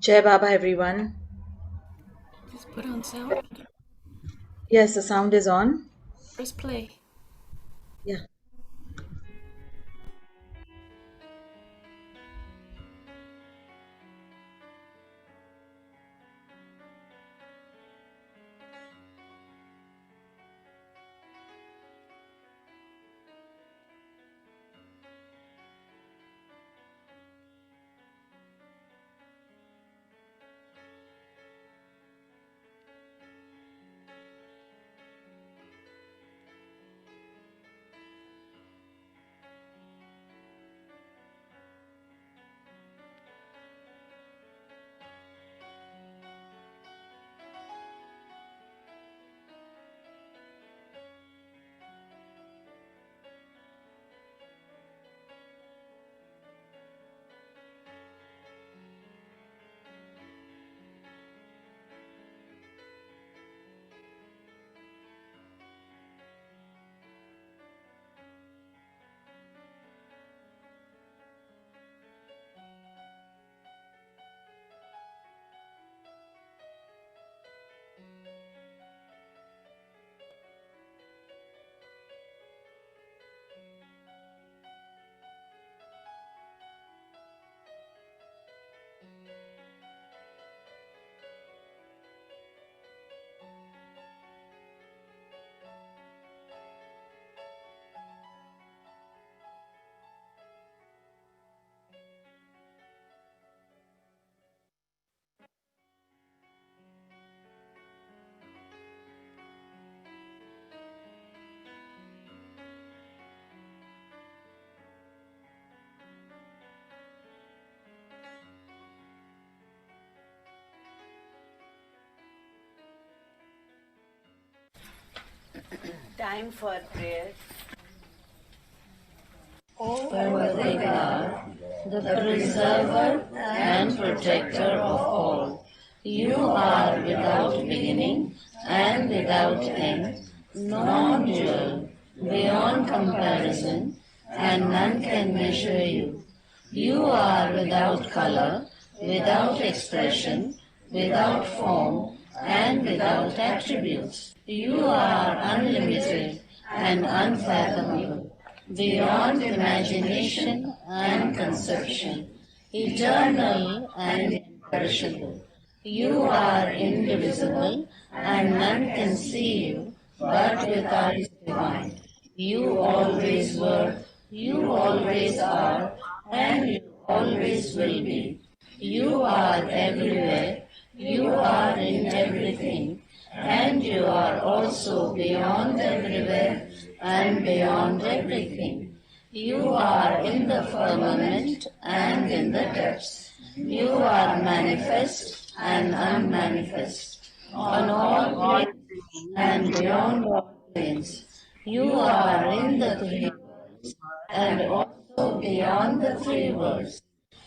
Jai Baba, everyone. Just put on sound. Yes, the sound is on. Press play. Yeah. Time for prayer. Almighty God, the preserver and protector of all. You are without beginning and without end, non-dual, beyond comparison, and none can measure you. You are without color, without expression, without form, and without attributes. You are unlimited and unfathomable, beyond imagination and conception, eternal and imperishable. You are indivisible, and none can see you but with eyes divine. You always were, you always are, and you always will be. You are everywhere, you are in everything, and you are also beyond everywhere and beyond everything. You are in the firmament and in the depths. You are manifest and unmanifest, on all planes and beyond all planes. You are in the three worlds and also beyond the three worlds.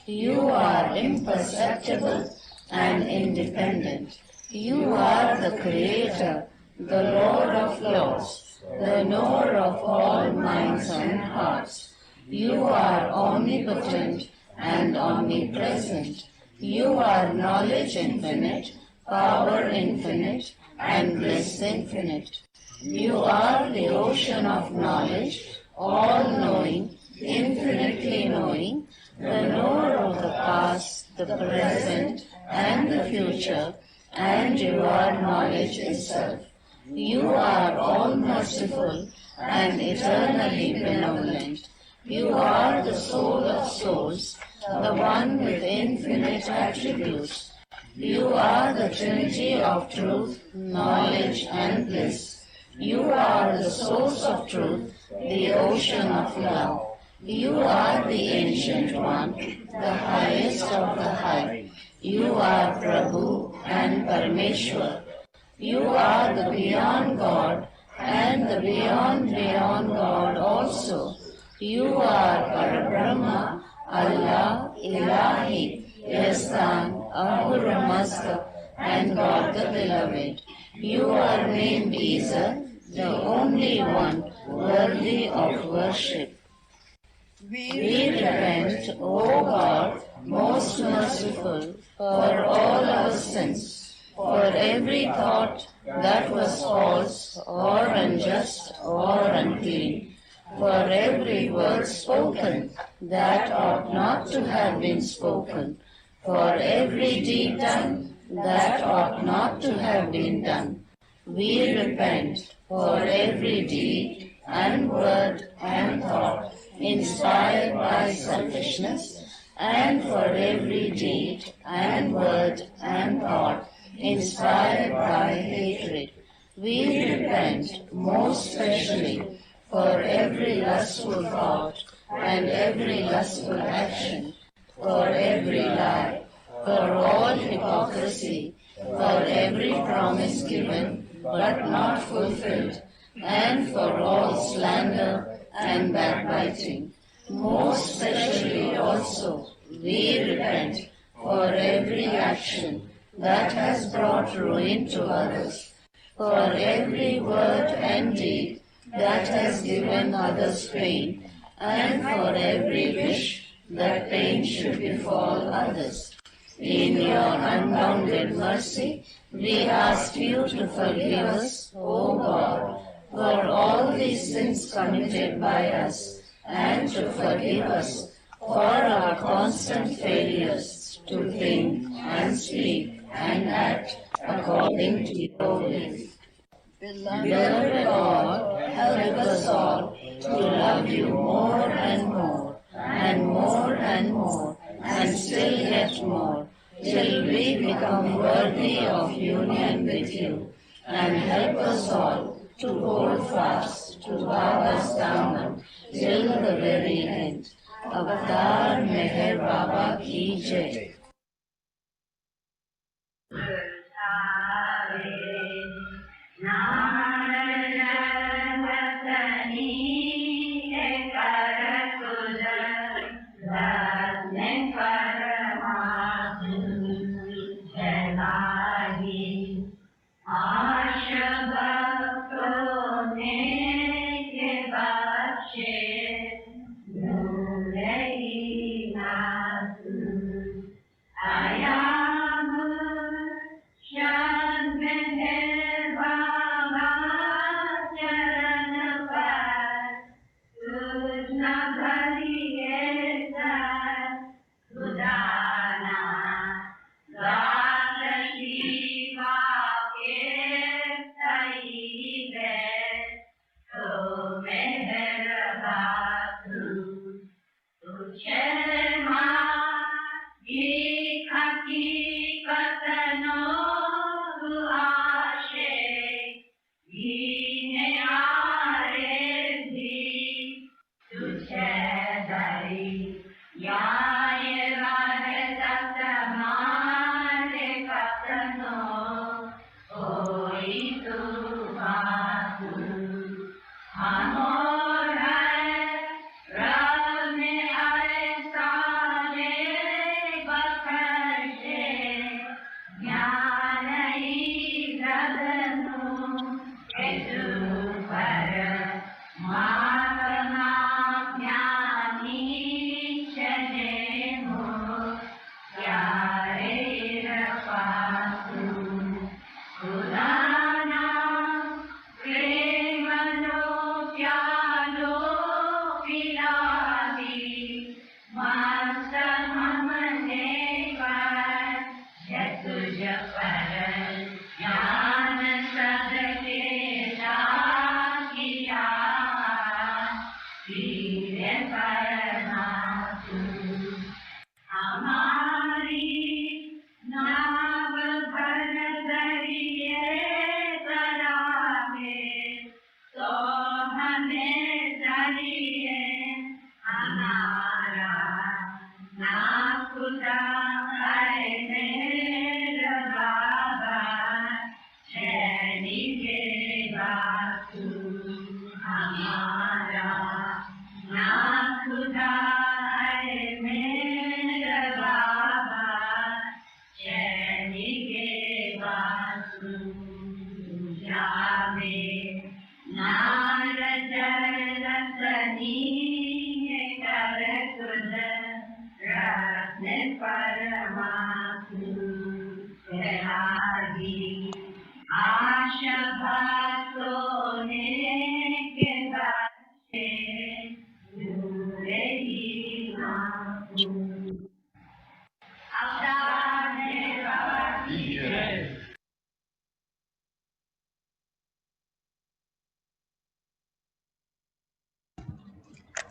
You are imperceptible and independent. You are the Creator, the Lord of Lords, the knower of all minds and hearts. You are omnipotent and omnipresent. You are knowledge infinite, power infinite, and bliss infinite. You are the ocean of knowledge, all-knowing, infinitely knowing, the knower of the past, the present, and the future, and you are knowledge itself. You are all-merciful and eternally benevolent. You are the soul of souls, the one with infinite attributes. You are the Trinity of truth, knowledge, and bliss. You are the source of truth, the ocean of love. You are the Ancient One, the highest of the high. You are Prabhu and Parameshwar. You are the beyond God and the beyond beyond God also. You are Parabrahma, Allah, Ilahi, Yastan, Ahura Mazda, and God the Beloved. You are named Isa, the only one worthy of worship. We repent, O God, most merciful, for all our sins, for every thought that was false or unjust or unclean, for every word spoken that ought not to have been spoken, for every deed done that ought not to have been done. We repent for every deed and word and thought inspired by selfishness, and for every deed and word and thought inspired by hatred. We repent most especially for every lustful thought and every lustful action, for every lie, for all hypocrisy, for every promise given but not fulfilled, and for all slander and backbiting. Most especially also we repent for every action that has brought ruin to others, for every word and deed that has given others pain, and for every wish that pain should befall others. In your unbounded mercy, we ask you to forgive us, O God, for all these sins committed by us, and to forgive us for our constant failures to think and speak and act according to your will. Beloved Lord, help us all to love you more and more, and more and more, and still yet more, till we become worthy of union with you, and help us all to hold fast to Baba's daman till the very end. Avtar Meher Baba Ki Jai.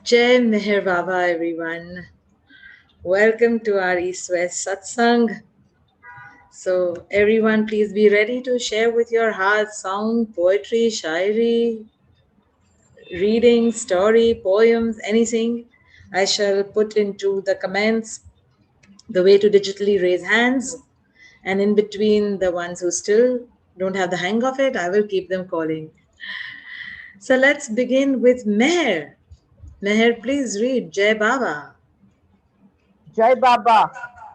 Jai Meher Baba, everyone. Welcome to our EastWest Satsang. So, everyone, please be ready to share with your heart song, poetry, shairi, reading, story, poems, anything. I shall put into the comments the way to digitally raise hands, and in between the ones who still don't have the hang of it, I will keep them calling. So let's begin with Meher. Meher, please read Jai Baba. Jai Baba.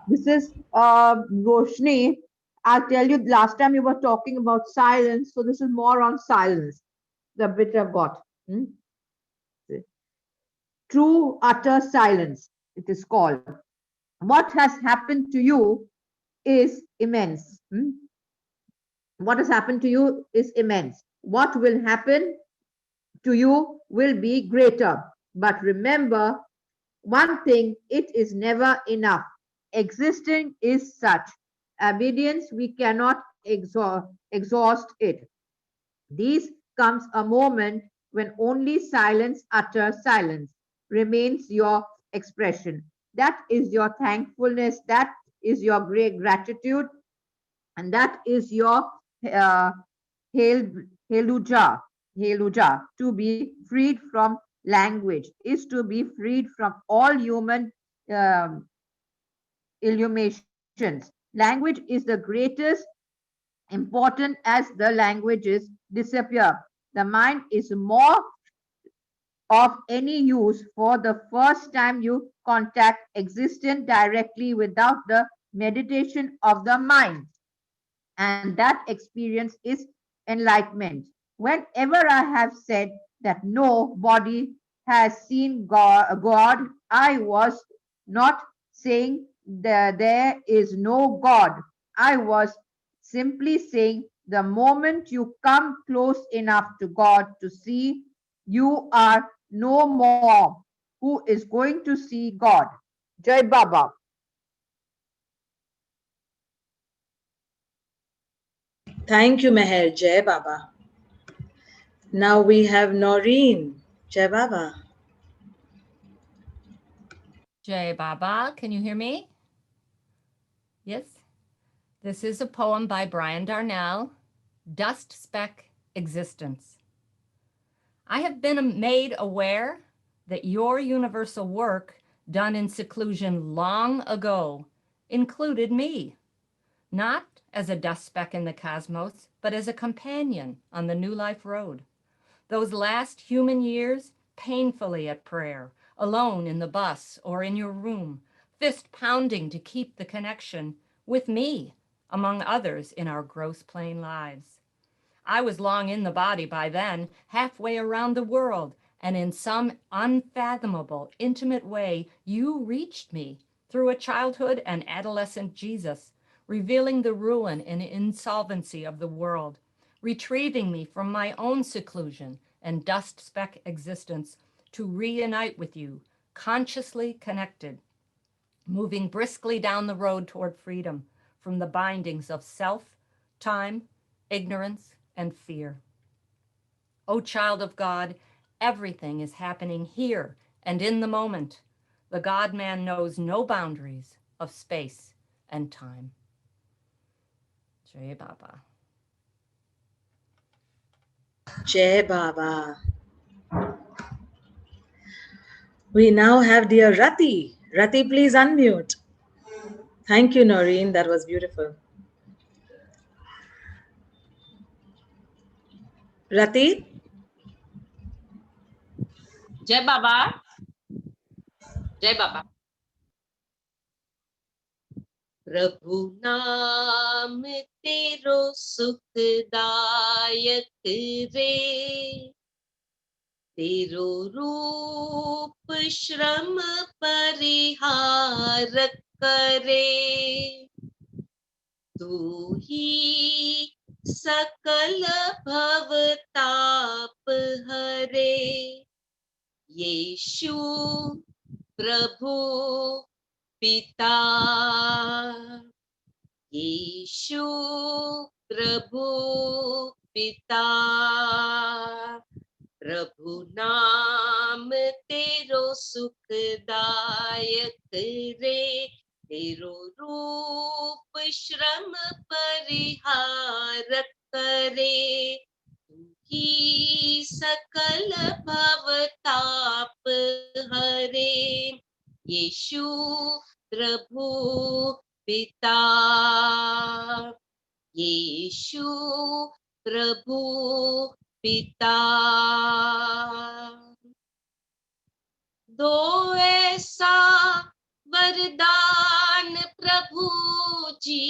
This is Roshni. I'll tell you, last time you were talking about silence, so this is more on silence, the bit I've got. Hmm? True utter silence, it is called. What has happened to you is immense. What has happened to you is immense. What will happen to you will be greater. But remember one thing, it is never enough. Existing is such. Obedience, we cannot exhaust it. These comes a moment when only silence, utter silence, remains your expression. That is your thankfulness, that is your great gratitude, and that is your uh, hail, hallelujah. Hallelujah. To be freed from language is to be freed from all human um, illuminations. Language is the greatest important as the languages disappear. The mind is more of any use for the first time you contact existence directly without the meditation of the mind. And that experience is enlightenment. Whenever I have said that nobody has seen God, I was not saying that there is no God. I was simply saying the moment you come close enough to God to see, you are no more who is going to see God. Jai Baba. Thank you, Meher. Jai Baba. Now we have Noreen. Jai Baba. Jai Baba, can you hear me? Yes. This is a poem by Brian Darnell, Dust Speck Existence. I have been made aware that your universal work, done in seclusion long ago, included me, not as a dust speck in the cosmos, but as a companion on the New Life Road. Those last human years, painfully at prayer, alone in the bus or in your room, fist pounding to keep the connection with me, among others in our gross plain lives. I was long in the body by then, halfway around the world, and in some unfathomable, intimate way, you reached me through a childhood and adolescent Jesus, revealing the ruin and insolvency of the world, retrieving me from my own seclusion and dust speck existence to reunite with you, consciously connected, moving briskly down the road toward freedom from the bindings of self, time, ignorance, and fear. O child of God, everything is happening here and in the moment. The God man knows no boundaries of space and time. Jai Baba. Jai Baba. We now have dear Rati. Rati, please unmute. Thank you, Noreen. That was beautiful. Rati? जय बाबा जय बाबा प्रभु नाम तेरो सुखदायक रे तेरो रूप श्रम परिहारक करे तू ही सकल भवताप हरे। यीशु प्रभु पिता, यीशु प्रभु पिता, प्रभु नाम तेरो सुखदायक रे। तेरो रूप श्रम परिहारक करे। तू ही सकल भवताप हरे। यीशु प्रभु पिता, यीशु प्रभु पिता। दो ऐसा वरदान प्रभु जी,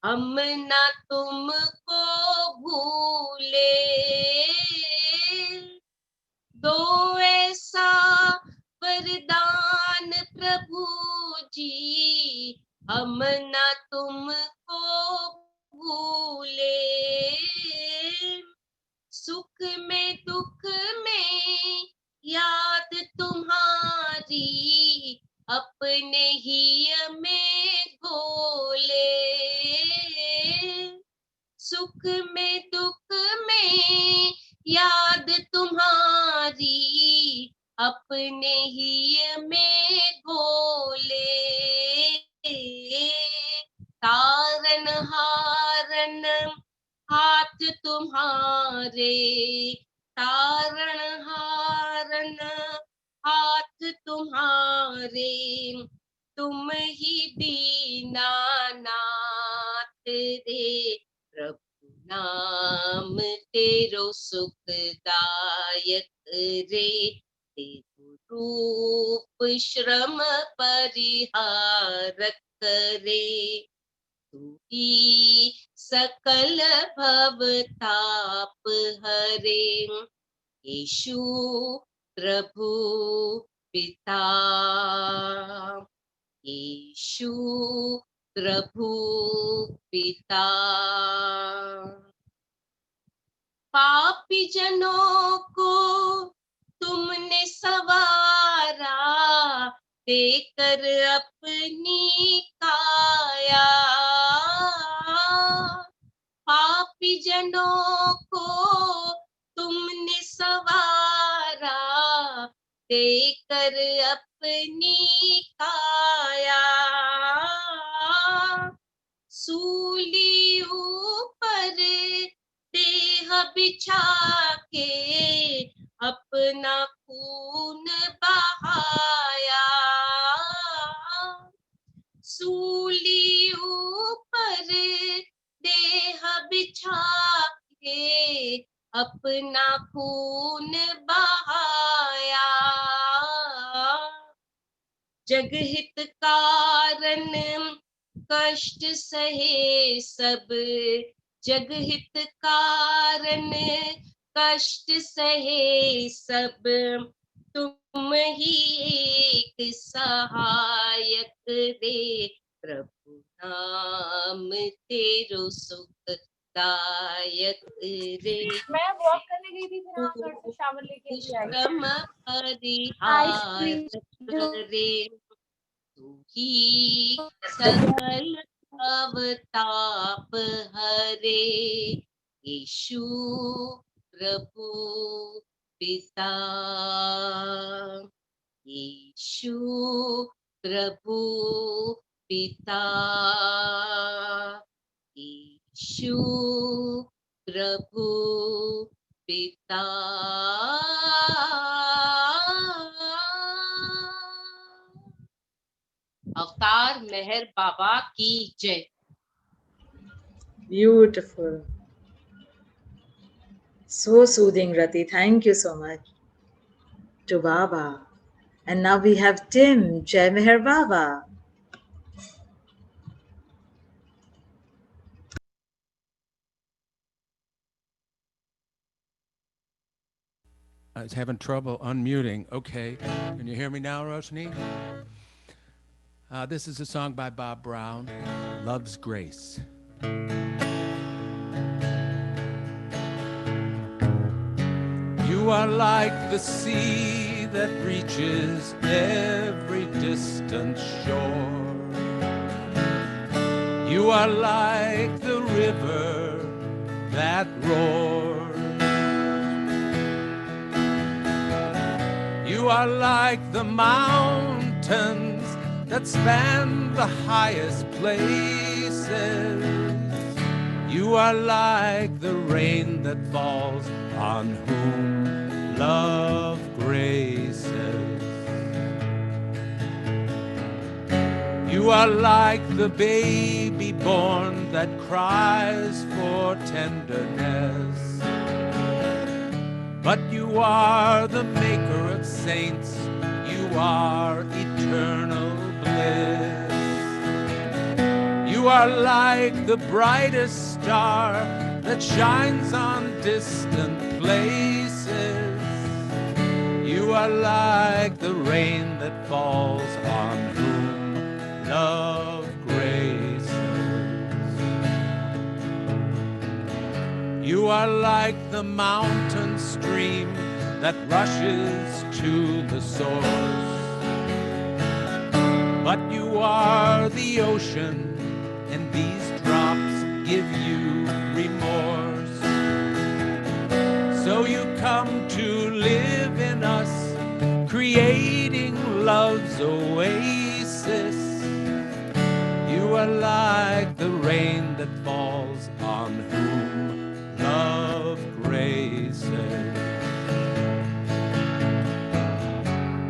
हम ना तुमको भूले। दो ऐसा वरदान प्रभु जी, हम ना तुमको भूले। सुख में दुख में याद तुम्हारी, अपने ही में घोले। सुख में दुख में याद तुम्हारी, अपने ही में घोले। तारन हारन हाथ तुम्हारे, तारण हारन हाथ तुम्हारे। तुम ही दीनानाथ रे। प्रभु नाम तेरो सुखदायक रे। तेरो रूप श्रम परिहारक रे। तू ही सकल भवताप हरे। यीशु प्रभु पिता, यीशु प्रभु पिता। पापी जनों को तुमने सवारा, देकर अपनी काया। पापी जनों को तुमने सवारा, देकर अपनी काया। सूली ऊपर देह बिछा के, अपना खून बहाया। सूली ऊपर देह बिछा के, अपना खून बहाया। जगहित कारण कष्ट सहे सब, जगहित कारण कष्ट सहे सब। तुम ही एक सहायक रे। प्रभु नाम तेरो सुखदायक रे। मैं वॉक करने गई थी, फिर वहां घर से शावर लेके भी आई। श्रम परिहारक रे। तू ही सकल अवताप हरे। यीशु प्रभु पिता, यीशु प्रभु पिता, यीशु प्रभु पिता। अवतार मेहर बाबा की जय। Beautiful. So soothing, Rati. Thank you so much to Baba. And now we have Tim. Jai Meher Baba. I was having trouble unmuting. Okay. Can you hear me now, Roshani? This is a song by Bob Brown, Love's Grace. You are like the sea that reaches every distant shore. You are like the river that roars. You are like the mountains that span the highest places. You are like the rain that falls on whom love graces. You are like the baby born that cries for tenderness. But you are the maker of saints. You are eternal bliss. You are like the brightest star that shines on distant places. You are like the rain that falls on whom love graces. You are like the mountain stream that rushes to the source. But you are the ocean, and these drops give you remorse. So you come to live in us, creating love's oasis. You are like the rain that falls on whom love graces.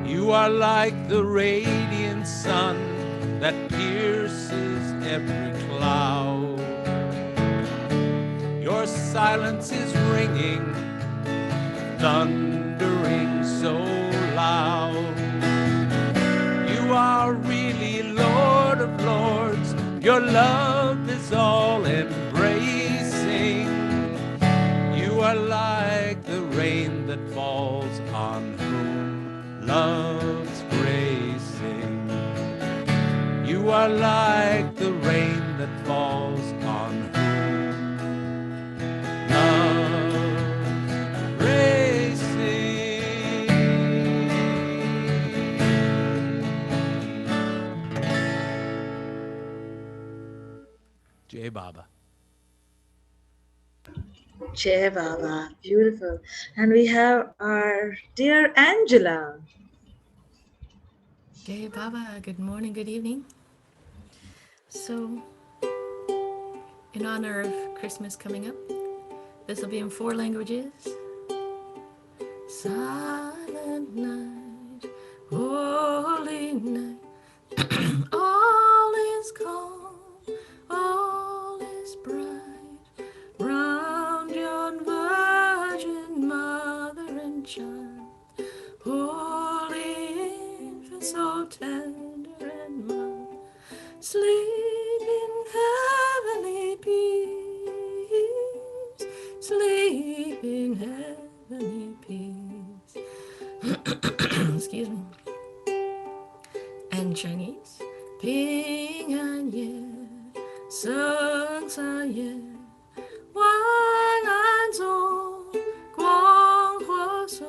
You are like the radiant sun that pierces every cloud. Your silence is ringing, thundering so loud. You are really Lord of Lords. Your love is all embracing. You are like the rain that falls on whom love's gracing. You are like the rain that falls on whom love's gracing. Jai Baba. Jai Baba, beautiful. And we have our dear Angela. Jai Baba, good morning, good evening. So, in honor of Christmas coming up, this will be in 4 languages. Silent night, holy night, all is calm, all is bright, round yon virgin mother and child, holy infant so tender and mild, sleep in heavenly peace, sleep in heavenly peace. Excuse me. And Chinese. Ping an ye, sung san ye, wan an zong, guang hua se,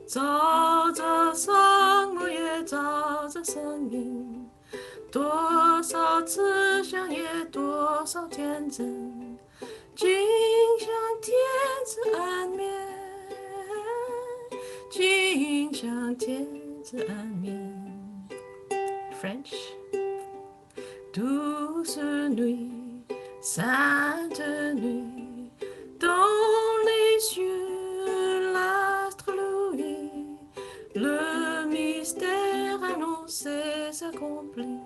zao zhe sang mu ye, zao zhe seng yin, 多少次想也多少天真，尽享天子安眠，尽享天子安眠。French. Douce nuit, sainte nuit, dans les cieux l'astre louis, le mystère annoncé s'accomplit.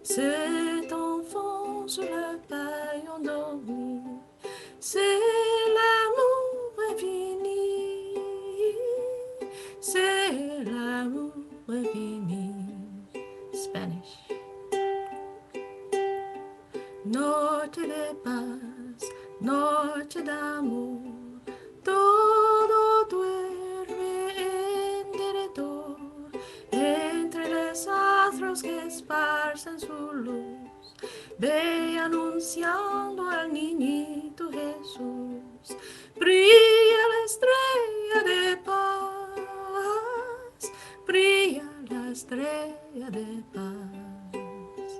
Cet enfant sous la paille endormi, c'est l'amour infini, c'est l'amour infini. Spanish. Noche de paz, noche d'amor, todo duerme en derredor, entre los astros que esparcen su luz, ve anunciando al niñito estrella de paz.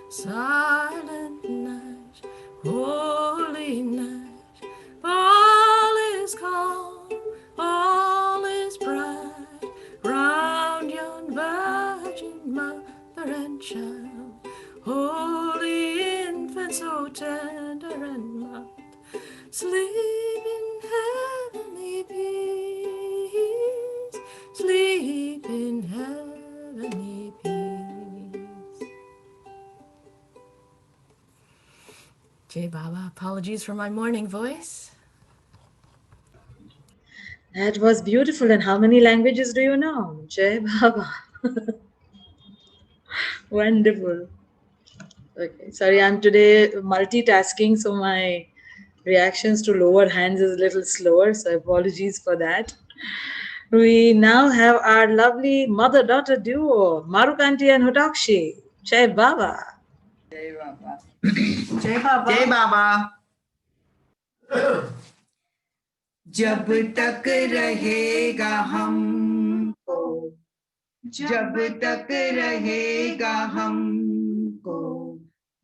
Silent night, holy night, all is calm, all is bright, round yon virgin mother and child, holy infant so tender and mild, sleep in heavenly peace, sleep in heavenly peace. Jai Baba, apologies for my morning voice. That was beautiful. And how many languages do you know? Jai Baba. Wonderful. Okay, sorry, I'm today multitasking, so my reactions to lower hands is a little slower, so apologies for that. We now have our lovely mother-daughter duo, Marukanti and Hutakshi. Jai Baba. जय बाबा Jai Baba. जय बाबा जब तक रहेगा हमको जब तक रहेगा हमको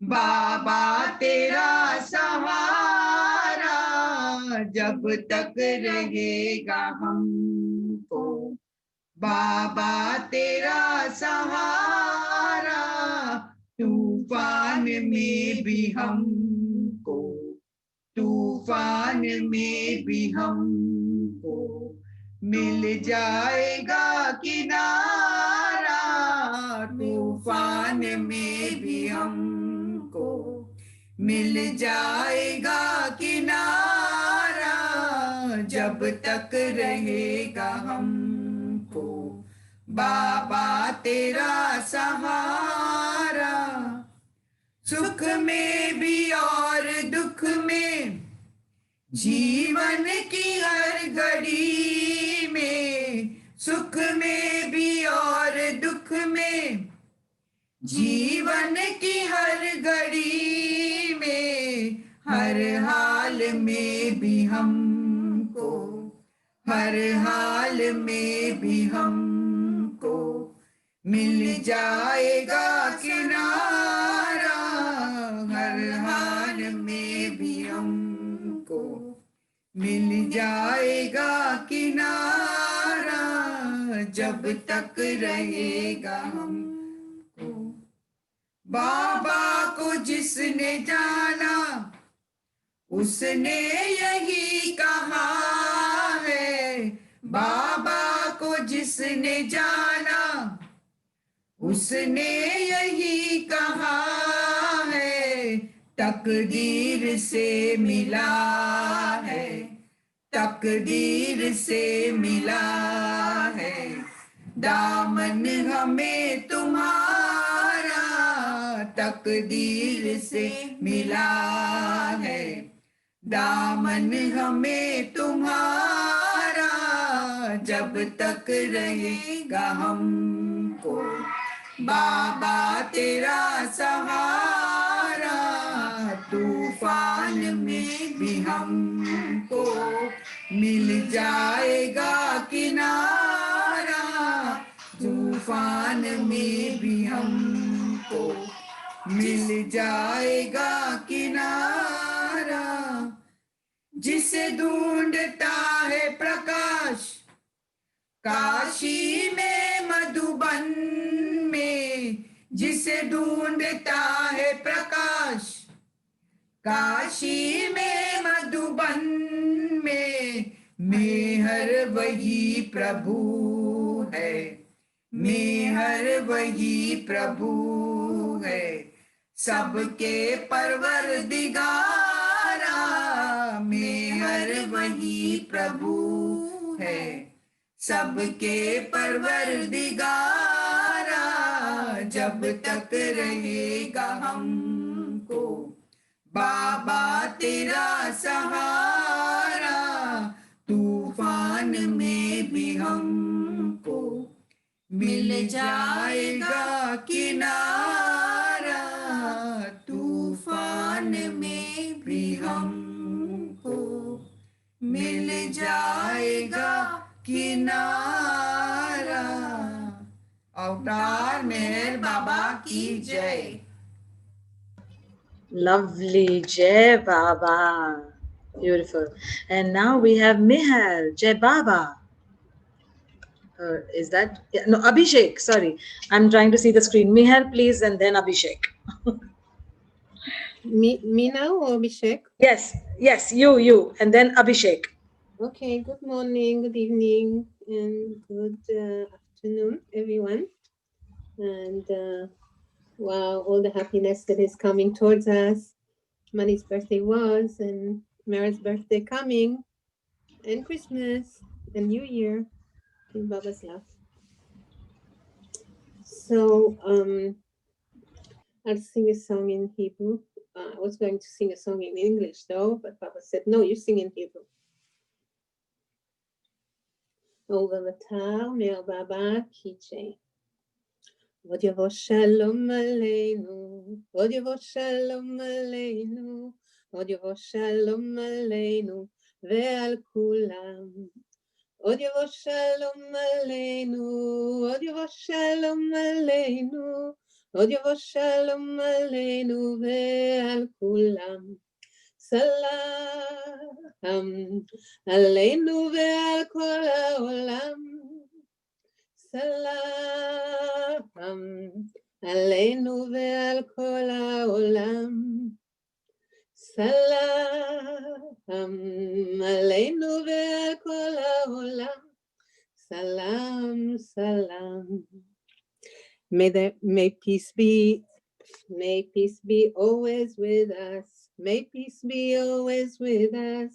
बाबा तेरा सहारा जब तक रहेगा हमको बाबा तेरा सहारा तूफान में भी हमको तूफान में भी हमको मिल जाएगा किनारा तूफान में भी हमको मिल जाएगा किनारा जब तक रहेगा हमको बाबा तेरा सहारा सुख में भी और दुख में जीवन की हर घड़ी में सुख में भी और दुख में जीवन की हर घड़ी में हर हाल में भी हमको हर हाल में भी हमको मिल जाएगा किनारा हर हाल में भी हमको मिल जाएगा किनारा जब तक रहेगा हमको बाबा को जिसने जाना उसने यही कहा है बाबा को जिसने जाना उसने यही कहा है तकदीर से मिला है तकदीर से मिला है दामन हमें तुम्हारा तकदीर से मिला है दामन हमें तुम्हारा जब तक रहेगा हमको बाबा तेरा सहारा तूफान में भी हमको मिल जाएगा किनारा तूफान में भी हमको मिल जाएगा किनारा जिसे ढूंढता है प्रकाश काशी में मधुबन में जिसे ढूंढता है प्रकाश काशी में मधुबन में मेहर वही प्रभु है मेहर वही प्रभु है सबके परवरदिगारा मेहर वही प्रभु है सबके परवरदिगारा जब तक रहेगा हमको बाबा तेरा सहारा तूफान में भी हमको मिल जाएगा किनारा तूफान में भी हमको मिल जाएगा किनारा अवतार मेहर बाबा की जय. Lovely. Jai Baba. Beautiful. And now we have Meher. Jai Baba. Is that? Yeah, no, Abhishek. Sorry. I'm trying to see the screen. Meher, please, and then Abhishek. Me now or Abhishek? Yes, you, and then Abhishek. Okay, good morning, good evening, and good afternoon, everyone. And wow, all the happiness that is coming towards us. Mani's birthday was, and Mara's birthday coming, and Christmas, and New Year, and Baba's love. So, I'll sing a song in Hebrew. I was going to sing a song in English though, but Baba said, no, you sing in Hebrew. ובבתר מהבבא קיצ'י. עוד יבוא שלום עלינו, עוד יבוא שלום עלינו, עוד יבוא שלום עלינו ועל כולם. עוד יבוא שלום עלינו, עוד יבוא שלום עלינו, עוד יבוא שלום עלינו ועל כולם. סלאם עלינו ועל כל העולם. סלאם עלינו ועל כל העולם. סלאם עלינו ועל כל העולם. סלאם, סלאם. May peace be always with us. May peace be always with us.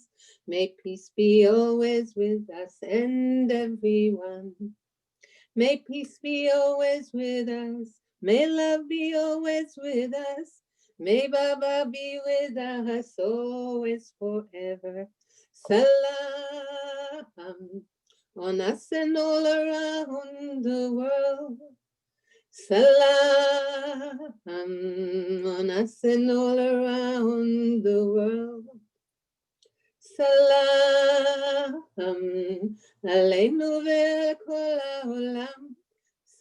May peace be always with us and everyone. May peace be always with us. May love be always with us. May Baba be with us always forever. Salam on us and all around the world. Salam on us and all around the world. Salam aleinu ve'al kol ha'olam.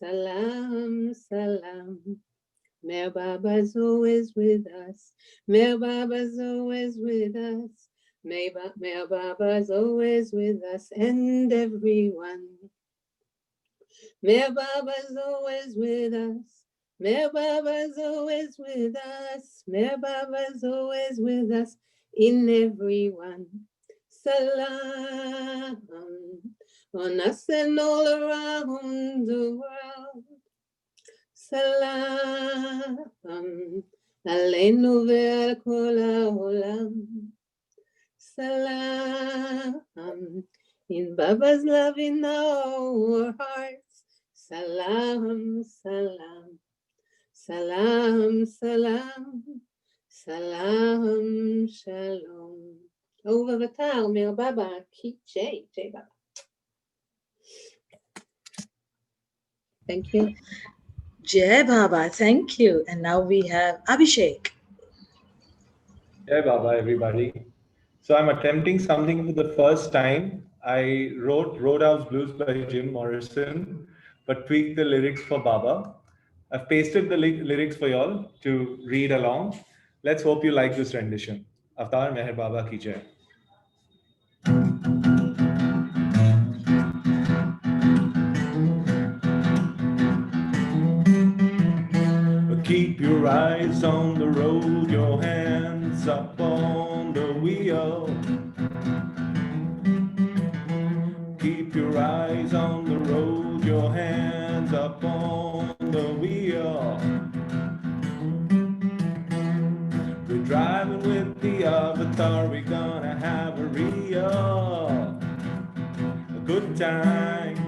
Salam, salam. May Baba's always with us. May Baba's always with us. May Baba's always with us and everyone. May Baba's always with us. May Baba's always with us. May Baba's always with us in everyone. Salam on us and all around the world. Salam aleinu ve'al kol ha'olam. Salam in Baba's love in our hearts. Salam, salam, salam, salam, salam, shalom. Over the town, Mir Baba, Ki Jai, Jai Baba. Thank you. Jai Baba, thank you. And now we have Abhishek. Jai Baba, everybody. So I'm attempting something for the first time. I wrote Roadhouse Blues by Jim Morrison, but tweaked the lyrics for Baba. I've pasted the lyrics for y'all to read along. Let's hope you like this rendition. Avtar Meher Baba Ki Jai. Keep your eyes on the road, your hands up on the wheel. Keep your eyes on the road, your hands up on the wheel. We're driving with the avatar, we're gonna have a good time.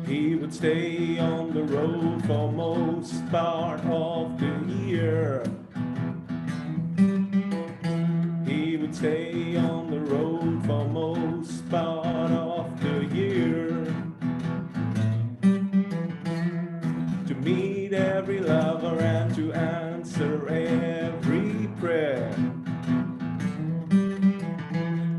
He would stay on the road for most part of the year. He would stay on the road for most part of the year. To meet every lover and to answer every prayer.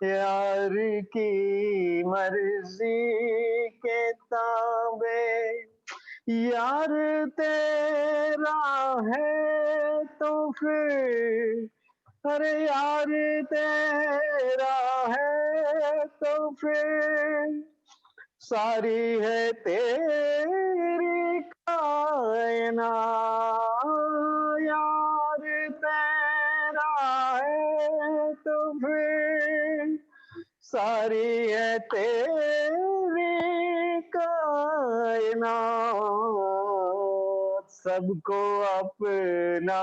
यार की मर्जी के ताबे, यार तेरा है तो फिर, अरे यार तेरा है तो फिर सारी है तेरी कायनात, यार तेरा है तो फिर सारी है तेरी कायनात, सबको अपना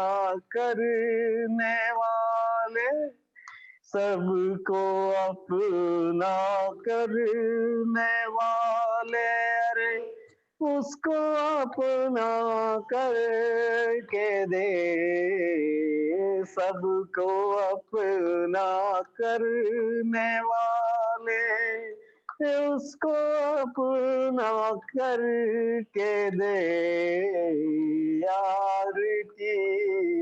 करने वाले, सबको अपना करने वाले, अरे उसको अपना करके दे, सबको अपना करने वाले, उसको अपना करके दे, यार की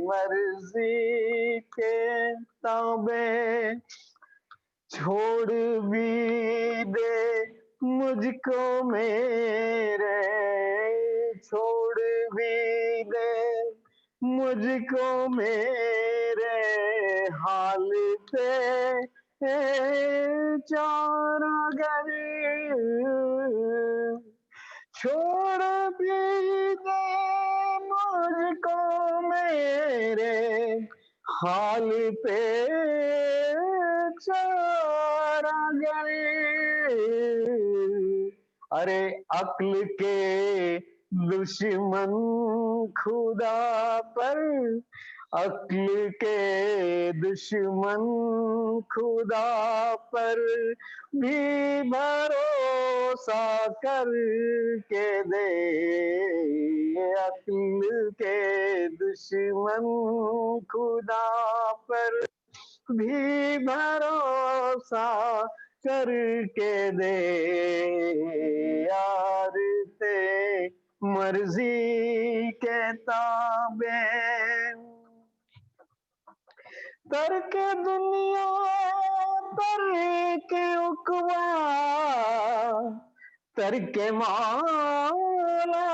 मर्जी के ताबे छोड़ भी दे मुझको मेरे, छोड़ भी दे मुझको मेरे हाल पे चारागर, छोड़ भी दे मुझको मेरे हाल पे चारागर, अरे अक्ल के दुश्मन खुदा पर, अक्ल के दुश्मन खुदा पर भी भरोसा करके दे, अक्ल के दुश्मन खुदा पर भी भरोसा करके दे, यार ते मर्जी के ताबे करके दुनिया, करके उकवा, करके मौला,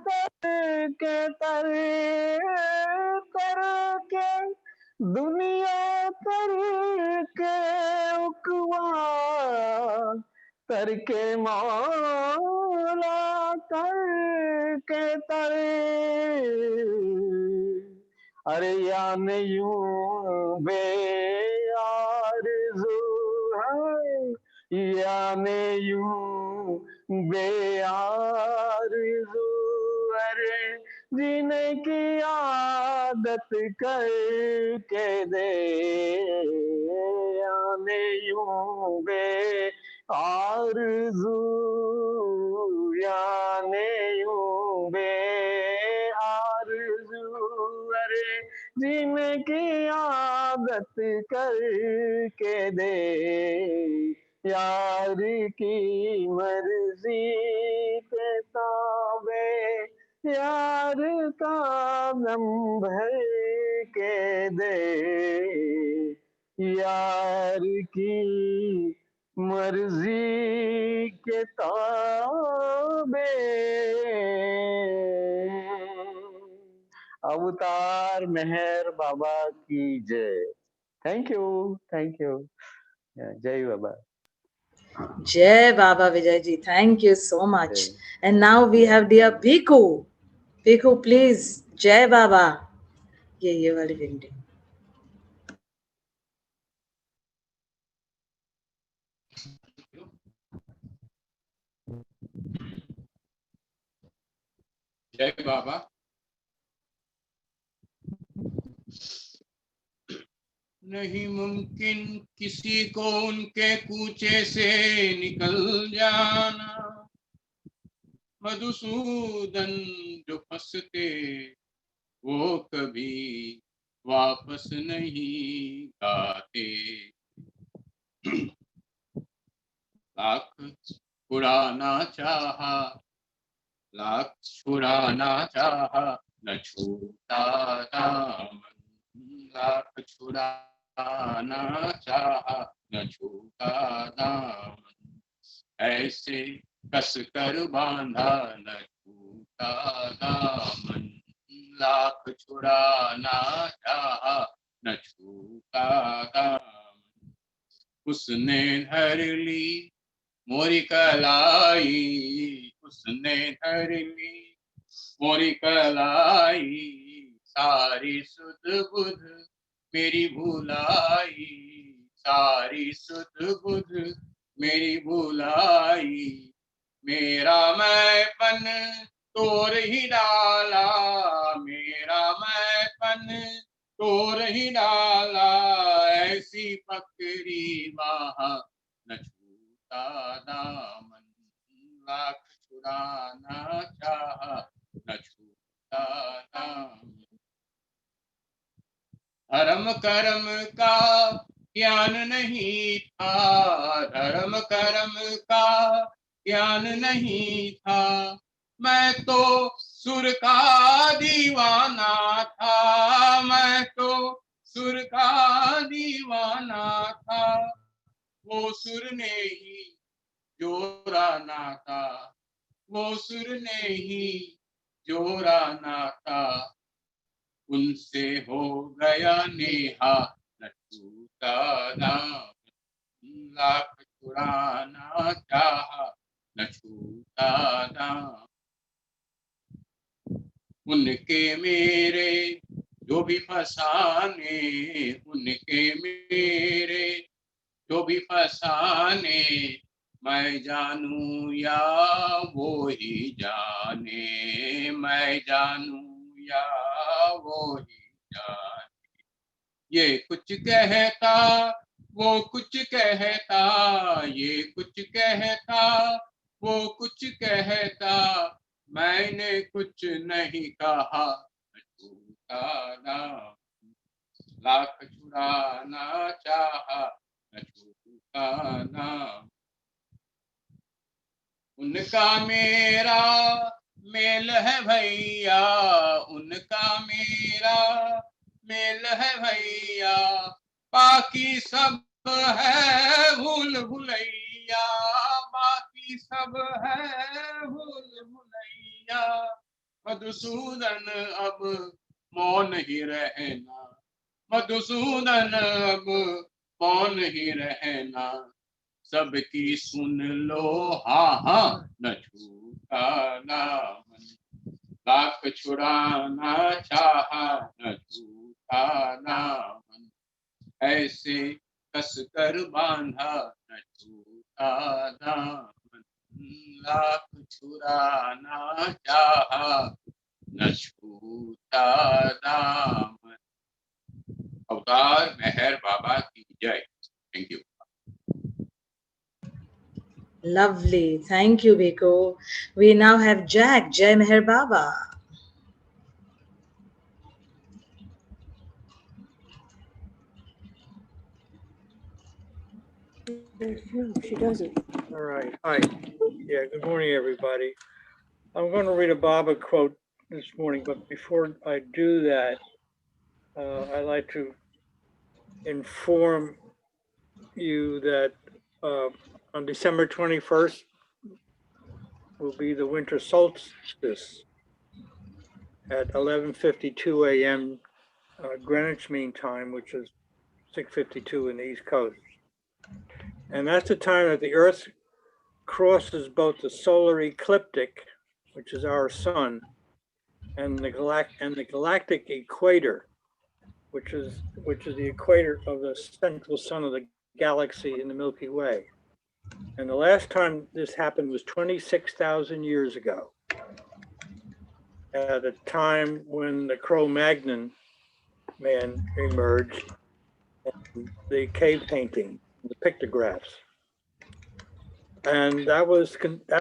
करके करके दुनिया, करके उकवा, करके मौला, करके अरे यान यूं बेआरज़ू है, यान यूं बेआरज़ू, अरे जीने की आदत करके दे, यान यूं बेआरज़ू, यान यूं बेआरज़ू, अरे जीने की आदत करके दे, यार की मर्जी के ताबे, यार का दम भर के दे, यार की मर्जी के ताबे। अवतार मेहर बाबा की जय। Thank you, thank you. जय बाबा। Jai Baba Vijayji. Thank you so much. जय And now we have dear Bhikkhu. Bhikkhu, please. Jai Baba. ये वाली पेंटिंग। जय बाबा। नहीं मुमकिन किसी को उनके कूचे से निकल जाना, मधुसूदन जो फंसते वो कभी वापस नहीं आते, लाख छुड़ाना चाहा, लाख छुड़ाना चाहा, न छूटा दामन, लाख छुड़ाना चाहा, न छूटा दामन, ऐसे कस कर बांधा न छूटा दामन, लाख छुड़ाना चाहा न छूटा दामन, उसने धर ली मोरी कलाई, उसने धर ली मोरी कलाई, सारी सुध बुध मेरी भुलाई, सारी सुध बुध मेरी भुलाई, मेरा मैंपन तोड़ ही डाला, मेरा मैंपन तोड़ ही डाला, ऐसी पकड़ी बाह न छूटा दामन, लाख छुड़ाना चाहा न छूटा दामन, धर्म कर्म का ज्ञान नहीं था, धर्म कर्म का ज्ञान नहीं था, मैं तो सुर का दीवाना था, मैं तो सुर का दीवाना था, वो सुर ने ही जोरा नाता, वो सुर ने ही जोरा नाता, उनसे हो गया नेहा न छूटा दामन, लाख छुड़ाना चाहा न छूटा दामन, उनके मेरे जो भी फसाने, उनके मेरे जो भी फसाने, मैं जानूं या वो ही जाने, मैं जानूं या वो ही जाने, ये कुछ कहता वो कुछ कहता, ये कुछ कहता वो कुछ कहता, मैंने कुछ नहीं कहा न छूटा दामन, लाख छुड़ाना चाहा न छूटा दामन, उनका मेरा मेल है भैया, उनका मेरा मेल है भैया, बाकी सब है भूल भुलैया, बाकी सब है भूल भुलैया, मधुसूदन अब मौन ही रहना, मधुसूदन अब मौन ही रहना, सबकी सुन लो हाँ हाँ न छूटा दामन, लाख छुड़ाना चाहा न छूटा दामन, ऐसे कस कर बांधा न छूटा दामन, लाख छुड़ाना चाहा न छूटा दामन। अवतार मेहर बाबा की जय। Thank you. Lovely. Thank you, Biko. We now have Jack. Jai Meher Baba. She does it. All right. Hi. Yeah, good morning, everybody. I'm going to read a Baba quote this morning, but before I do that, I'd like to inform you that on December 21st will be the winter solstice at 11:52 a.m. Greenwich Mean Time, which is 6:52 in the East Coast. And that's the time that the Earth crosses both the solar ecliptic, which is our sun, and the galactic equator, which is the equator of the central sun of the galaxy in the Milky Way. And the last time this happened was 26,000 years ago, at a time when the Cro-Magnon man emerged, and the cave painting, the pictographs. And that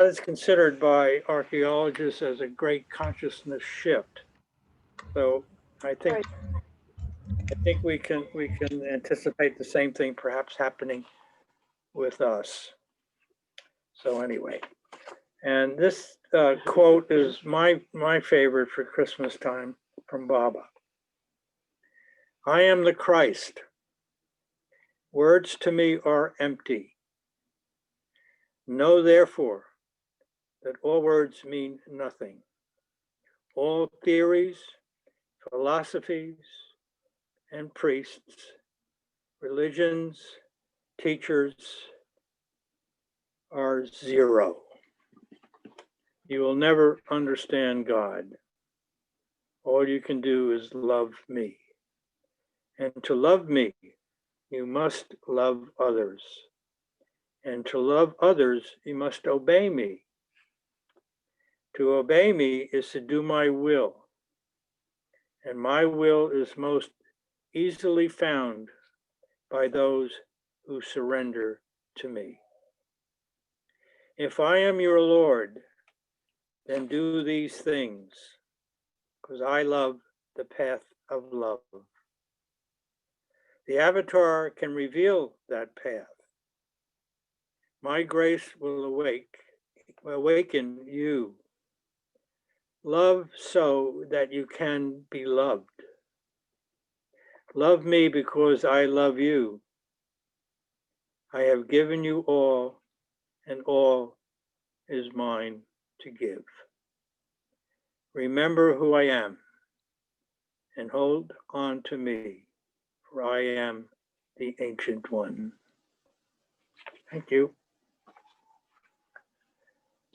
is considered by archaeologists as a great consciousness shift. So I think we can anticipate the same thing perhaps happening with us. So anyway, and this quote is my favorite for Christmas time from Baba. I am the Christ. Words to me are empty. Know therefore that all words mean nothing. All theories, philosophies, and priests, religions, teachers are zero. You will never understand God. All you can do is love me. And to love me, you must love others. And to love others, you must obey me. To obey me is to do my will. And my will is most easily found by those who surrender to me. If I am your Lord, then do these things, because I love the path of love. The avatar can reveal that path. My grace will awaken you. Love so that you can be loved. Love me because I love you. I have given you all, and all is mine to give. Remember who I am, and hold on to me, for I am the Ancient One. Thank you.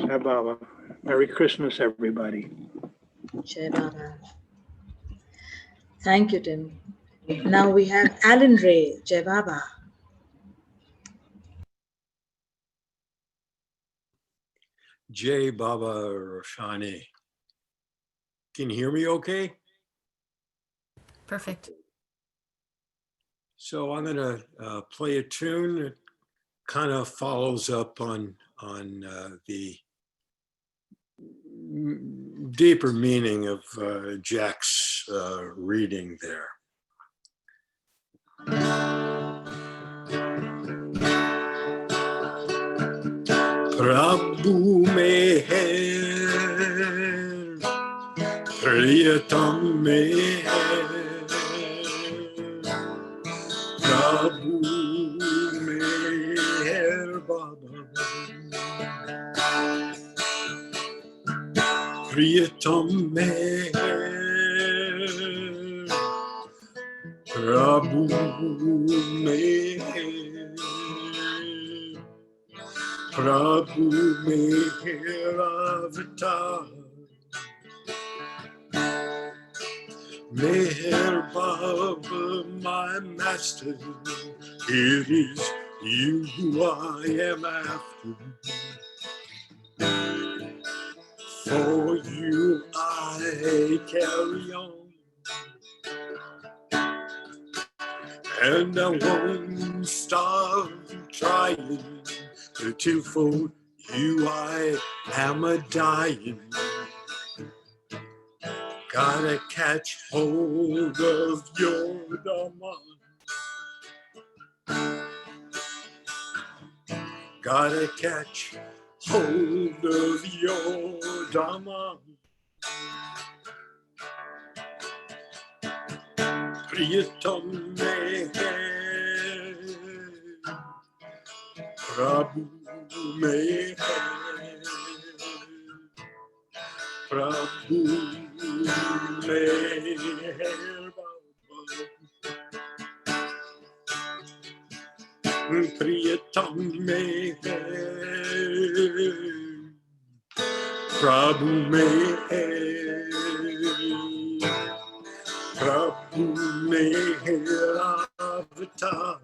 Jai Baba. Merry Christmas, everybody. Jai Baba. Thank you, Tim. Now we have Alan Ray. Jai Baba. Jai Baba Roshani. Can you hear me okay? Perfect. So I'm going to play a tune that kind of follows up on the deeper meaning of Jack's reading there. Prabhu Meher, Priyatam Meher, Prabhu Meher Baba, Priyatam Meher, Prabhu Meher, Prabhu Meher Avatar, Meher Baba, my master, it is you who I am after. For you I carry on, and I won't stop trying, till for you I am a dying. Gotta catch hold of your Dhamma. Gotta catch hold of your Dhamma. Priyatam Meher, Prabhu Meher, Prabhu Meher Baba, Priyatam Meher, Prabhu Meher, Prabhu Meher Avatar.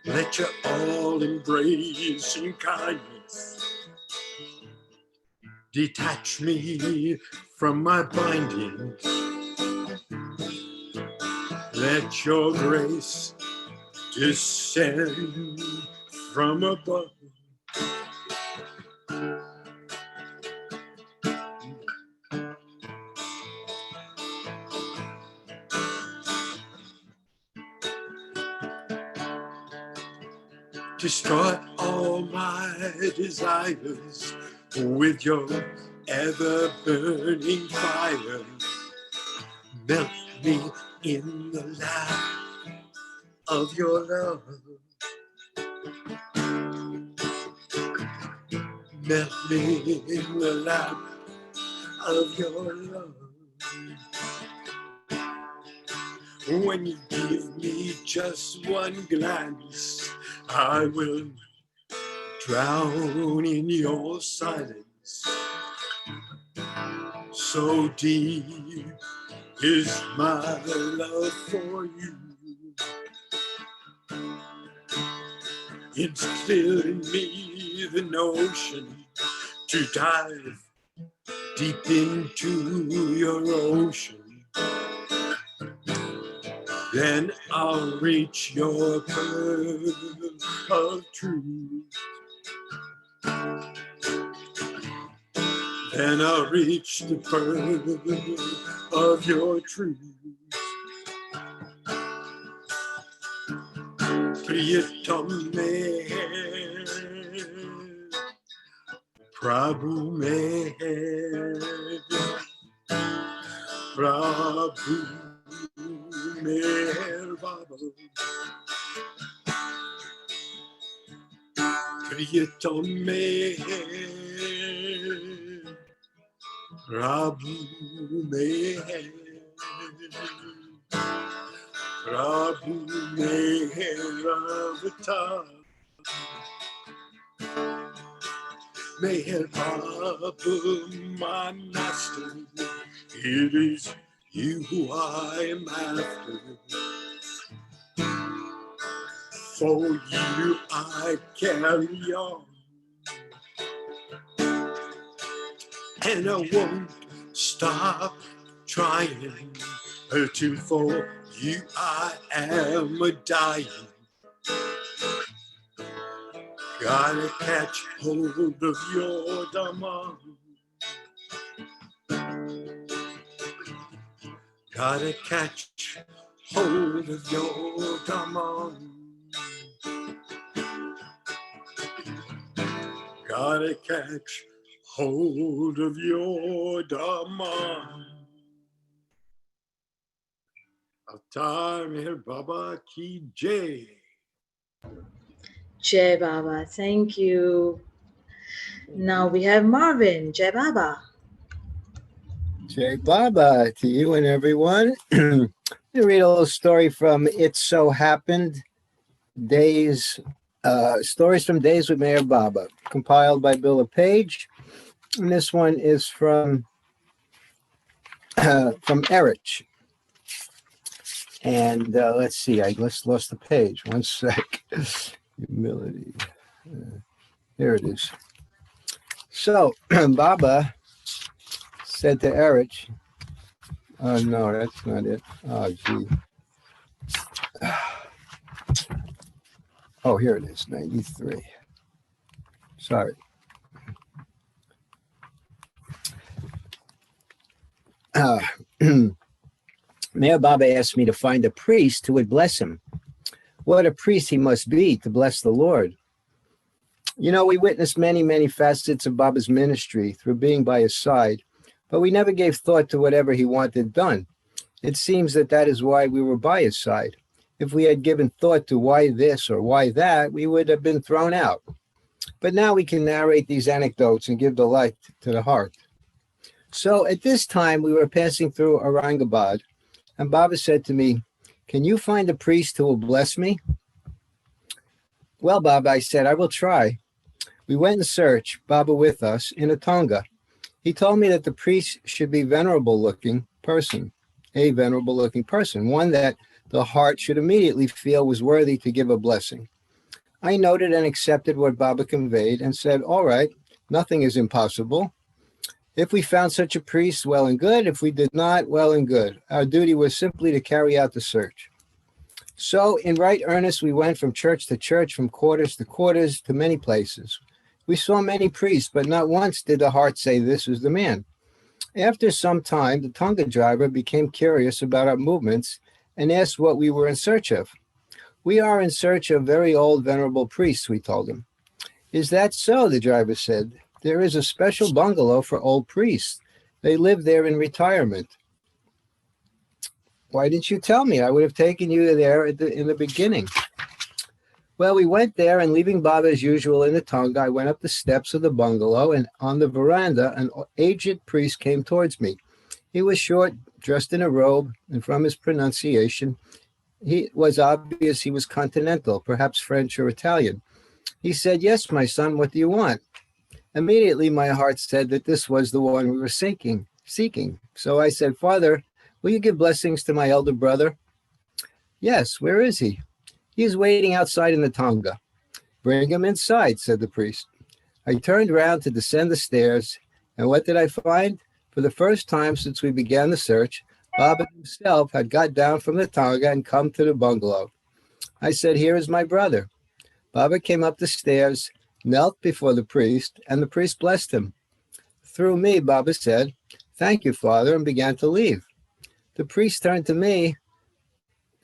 Let your all embracing kindness detach me from my bindings. Let your grace descend from above. Destroy all my desires with your ever-burning fire. Melt me in the lap of your love. Melt me in the lap of your love. When you give me just one glance, I will drown in your silence. So deep is my love for you. It's clear in me the notion to dive deep into your ocean. Then I'll reach your pearl of truth. Then I'll reach the pearl of your truth. Priyatam mein, Prabhu mein, Prabhu mein, Baba. Priyatam mein, Prabhu mein, Prabhu mein avatar. Meher Prabhu, my master, it is you who I'm after. For you I carry on, and I won't stop trying, till for you I am dying. Gotta catch hold of your Dhamma. Gotta catch hold of your Dhamma. Gotta catch hold of your Dhamma. Avatar Meher Baba Ki Jai. Jai Baba, thank you. Now we have Marvin. Jai Baba. Jai Baba to you and everyone. I'm going to read a little story from It So Happened, Days, Stories from Days with Mayor Baba, compiled by Bill LePage. And this one is from Erich. And let's see, I just lost the page. One sec. Humility. Here it is. So Baba said to Erich, oh no, that's not it. Oh gee. Oh, here it is, 93. Sorry. Mayor Baba asked me to find a priest who would bless him. What a priest he must be to bless the Lord. You know, we witnessed many, many facets of Baba's ministry through being by his side, but we never gave thought to whatever he wanted done. It seems that is why we were by his side. If we had given thought to why this or why that, we would have been thrown out. But now we can narrate these anecdotes and give delight to the heart. So at this time, we were passing through Aurangabad, and Baba said to me, "Can you find a priest who will bless me?" "Well, Baba," I said, "I will try." We went in search, Baba with us, in a tonga. He told me that the priest should be a venerable-looking person, one that the heart should immediately feel was worthy to give a blessing. I noted and accepted what Baba conveyed and said, all right, nothing is impossible. If we found such a priest, well and good. If we did not, well and good. Our duty was simply to carry out the search. So in right earnest, we went from church to church, from quarters to quarters, to many places. We saw many priests, but not once did the heart say this was the man. After some time, the tonga driver became curious about our movements and asked what we were in search of. We are in search of very old venerable priests, we told him. Is that so? The driver said. There is a special bungalow for old priests. They live there in retirement. Why didn't you tell me? I would have taken you there in the beginning. Well, we went there, and leaving Baba as usual in the Tonga, I went up the steps of the bungalow, and on the veranda, an aged priest came towards me. He was short, dressed in a robe, and from his pronunciation, it was obvious he was continental, perhaps French or Italian. He said, "Yes, my son, what do you want?" Immediately, my heart said that this was the one we were seeking. So I said, "Father, will you give blessings to my elder brother?" "Yes, where is he?" "He is waiting outside in the Tonga." "Bring him inside," said the priest. I turned round to descend the stairs, and what did I find? For the first time since we began the search, Baba himself had got down from the Tonga and come to the bungalow. I said, "Here is my brother." Baba came up the stairs, knelt before the priest, and the priest blessed him. Through me, Baba said, "Thank you, Father," and began to leave. The priest turned to me,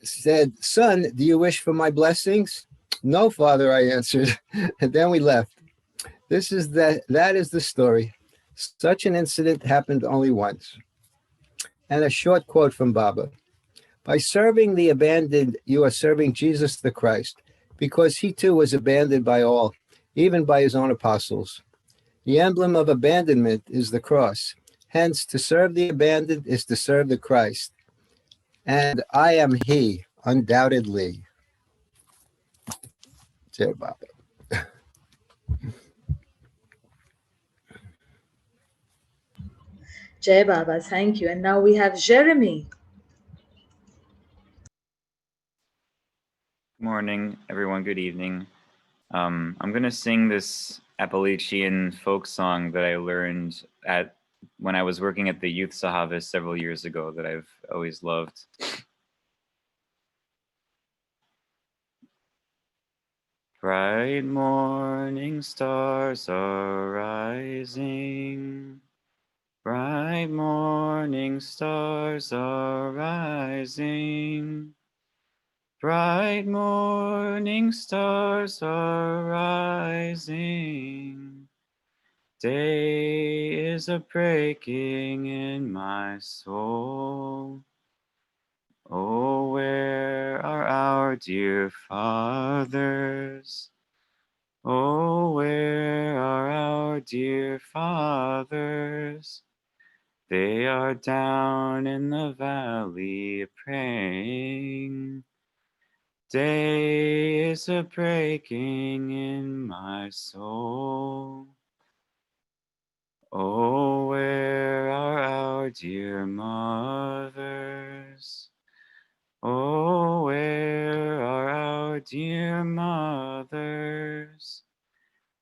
said, "Son, do you wish for my blessings?" "No, Father," I answered, and then we left. That is the story. Such an incident happened only once. And a short quote from Baba. By serving the abandoned, you are serving Jesus the Christ, because he too was abandoned by all, even by his own apostles. The emblem of abandonment is the cross. Hence, to serve the abandoned is to serve the Christ. And I am he, undoubtedly. Jai Baba. Jai Baba, thank you. And now we have Jeremy. Good morning, everyone. Good evening. I'm going to sing this Appalachian folk song that I learned when I was working at the Youth Sahavas several years ago that I've always loved. Bright morning stars are rising. Bright morning stars are rising. Bright morning stars are rising. Day is a breaking in my soul. Oh, where are our dear fathers? Oh, where are our dear fathers? They are down in the valley praying. Day is a breaking in my soul. Oh, where are our dear mothers? Oh, where are our dear mothers?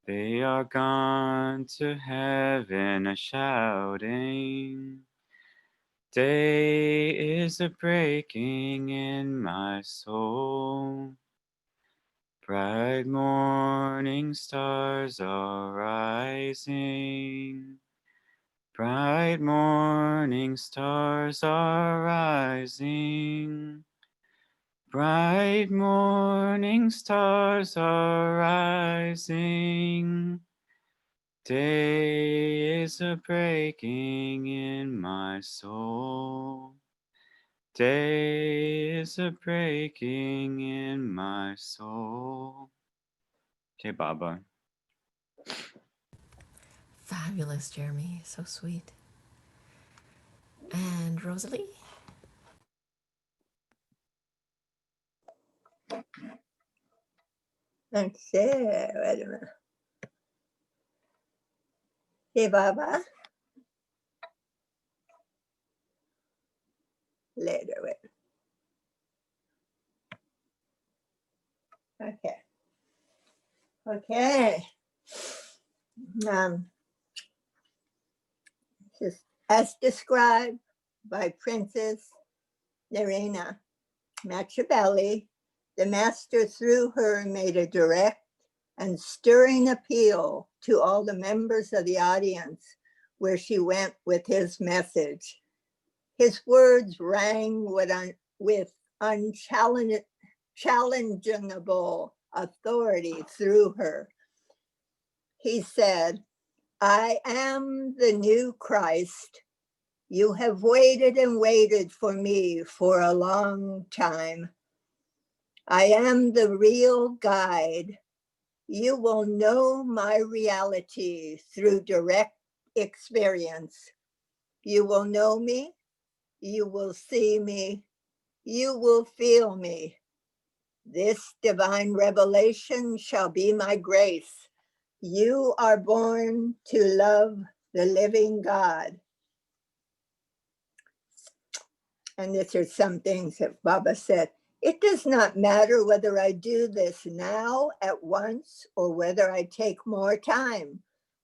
They are gone to heaven a-shouting. Day is a breaking in my soul. Bright morning stars are rising. Bright morning stars are rising. Bright morning stars are rising. Day is a breaking in my soul. Day is a breaking in my soul. Jai Baba. Fabulous, Jeremy. So sweet. And Rosalie? Okay, wait a minute. Hey, Baba. Later, wait. Okay. Okay. Just as described by Princess Nerina Machiavelli, the master through her made a direct and stirring appeal to all the members of the audience where she went with his message. His words rang with unchallengeable authority through her. He said, "I am the new Christ, You have waited and waited for me for a long time. I am the real guide. You will know my reality through direct experience. You will know me, you will see me, you will feel me. This divine revelation shall be my grace. You are born to love the living God. And these are some things that Baba said. It does not matter whether I do this now at once or whether I take more time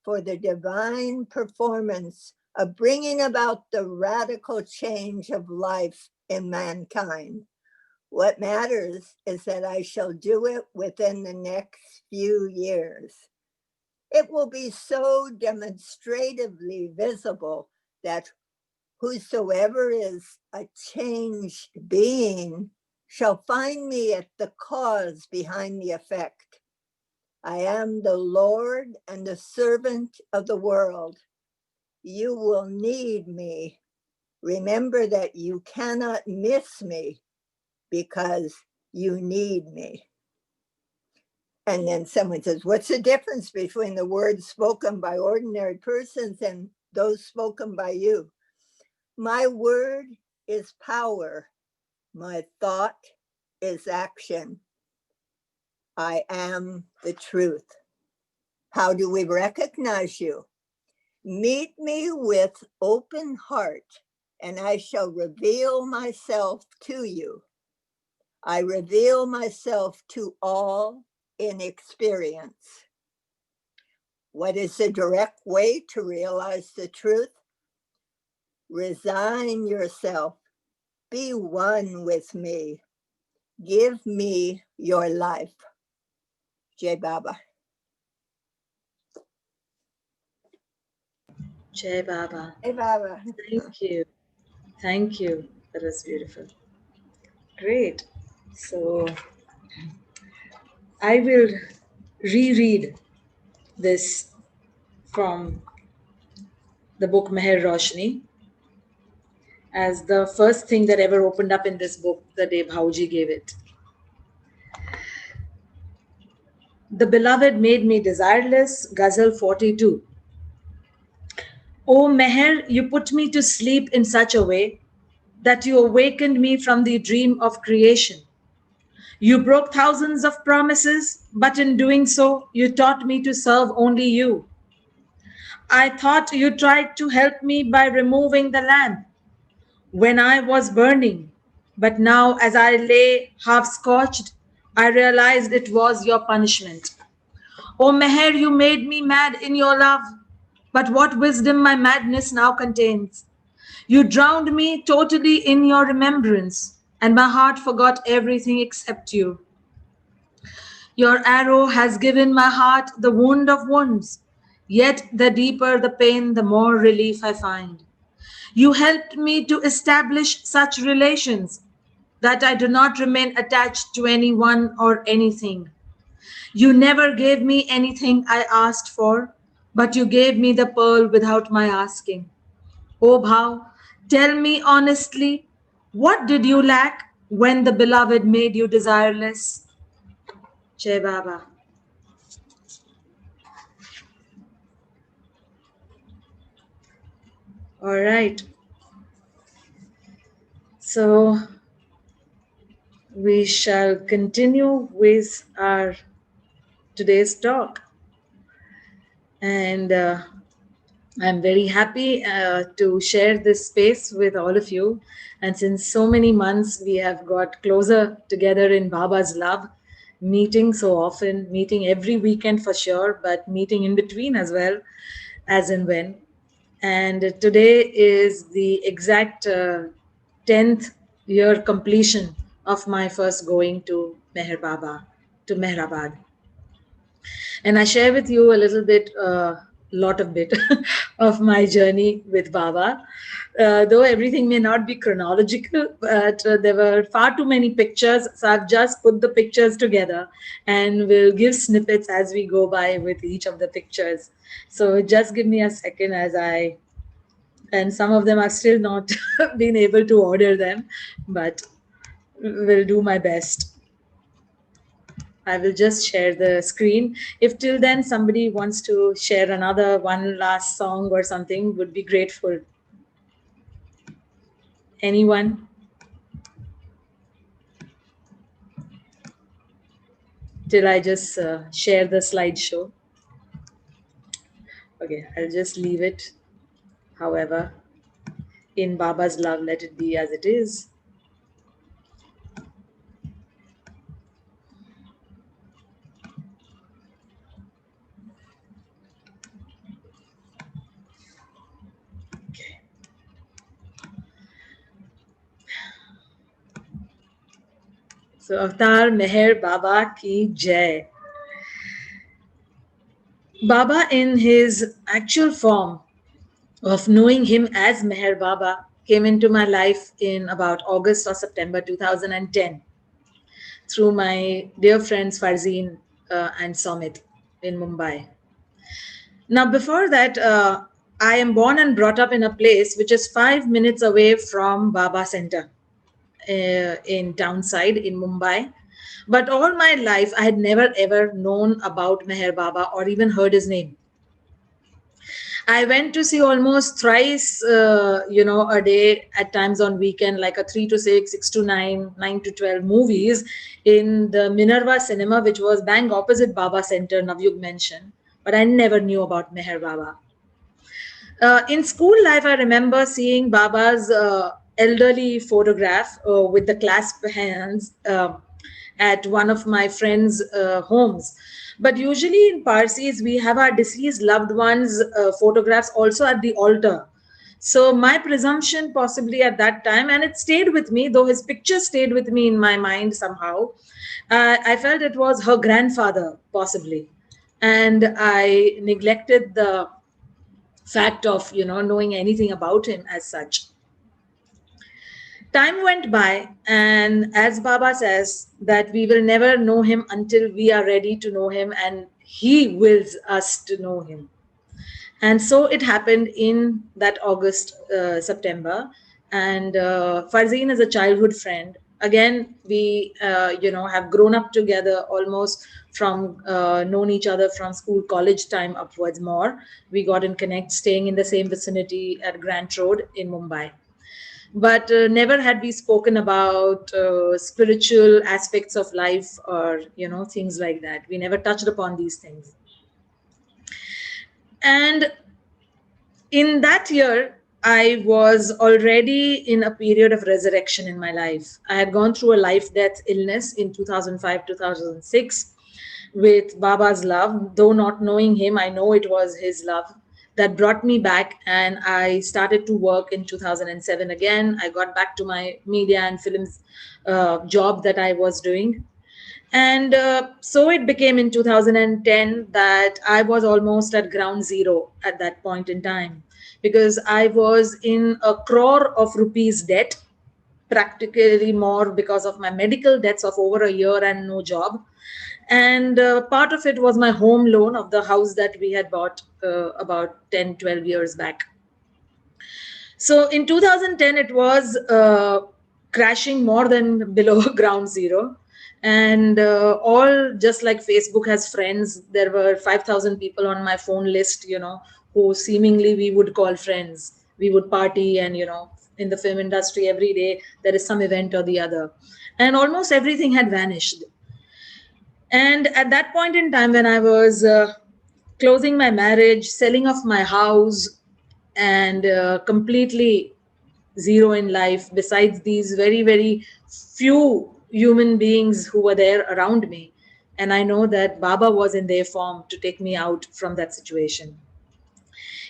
for the divine performance of bringing about the radical change of life in mankind. What matters is that I shall do it within the next few years. It will be so demonstratively visible that whosoever is a changed being shall find me at the cause behind the effect. I am the Lord and the servant of the world. You will need me. Remember that you cannot miss me because you need me. And then someone says, what's the difference between the words spoken by ordinary persons and those spoken by you? My word is power. My thought is action. I am the truth. How do we recognize you? Meet me with open heart, and I shall reveal myself to you. I reveal myself to all in experience. What is the direct way to realize the truth? Resign yourself. Be one with me. Give me your life. Jai Baba. Jai Baba. Jai Baba. Thank you. Thank you. That was beautiful. Great. So I will reread this from the book Meher Roshani as the first thing that ever opened up in this book the day Bhauji gave it. The beloved made me desireless, Ghazal 42. O Meher, you put me to sleep in such a way that you awakened me from the dream of creation. You broke thousands of promises, but in doing so, you taught me to serve only you. I thought you tried to help me by removing the lamp when I was burning, but now as I lay half scorched, I realized it was your punishment. O Meher, you made me mad in your love, but what wisdom my madness now contains. You drowned me totally in your remembrance, and my heart forgot everything except you. Your arrow has given my heart the wound of wounds, yet the deeper the pain, the more relief I find. You helped me to establish such relations that I do not remain attached to anyone or anything. You never gave me anything I asked for, but you gave me the pearl without my asking. O Bhav, tell me honestly, what did you lack when the beloved made you desireless? Jai Baba. All right. So we shall continue with our today's talk. And I'm very happy to share this space with all of you. And since so many months we have got closer together in Baba's love, meeting so often, meeting every weekend for sure, but meeting in between as well, as and when. And today is the exact 10th year completion of my first going to Meher Baba, to Mehrabad. And I share with you a little bit, lot of bit of my journey with Baba. Though everything may not be chronological, but there were far too many pictures. So I've just put the pictures together and we'll give snippets as we go by with each of the pictures. So just give me a second as I and some of them are still not been able to order them, but will do my best. I will just share the screen. If till then somebody wants to share another one last song or something, would be grateful. Anyone? Till I just share the slideshow. Okay, I'll just leave it. However, in Baba's love, let it be as it is. So Avatar Meher Baba ki Jai. Baba in his actual form of knowing him as Meher Baba came into my life in about August or September 2010 through my dear friends Farzeen and Somit in Mumbai. Now, before that, I am born and brought up in a place which is 5 minutes away from Baba Center in Townside in Mumbai. But all my life, I had never ever known about Meher Baba or even heard his name. I went to see almost thrice, a day at times on weekend, like a 3 to 6, 6 to 9, 9 to 12 movies in the Minerva Cinema, which was bang opposite Baba Center, Navyug mentioned. But I never knew about Meher Baba. In school life, I remember seeing Baba's elderly photograph with the clasped hands at one of my friends' homes. But usually in Parsis, we have our deceased loved ones' photographs also at the altar. So my presumption possibly at that time, and it stayed with me, though his picture stayed with me in my mind somehow, I felt it was her grandfather, possibly. And I neglected the fact of knowing anything about him as such. Time went by, and as Baba says that we will never know him until we are ready to know him, and he wills us to know him. And so it happened in that August, September. And Farzeen is a childhood friend. Again, we have grown up together almost from known each other from school, college time upwards more. We got in connect, staying in the same vicinity at Grant Road in Mumbai. But never had we spoken about spiritual aspects of life or things like that. We never touched upon these things. And in that year, I was already in a period of resurrection in my life. I had gone through a life death illness in 2005, 2006 with Baba's love. Though not knowing him, I know it was his love that brought me back. And I started to work in 2007 again. I got back to my media and films job that I was doing. And so it became in 2010 that I was almost at ground zero at that point in time, because I was in a crore of rupees debt, practically more because of my medical debts of over a year and no job. And part of it was my home loan of the house that we had bought about 10, 12 years back. So in 2010, it was crashing more than below ground zero. And all just like Facebook has friends, there were 5,000 people on my phone list, who seemingly we would call friends. We would party and, in the film industry, every day there is some event or the other. And almost everything had vanished. And at that point in time, when I was closing my marriage, selling off my house, and completely zero in life, besides these very, very few human beings who were there around me. And I know that Baba was in their form to take me out from that situation.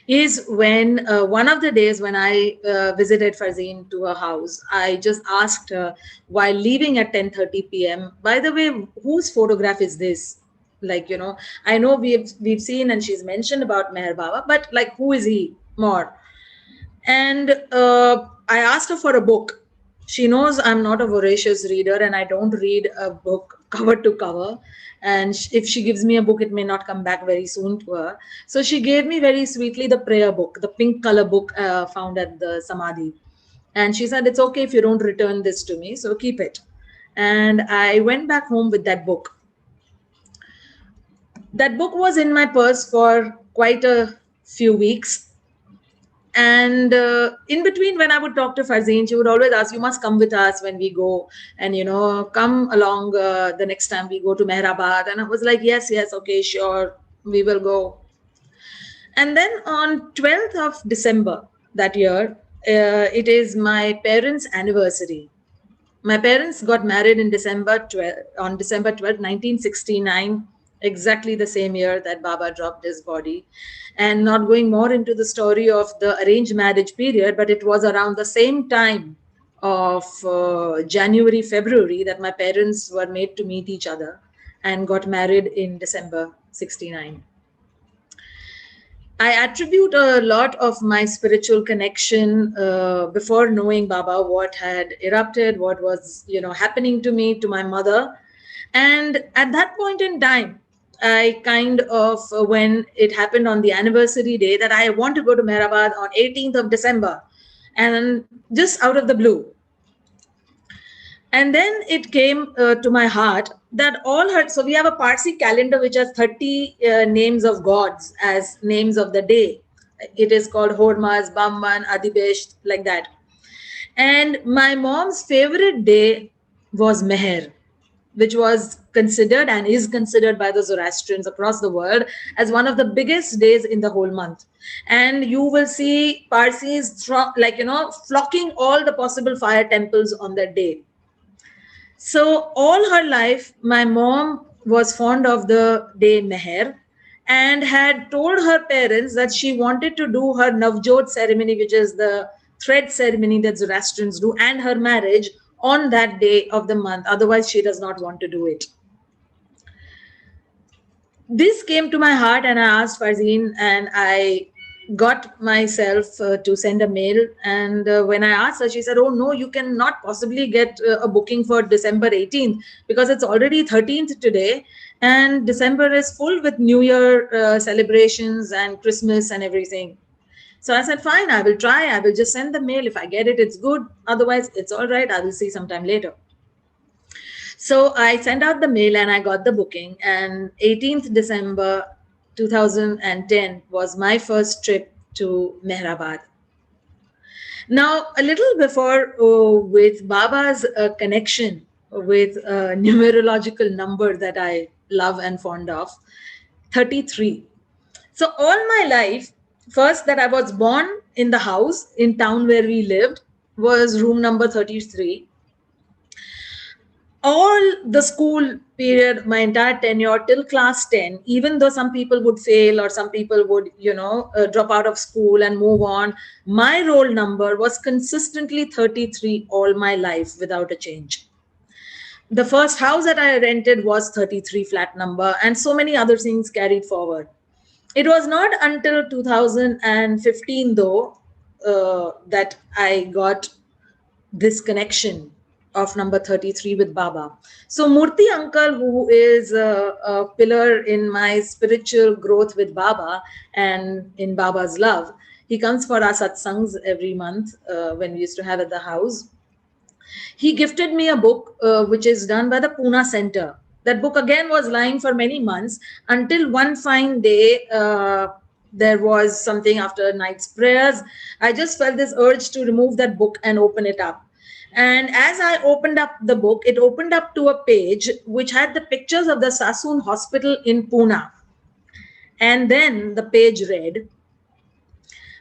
Is when one of the days when I visited Farzeen to her house, I just asked her while leaving at 10:30 p.m., by the way, whose photograph is this? Like, I know we've seen and she's mentioned about Meher Baba, but like, who is he more? And I asked her for a book. She knows I'm not a voracious reader and I don't read a book cover to cover. And if she gives me a book, it may not come back very soon to her. So she gave me very sweetly the prayer book, the pink color book found at the Samadhi. And she said, it's okay if you don't return this to me, so keep it. And I went back home with that book. That book was in my purse for quite a few weeks. And in between, when I would talk to Farzeen, she would always ask, you must come with us when we go, and come along the next time we go to Mehrabad. And I was like, yes, okay, sure, we will go. And then on 12th of December that year, it is my parents' anniversary. My parents got married in on December 12th, 1969, exactly the same year that Baba dropped his body. And not going more into the story of the arranged marriage period, but it was around the same time of January, February that my parents were made to meet each other and got married in December 69. I attribute a lot of my spiritual connection before knowing Baba, what had erupted, what was happening to me, to my mother. And at that point in time, I kind of, when it happened on the anniversary day, that I want to go to Mehrabad on 18th of December, and just out of the blue. And then it came to my heart that so we have a Parsi calendar which has 30 names of gods as names of the day. It is called Hormaz, Bamman, Adibesh, like that. And my mom's favorite day was Meher, which was considered and is considered by the Zoroastrians across the world as one of the biggest days in the whole month. And you will see Parsis flocking all the possible fire temples on that day. So all her life, my mom was fond of the day Meher and had told her parents that she wanted to do her Navjot ceremony, which is the thread ceremony that Zoroastrians do, and her marriage on that day of the month. Otherwise, she does not want to do it. This came to my heart and I asked Farzeen, and I got myself to send a mail. And when I asked her, she said, oh no, you cannot possibly get a booking for December 18th because it's already 13th today. And December is full with New Year celebrations and Christmas and everything. So I said, fine, I will try. I will just send the mail. If I get it, it's good. Otherwise, it's all right. I will see sometime later. So I sent out the mail and I got the booking. And 18th December 2010 was my first trip to Mehrabad. Now, a little before, with Baba's connection with a numerological number that I love and fond of, 33. So all my life, first that I was born in the house in town where we lived was room number 33. All the school period, my entire tenure till class 10, even though some people would fail or some people would, drop out of school and move on, my roll number was consistently 33 all my life without a change. The first house that I rented was 33 flat number, and so many other things carried forward. It was not until 2015, though, that I got this connection of number 33 with Baba. So Murthy uncle, who is a pillar in my spiritual growth with Baba and in Baba's love, he comes for our satsangs every month when we used to have at the house. He gifted me a book which is done by the Pune Center. That book again was lying for many months until one fine day, there was something after night's prayers. I just felt this urge to remove that book and open it up. And as I opened up the book, it opened up to a page which had the pictures of the Satsang hospital in Pune. And then the page read,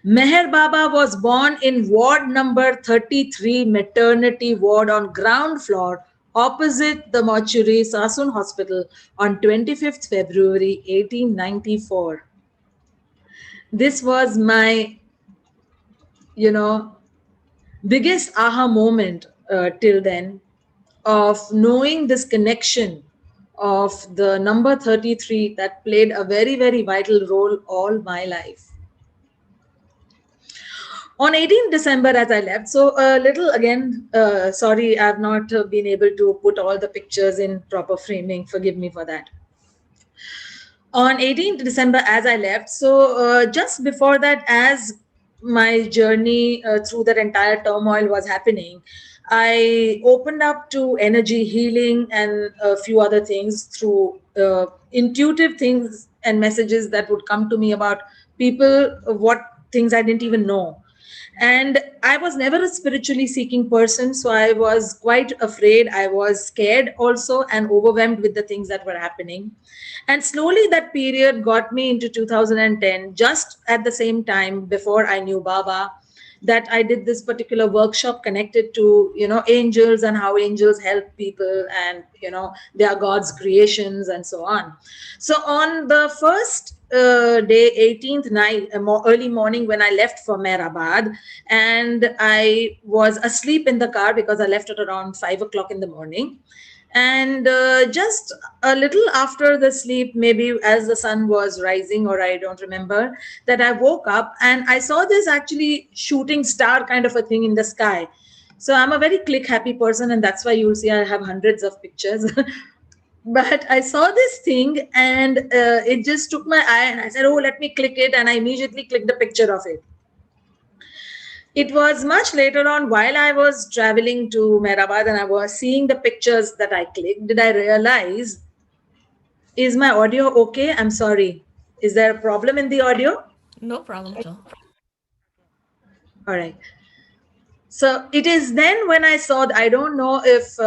Meher Baba was born in ward number 33, maternity ward on ground floor, opposite the mortuary Satsang Hospital on 25th February 1894. This was my, biggest aha moment till then, of knowing this connection of the number 33 that played a very, very vital role all my life. On 18th December, as I left, so a little again, sorry, I've not been able to put all the pictures in proper framing. Forgive me for that. On 18th December, as I left, so just before that, as my journey through that entire turmoil was happening, I opened up to energy healing and a few other things through intuitive things and messages that would come to me about people, what things I didn't even know. And I was never a spiritually seeking person, so I was quite afraid. I was scared also and overwhelmed with the things that were happening. And slowly that period got me into 2010, just at the same time before I knew Baba, that I did this particular workshop connected to, angels and how angels help people, and, they are God's creations and so on. So on the first day, 18th night, early morning, when I left for Mehrabad, and I was asleep in the car because I left at around 5 o'clock in the morning. And just a little after the sleep, maybe as the sun was rising, or I don't remember, that I woke up and I saw this actually shooting star kind of a thing in the sky. So I'm a very click happy person, and that's why you'll see I have hundreds of pictures. But I saw this thing, and it just took my eye, and I said, oh, let me click it. And I immediately clicked a picture of it. It was much later on, while I was traveling to Mehrabad and I was seeing the pictures that I clicked, did I realize, is my audio okay? I'm sorry. Is there a problem in the audio? No problem at all. All right. So it is then when I saw, I don't know if,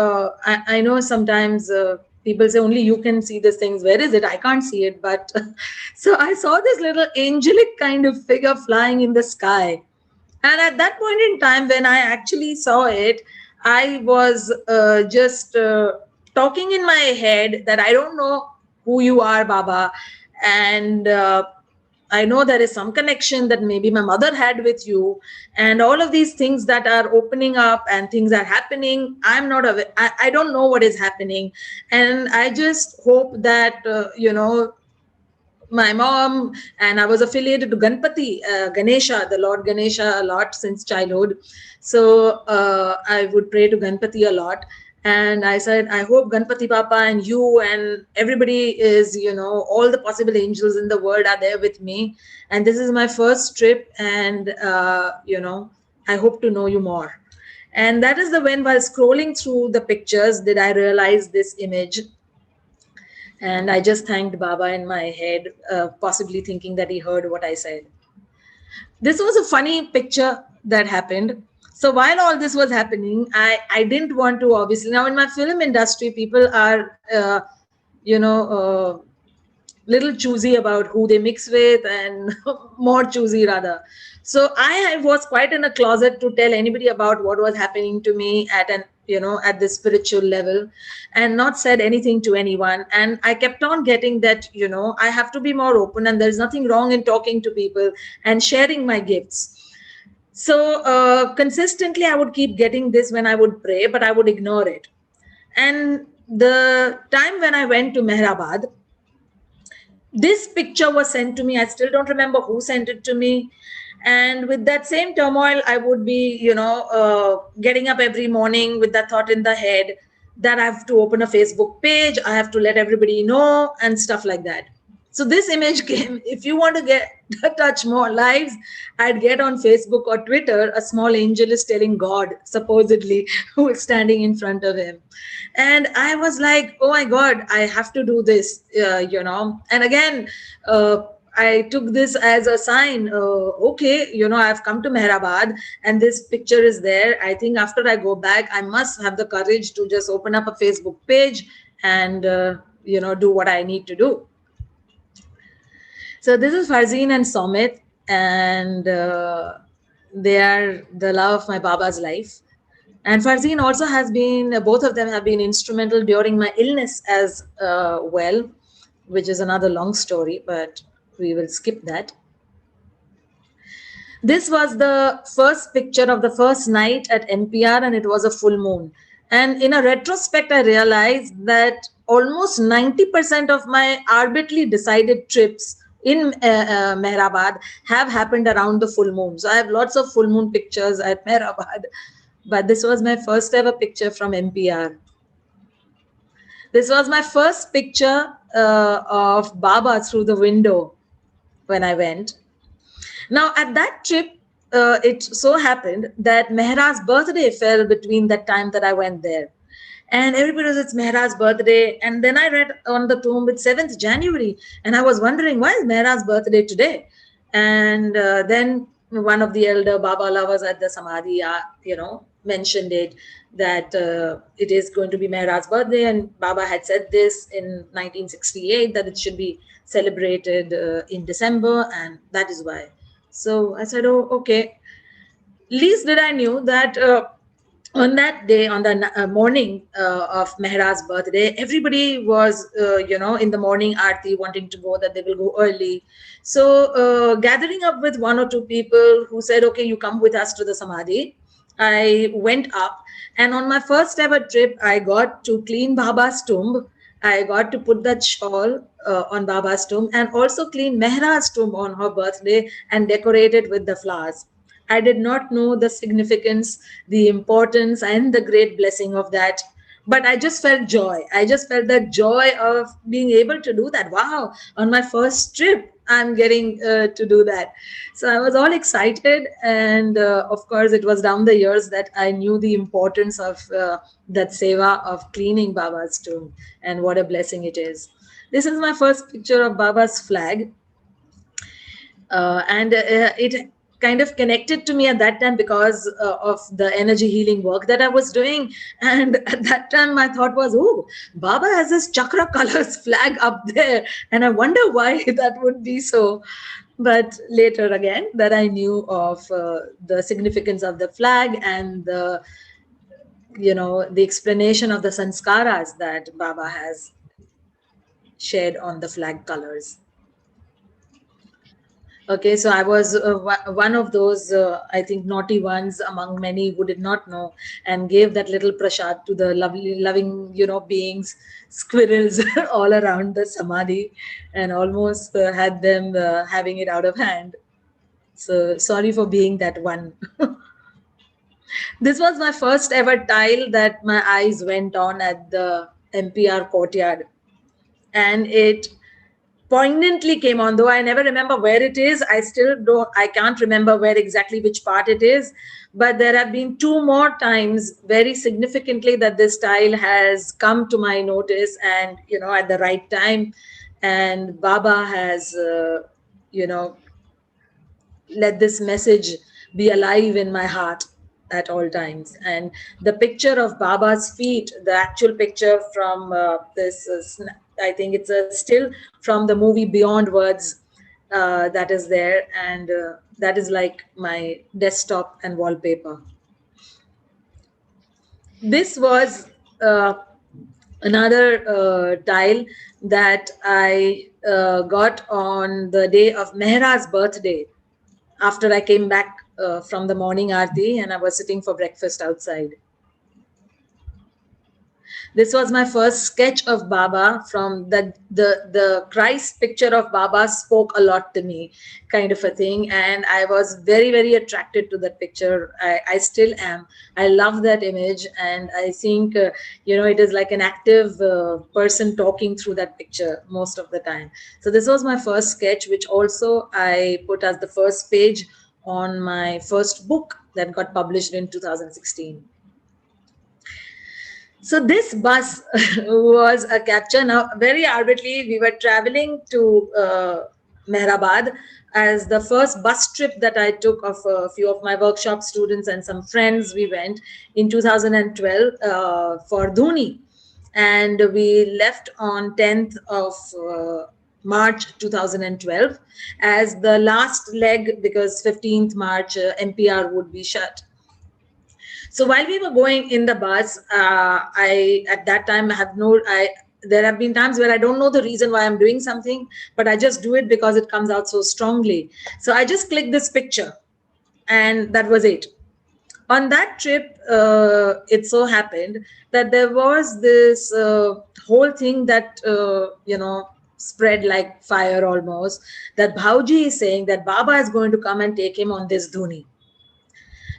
I know sometimes people say only you can see these things. Where is it? I can't see it. But so I saw this little angelic kind of figure flying in the sky. And at that point in time, when I actually saw it, I was just talking in my head that I don't know who you are, Baba. And I know there is some connection that maybe my mother had with you, and all of these things that are opening up and things are happening. I'm not aware. I don't know what is happening. And I just hope that, my mom, and I was affiliated to Ganpati, Ganesha, the Lord Ganesha, a lot since childhood. So I would pray to Ganpati a lot. And I said, I hope Ganpati Papa and you and everybody is, all the possible angels in the world are there with me. And this is my first trip. And, I hope to know you more. And that is the when, while scrolling through the pictures, did I realize this image. And I just thanked Baba in my head, possibly thinking that he heard what I said. This was a funny picture that happened. So while all this was happening, I didn't want to, obviously. Now in my film industry, people are, little choosy about who they mix with, and more choosy rather. So I was quite in a closet to tell anybody about what was happening to me at at the spiritual level, and not said anything to anyone. And I kept on getting that, I have to be more open, and there's nothing wrong in talking to people and sharing my gifts. So consistently, I would keep getting this when I would pray, but I would ignore it. And the time when I went to Mehrabad, this picture was sent to me. I still don't remember who sent it to me. And with that same turmoil, I would be, getting up every morning with that thought in the head that I have to open a Facebook page, I have to let everybody know, and stuff like that. So this image came. If you want to touch more lives, I'd get on Facebook or Twitter, a small angel is telling God, supposedly, who is standing in front of him. And I was like, oh my God, I have to do this, And again, I took this as a sign. Okay, I've come to Mehrabad and this picture is there. I think after I go back, I must have the courage to just open up a Facebook page and, do what I need to do. So this is Farzeen and Somit, and they are the love of my Baba's life. And Farzeen also has been, both of them have been instrumental during my illness as well, which is another long story, but we will skip that. This was the first picture of the first night at NPR, and it was a full moon. And in a retrospect, I realized that almost 90% of my arbitrarily decided trips in Mehrabad have happened around the full moon. So I have lots of full moon pictures at Mehrabad, but this was my first ever picture from MPR. This was my first picture of Baba through the window when I went. Now, at that trip, it so happened that Mehra's birthday fell between that time that I went there. And everybody was, it's Mehra's birthday. And then I read on the tomb, it's 7th January. And I was wondering, why is Mehra's birthday today? And then one of the elder Baba lovers at the Samadhi, mentioned it, that it is going to be Mehra's birthday. And Baba had said this in 1968, that it should be celebrated in December. And that is why. So I said, oh, okay. Least did I knew that on that day, on the morning of Mehra's birthday, everybody was, in the morning aarti wanting to go, that they will go early. So gathering up with one or two people who said, okay, you come with us to the Samadhi. I went up, and on my first ever trip, I got to clean Baba's tomb. I got to put that shawl on Baba's tomb, and also clean Mehra's tomb on her birthday and decorate it with the flowers. I did not know the significance, the importance, and the great blessing of that. But I just felt joy. I just felt that joy of being able to do that. Wow, on my first trip, I'm getting to do that. So I was all excited. And of course, it was down the years that I knew the importance of that seva of cleaning Baba's tomb, and what a blessing it is. This is my first picture of Baba's flag. And it kind of connected to me at that time because of the energy healing work that I was doing. And at that time, my thought was, oh, Baba has this chakra colors flag up there. And I wonder why that would be so. But later again, that I knew of the significance of the flag and the explanation of the sanskaras that Baba has shared on the flag colors. Okay, so I was one of those, I think, naughty ones among many who did not know, and gave that little prasad to the lovely, loving, beings, squirrels all around the samadhi, and almost had them having it out of hand. So sorry for being that one. This was my first ever tile that my eyes went on at the MPR courtyard, and it poignantly came on, though I never remember where it is. I can't remember where exactly, which part it is, but there have been two more times very significantly that this style has come to my notice, and at the right time, and Baba has let this message be alive in my heart at all times. And the picture of Baba's feet, the actual picture from this, I think it's a still from the movie Beyond Words, that is there, and that is like my desktop and wallpaper. This was another tile that I got on the day of Mehra's birthday, after I came back from the morning aarti, and I was sitting for breakfast outside. This was my first sketch of Baba. From the Christ picture of Baba spoke a lot to me, kind of a thing. And I was very, very attracted to that picture. I still am. I love that image. And I think, it is like an active person talking through that picture most of the time. So this was my first sketch, which also I put as the first page on my first book that got published in 2016. So this bus was a capture. Now, very arbitrarily, we were traveling to Mehrabad as the first bus trip that I took of a few of my workshop students and some friends. We went in 2012 for Dhuni, and we left on 10th of March 2012 as the last leg, because 15th March MPR would be shut. So while we were going in the bus, I at that time there have been times where I don't know the reason why I'm doing something, but I just do it because it comes out so strongly. So I just clicked this picture, and that was it. On that trip, it so happened that there was this whole thing that, spread like fire almost, that Bhauji is saying that Baba is going to come and take him on this dhuni.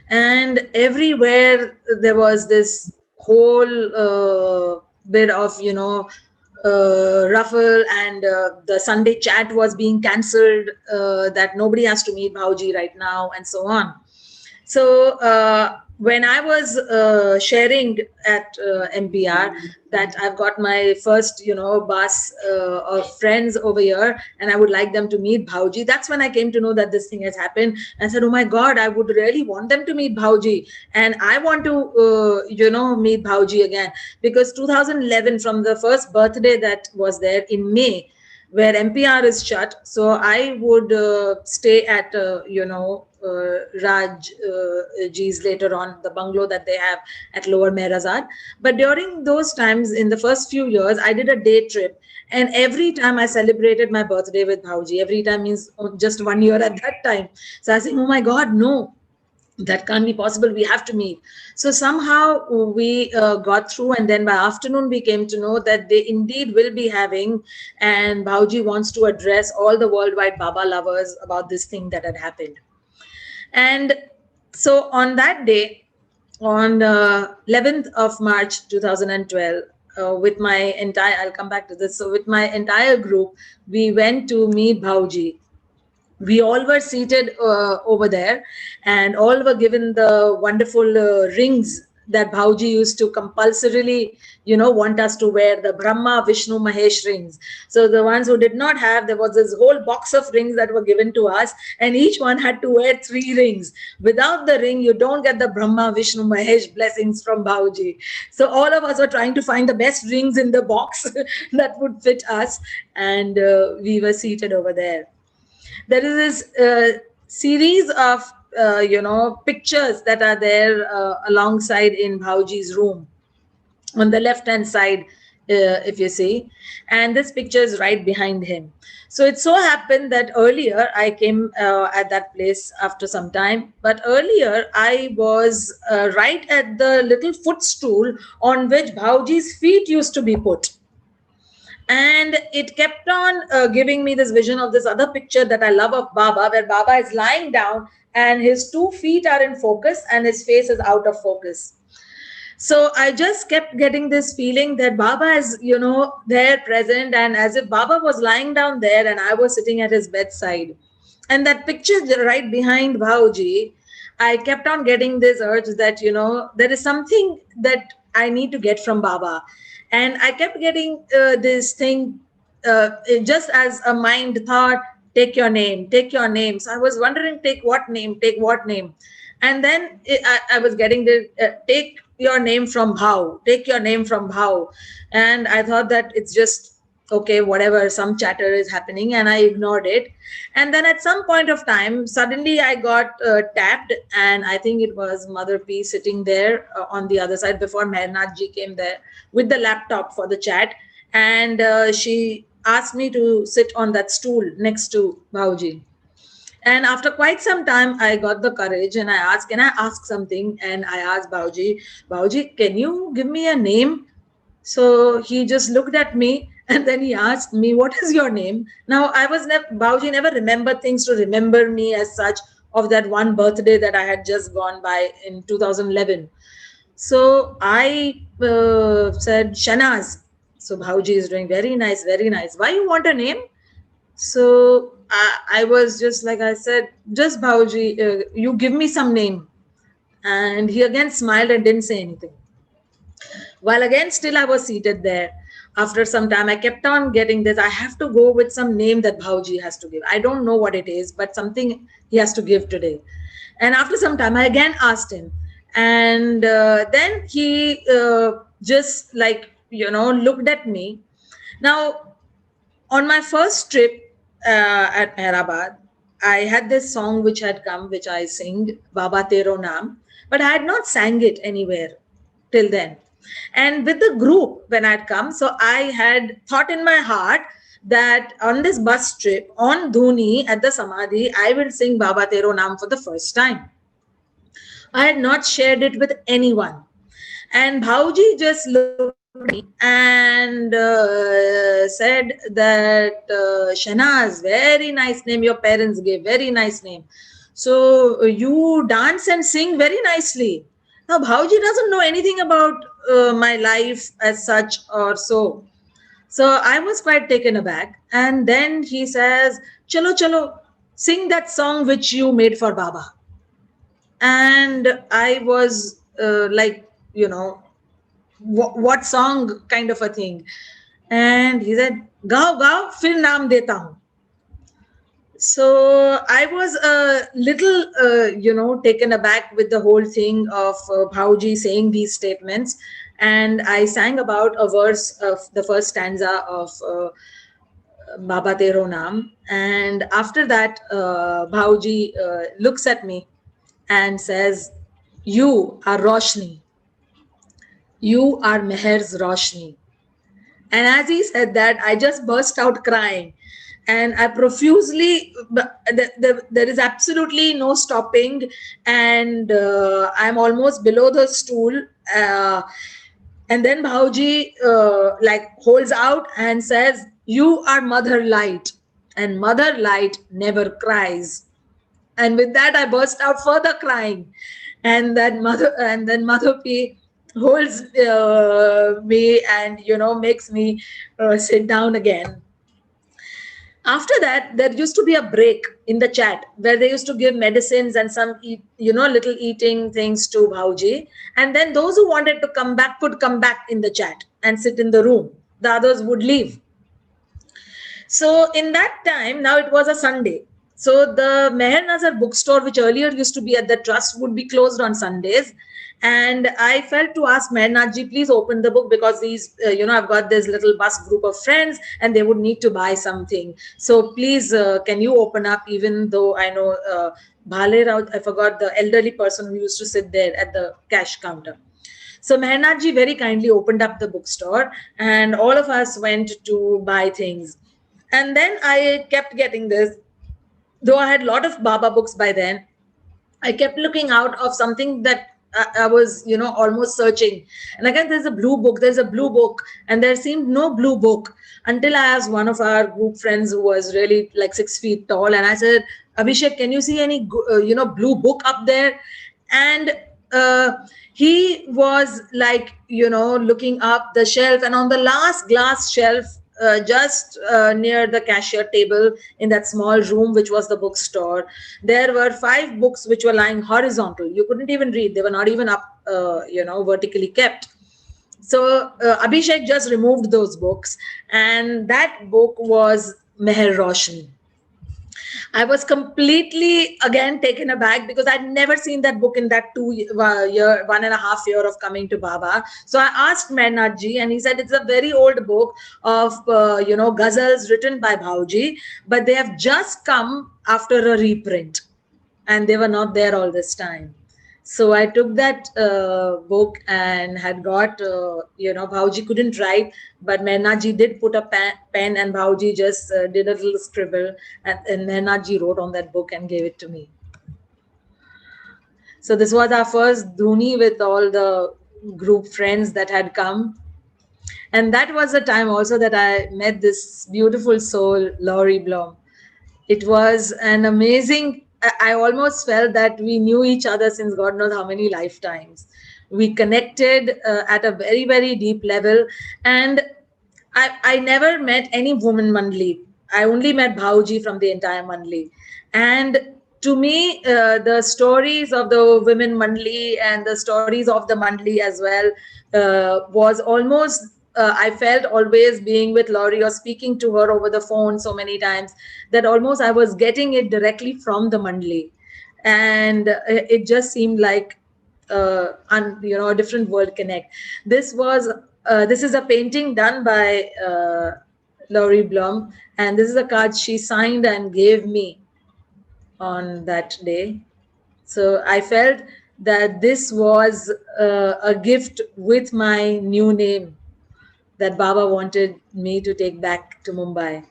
And everywhere there was this whole bit of, ruffle, and the Sunday chat was being cancelled, that nobody has to meet Bhauji right now, and so on. So when I was sharing at MPR that I've got my first, bus of friends over here, and I would like them to meet Bhauji, that's when I came to know that this thing has happened. And said, oh my God, I would really want them to meet Bhauji, and I want to, meet Bhauji again, because 2011, from the first birthday that was there in May, where MPR is shut. So I would stay at, Raj G's later on, the bungalow that they have at Lower Mehrazad. But during those times, in the first few years, I did a day trip. And every time I celebrated my birthday with Bhauji, every time means just 1 year at that time. So I was saying, oh my God, no, that can't be possible, we have to meet. So somehow we got through, and then by afternoon we came to know that they indeed will be having, and Bhauji wants to address all the worldwide Baba lovers about this thing that had happened. And so on that day, on 11th of March 2012, with my entire, I'll come back to this, so with my entire group, we went to meet Bhauji. We all were seated over there, and all were given the wonderful rings that Bhauji used to compulsorily, want us to wear, the Brahma, Vishnu, Mahesh rings. So the ones who did not have, there was this whole box of rings that were given to us, and each one had to wear 3 rings. Without the ring, you don't get the Brahma, Vishnu, Mahesh blessings from Bhauji. So all of us were trying to find the best rings in the box that would fit us, and we were seated over there. There is this series of pictures that are there alongside in Bhauji's room on the left hand side, if you see, and this picture is right behind him. So it so happened that earlier I came at that place after some time, but earlier I was right at the little footstool on which Bhauji's feet used to be put. And it kept on giving me this vision of this other picture that I love of Baba, where Baba is lying down and his 2 feet are in focus and his face is out of focus. So I just kept getting this feeling that Baba is, there present, and as if Baba was lying down there and I was sitting at his bedside. And that picture right behind Bhauji, I kept on getting this urge that, there is something that I need to get from Baba. And I kept getting this thing, just as a mind thought, take your name, take your name. So I was wondering, take what name, take what name. And then I was getting the, take your name from Bhau, take your name from Bhau. And I thought that it's just, okay, whatever, some chatter is happening, and I ignored it. And then at some point of time, suddenly I got tapped, and I think it was Mother P sitting there on the other side before Mehernath ji came there with the laptop for the chat. And she asked me to sit on that stool next to Bhauji. And after quite some time, I got the courage and I asked, can I ask something? And I asked Bhauji, can you give me a name? So he just looked at me and then he asked me, what is your name? Now, Bhauji never remembered things to remember me as such of that one birthday that I had just gone by in 2011. So I said, Shenazz. So Bhauji is doing very nice, very nice. Why you want a name? So I was just like, I said, just Bhauji, you give me some name. And he again smiled and didn't say anything. While again, still I was seated there. After some time, I kept on getting this. I have to go with some name that Bhauji has to give. I don't know what it is, but something he has to give today. And after some time, I again asked him. And then he just looked at me. Now, on my first trip at Meherabad, I had this song which had come, which I sing, Baba Tero Naam, but I had not sang it anywhere till then. And with the group, when I'd come, so I had thought in my heart that on this bus trip, on Dhuni at the Samadhi, I will sing Baba Tero Naam for the first time. I had not shared it with anyone. And Bhauji just looked at me and said that Shenazz, very nice name your parents gave, very nice name. So you dance and sing very nicely. Now Bhauji doesn't know anything about my life as such or so. So I was quite taken aback. And then he says, Chalo, chalo, sing that song which you made for Baba. And I was like, what song kind of a thing. And he said, Gao, gao, fir naam deta hu. So I was a little, taken aback with the whole thing of Bhauji saying these statements. And I sang about a verse of the first stanza of Baba Tero Naam. And after that, Bhauji looks at me and says, you are Roshni. You are Meher's Roshni. And as he said that, I just burst out crying. And I profusely, there is absolutely no stopping. And I'm almost below the stool. And then Bhauji holds out and says, you are Mother Light. And Mother Light never cries. And with that, I burst out further crying. And then Mother P holds me and makes me sit down again. After that, there used to be a break in the chat where they used to give medicines and some little eating things to Bhauji, and then those who wanted to come back could come back in the chat and sit in the room. The others would leave. So in that time, now it was a Sunday. So the Meher Nazar bookstore, which earlier used to be at the trust, would be closed on Sundays. And I felt to ask Meher Nazji, please open the book because these, I've got this little bus group of friends and they would need to buy something. So please, can you open up, even though I know Bhale Raut, I forgot the elderly person who used to sit there at the cash counter. So Meher Nazji very kindly opened up the bookstore and all of us went to buy things. And then I kept getting this, though I had a lot of Baba books by then, I kept looking out of something that I was, almost searching. And again, there's a blue book, and there seemed no blue book until I asked one of our group friends who was really like 6 feet tall. And I said, Abhishek, can you see any, blue book up there? And he was like, looking up the shelf, and on the last glass shelf, just near the cashier table in that small room, which was the bookstore, there were 5 books which were lying horizontal. You couldn't even read. They were not even up, vertically kept. So Abhishek just removed those books, and that book was Meher Roshni. I was completely again taken aback because I'd never seen that book in that 1.5 year of coming to Baba. So I asked Meher Nazji, and he said it's a very old book of ghazals written by Bhauji, but they have just come after a reprint, and they were not there all this time. So I took that book and had got, Bhauji couldn't write, but Meher Nazji did put a pen and Bhauji just did a little scribble, and Meher Nazji wrote on that book and gave it to me. So this was our first dhuni with all the group friends that had come. And that was the time also that I met this beautiful soul, Laurie Blom. It was an amazing, I almost felt that we knew each other since God knows how many lifetimes. We connected at a very, very deep level. And I never met any woman Mandli. I only met Bhauji from the entire Mandli. And to me, the stories of the women Mandli and the stories of the Mandli as well was almost, I felt always being with Laurie or speaking to her over the phone so many times that almost I was getting it directly from the Mandli. And it just seemed like, a different world connect. This is a painting done by Laurie Blum, and this is a card she signed and gave me on that day. So I felt that this was a gift with my new name that Baba wanted me to take back to Mumbai.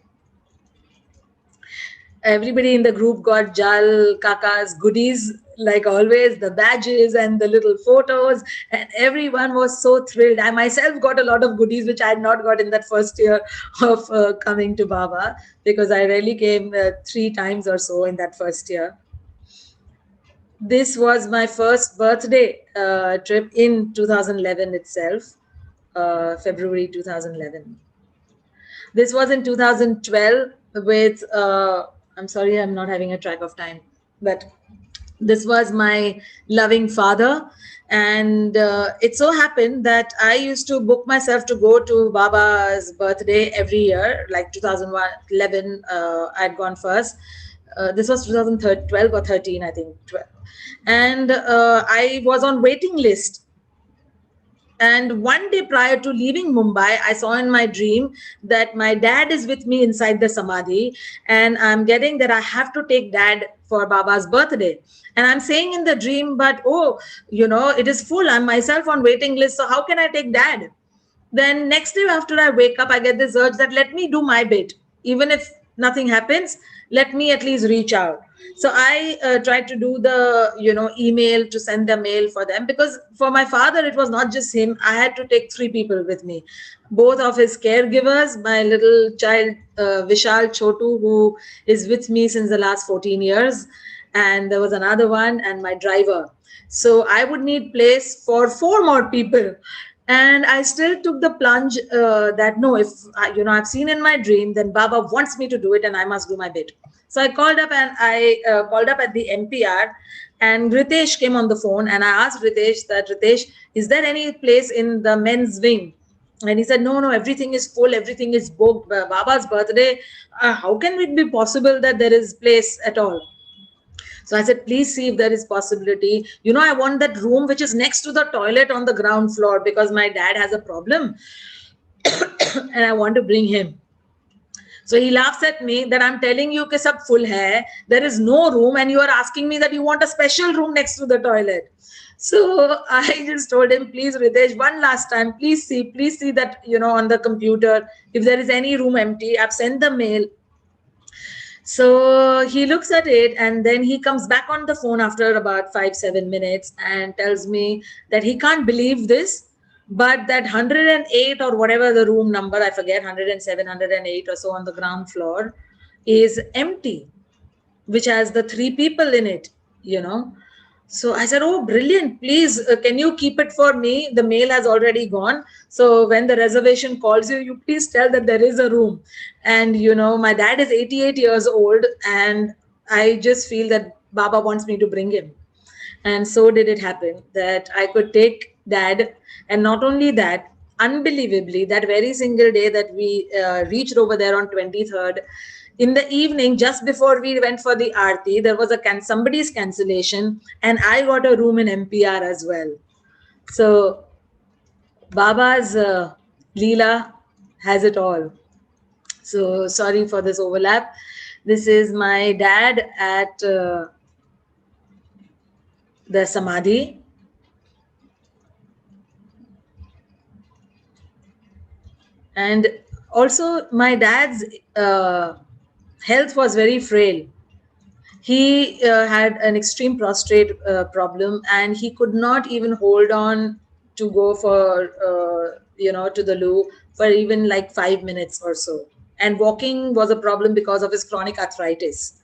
Everybody in the group got Jal Kaka's goodies like always, the badges and the little photos, and everyone was so thrilled. I myself got a lot of goodies which I had not got in that first year of coming to Baba, because I really came 3 times or so in that first year. This was my first birthday trip in 2011 itself, February 2011. This was in 2012 with, I'm sorry, I'm not having a track of time, but this was my loving father. And it so happened that I used to book myself to go to Baba's birthday every year, like 2011, I'd gone first. This was 2012 or 13, I think. And I was on waiting list. And one day prior to leaving Mumbai, I saw in my dream that my dad is with me inside the Samadhi, and I'm getting that I have to take dad for Baba's birthday. And I'm saying in the dream, but oh, it is full. I'm myself on waiting list. So how can I take dad? Then next day after I wake up, I get this urge that let me do my bit. Even if nothing happens, let me at least reach out. So I tried to do the, email, to send the mail for them, because for my father, it was not just him. I had to take 3 people with me, both of his caregivers, my little child, Vishal Chotu, who is with me since the last 14 years. And there was another one, and my driver. So I would need place for 4 more people. And I still took the plunge that no, if I've seen in my dream, then Baba wants me to do it, and I must do my bit. So I called up, and I called up at the MPR, and Ritesh came on the phone, and I asked Ritesh that, Ritesh, is there any place in the men's wing? And he said, no, everything is full, everything is booked. Baba's birthday, how can it be possible that there is place at all? So I said, please see if there is possibility. I want that room which is next to the toilet on the ground floor, because my dad has a problem and I want to bring him. So he laughs at me that I'm telling you कि सब full hai, there is no room, and you are asking me that you want a special room next to the toilet. So I just told him, please, Ritesh, one last time, please see that, on the computer, if there is any room empty. I've sent the mail. So he looks at it, and then he comes back on the phone after about 5-7 minutes and tells me that he can't believe this, but that 108 or whatever the room number, I forget, 107, 108 or so on the ground floor is empty, which has the 3 people in it. So I said, oh, brilliant. Please, can you keep it for me? The mail has already gone. So when the reservation calls you, you please tell that there is a room. And, my dad is 88 years old, and I just feel that Baba wants me to bring him. And so did it happen that I could take dad. And not only that, unbelievably, that very single day that we reached over there on 23rd, in the evening, just before we went for the aarti, there was somebody's cancellation, and I got a room in MPR as well. So Baba's Leela has it all. So sorry for this overlap. This is my dad at the Samadhi. And also my dad's health was very frail. He had an extreme prostate problem, and he could not even hold on to go for, to the loo for even like 5 minutes or so. And walking was a problem because of his chronic arthritis.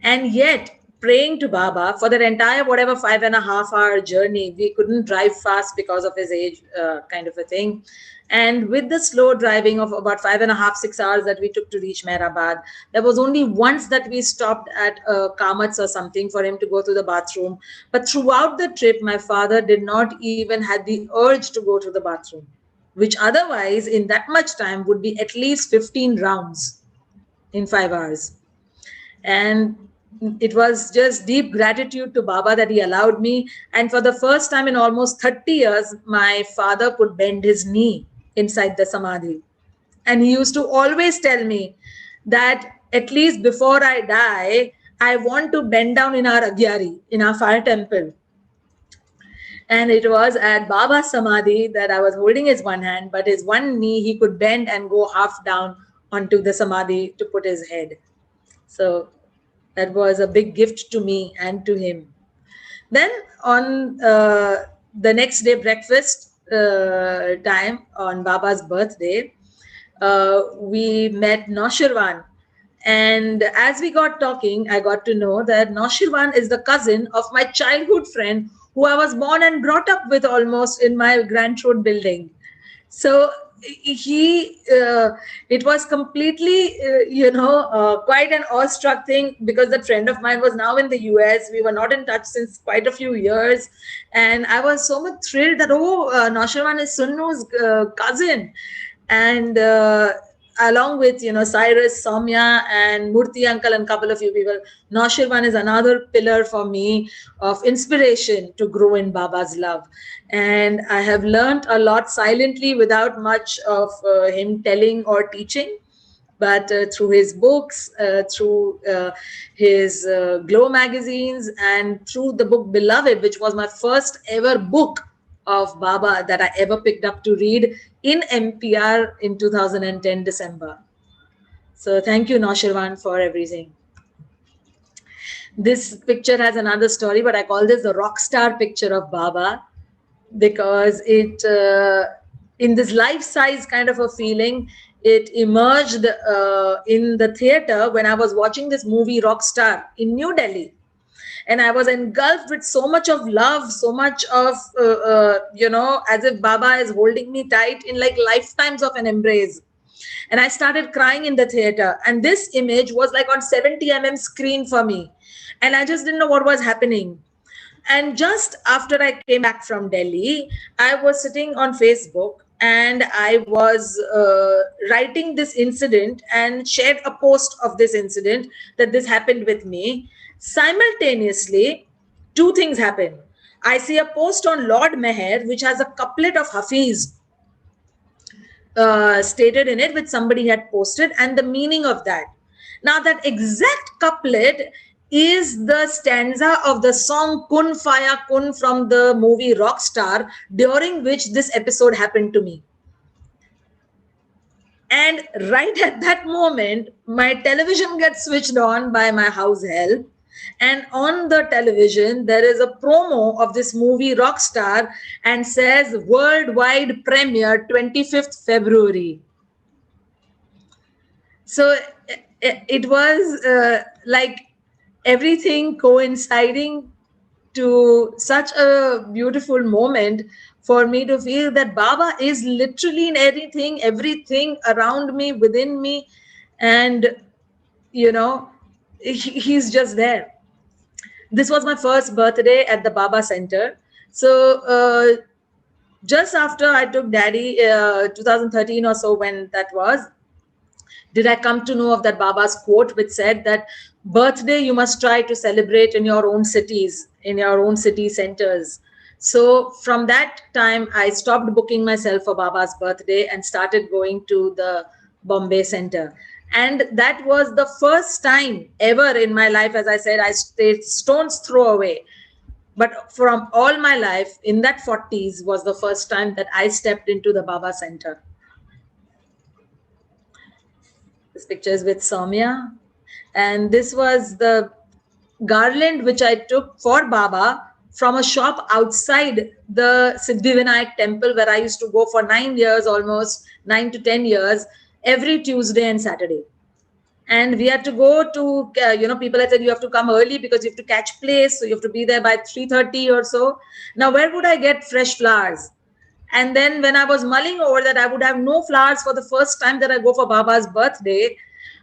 And yet, praying to Baba for that entire, whatever, 5.5-hour journey, we couldn't drive fast because of his age, kind of a thing. And with the slow driving of about 5.5-6 hours that we took to reach Mehrabad, there was only once that we stopped at Kamat's or something for him to go to the bathroom. But throughout the trip, my father did not even have the urge to go to the bathroom, which otherwise in that much time would be at least 15 rounds in 5 hours. And it was just deep gratitude to Baba that he allowed me. And for the first time in almost 30 years, my father could bend his knee inside the Samadhi. And he used to always tell me that at least before I die, I want to bend down in our Agyari, in our fire temple. And it was at Baba's Samadhi that I was holding his one hand, but his one knee he could bend and go half down onto the Samadhi to put his head. So that was a big gift to me and to him. Then on the next day breakfast time on Baba's birthday, we met Noshirwan. And as we got talking, I got to know that Noshirwan is the cousin of my childhood friend who I was born and brought up with almost in my Grand Road building. So it was completely quite an awestruck thing, because that friend of mine was now in the US. We were not in touch since quite a few years, and I was so much thrilled that Noshirwan is Sunnu's cousin. And along with Cyrus, Soumya, and Murthy uncle and couple of you people, Noshirwan is another pillar for me of inspiration to grow in Baba's love. And I have learned a lot silently without much of him telling or teaching, but through his books, through his Glow magazines, and through the book Beloved, which was my first ever book of Baba that I ever picked up to read in MPR in 2010 December. So thank you, Noshirwan, for everything. This picture has another story, but I call this the rock star picture of Baba, because it, in this life-size kind of a feeling, it emerged in the theater when I was watching this movie Rockstar in New Delhi. And I was engulfed with so much of love, so much of, as if Baba is holding me tight in like lifetimes of an embrace. And I started crying in the theater. And this image was like on 70 screen for me. And I just didn't know what was happening. And just after I came back from Delhi, I was sitting on Facebook and I was writing this incident and shared a post of this incident, that this happened with me. Simultaneously, two things happen. I see a post on Lord Meher, which has a couplet of Hafiz stated in it, which somebody had posted, and the meaning of that. Now, that exact couplet is the stanza of the song Kun Faya Kun from the movie Rockstar, during which this episode happened to me. And right at that moment, my television gets switched on by my house help. And on the television, there is a promo of this movie Rockstar and says worldwide premiere 25th February. So it was like everything coinciding to such a beautiful moment for me to feel that Baba is literally in everything around me, within me. And, he's just there. This was my first birthday at the Baba Center. So just after I took Daddy, 2013 or so, when that was, did I come to know of that Baba's quote, which said that birthday you must try to celebrate in your own cities, in your own city centers. So from that time, I stopped booking myself for Baba's birthday and started going to the Bombay Center. And that was the first time ever in my life, as I said, I stayed stone's throw away. But from all my life, in that 40s was the first time that I stepped into the Baba Center. This picture is with Soumya. And this was the garland which I took for Baba from a shop outside the Siddhivinayak temple, where I used to go for 9 years, almost 9 to 10 years, every Tuesday and Saturday. And we had to go to, people had said you have to come early because you have to catch place. So you have to be there by 3:30 or so. Now, where would I get fresh flowers? And then when I was mulling over that, I would have no flowers for the first time that I go for Baba's birthday.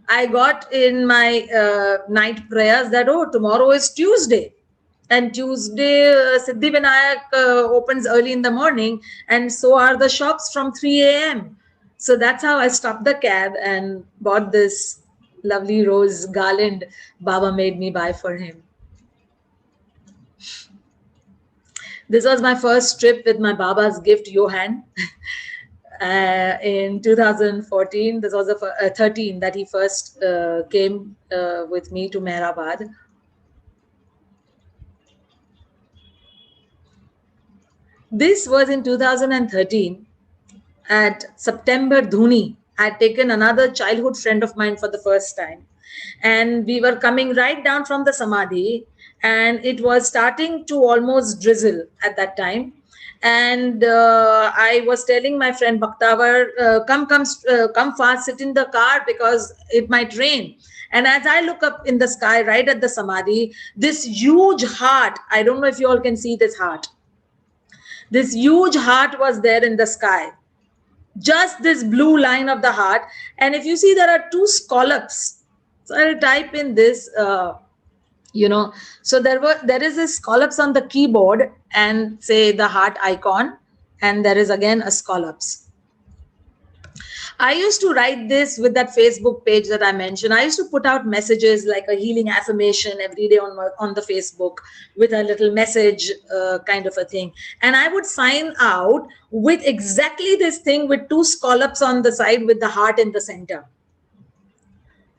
I got in my night prayers that, tomorrow is Tuesday. And Tuesday, Siddhivinayak opens early in the morning, and so are the shops from 3 a.m. So that's how I stopped the cab and bought this lovely rose garland Baba made me buy for him. This was my first trip with my Baba's gift, Johan. In 2014, this was the 13 that he first came with me to Mehrabad. This was in 2013 at September Dhuni. I had taken another childhood friend of mine for the first time. And we were coming right down from the Samadhi. and it was starting to almost drizzle at that time. And I was telling my friend Bhaktawar, come fast, sit in the car because it might rain. And as I look up in the sky, right at the samadhi, this huge heart, I don't know if you all can see this heart. This huge heart was there in the sky, just this blue line of the heart. And if you see, there are two scallops. So I'll type in this, so there is a scallops on the keyboard and say the heart icon, and there is again a scallops. I used to write this with that Facebook page that I mentioned. I used to put out messages like a healing affirmation every day on the Facebook with a little message kind of a thing. And I would sign out with exactly this thing with two scallops on the side with the heart in the center.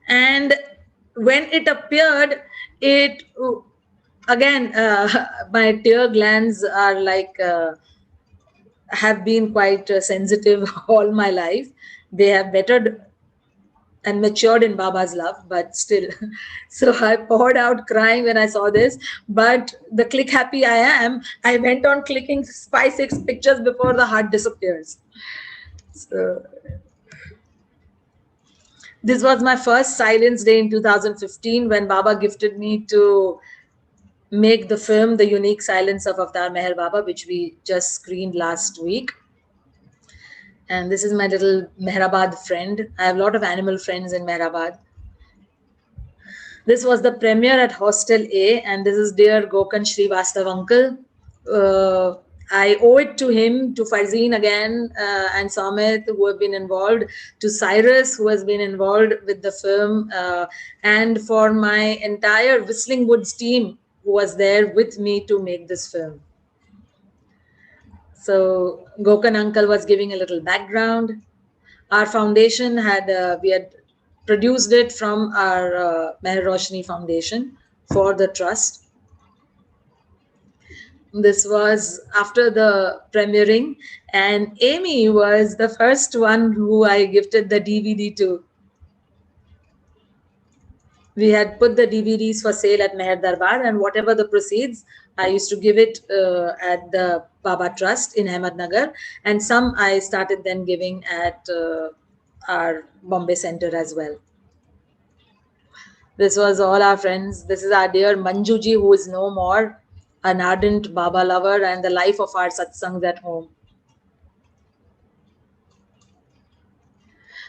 And when it appeared, it again, my tear glands are like have been quite sensitive all my life. They have bettered and matured in Baba's love, but still. So I poured out crying when I saw this. But the click happy I am, I went on clicking 5-6 pictures before the heart disappears. So this was my first silence day in 2015 when Baba gifted me to make the film The Unique Silence of Avatar Meher Baba, which we just screened last week. And this is my little Mehrabad friend. I have a lot of animal friends in Mehrabad. This was the premiere at Hostel A, and this is dear Gokan Srivastav uncle. I owe it to him, to Farzeen again, and Samit, who have been involved, to Cyrus, who has been involved with the film, and for my entire Whistling Woods team, who was there with me to make this film. So Gokan uncle was giving a little background. Our foundation we had produced it from our Meher Roshani Foundation for the trust. This was after the premiering, and Amy was the first one who I gifted the DVD to. We had put the DVDs for sale at Meher Darbar, and whatever the proceeds, I used to give it at the Baba Trust in Ahmednagar, and some I started then giving at our Bombay Center as well. This was all our friends. This is our dear Manjuji, who is no more, an ardent Baba lover and the life of our satsangs at home.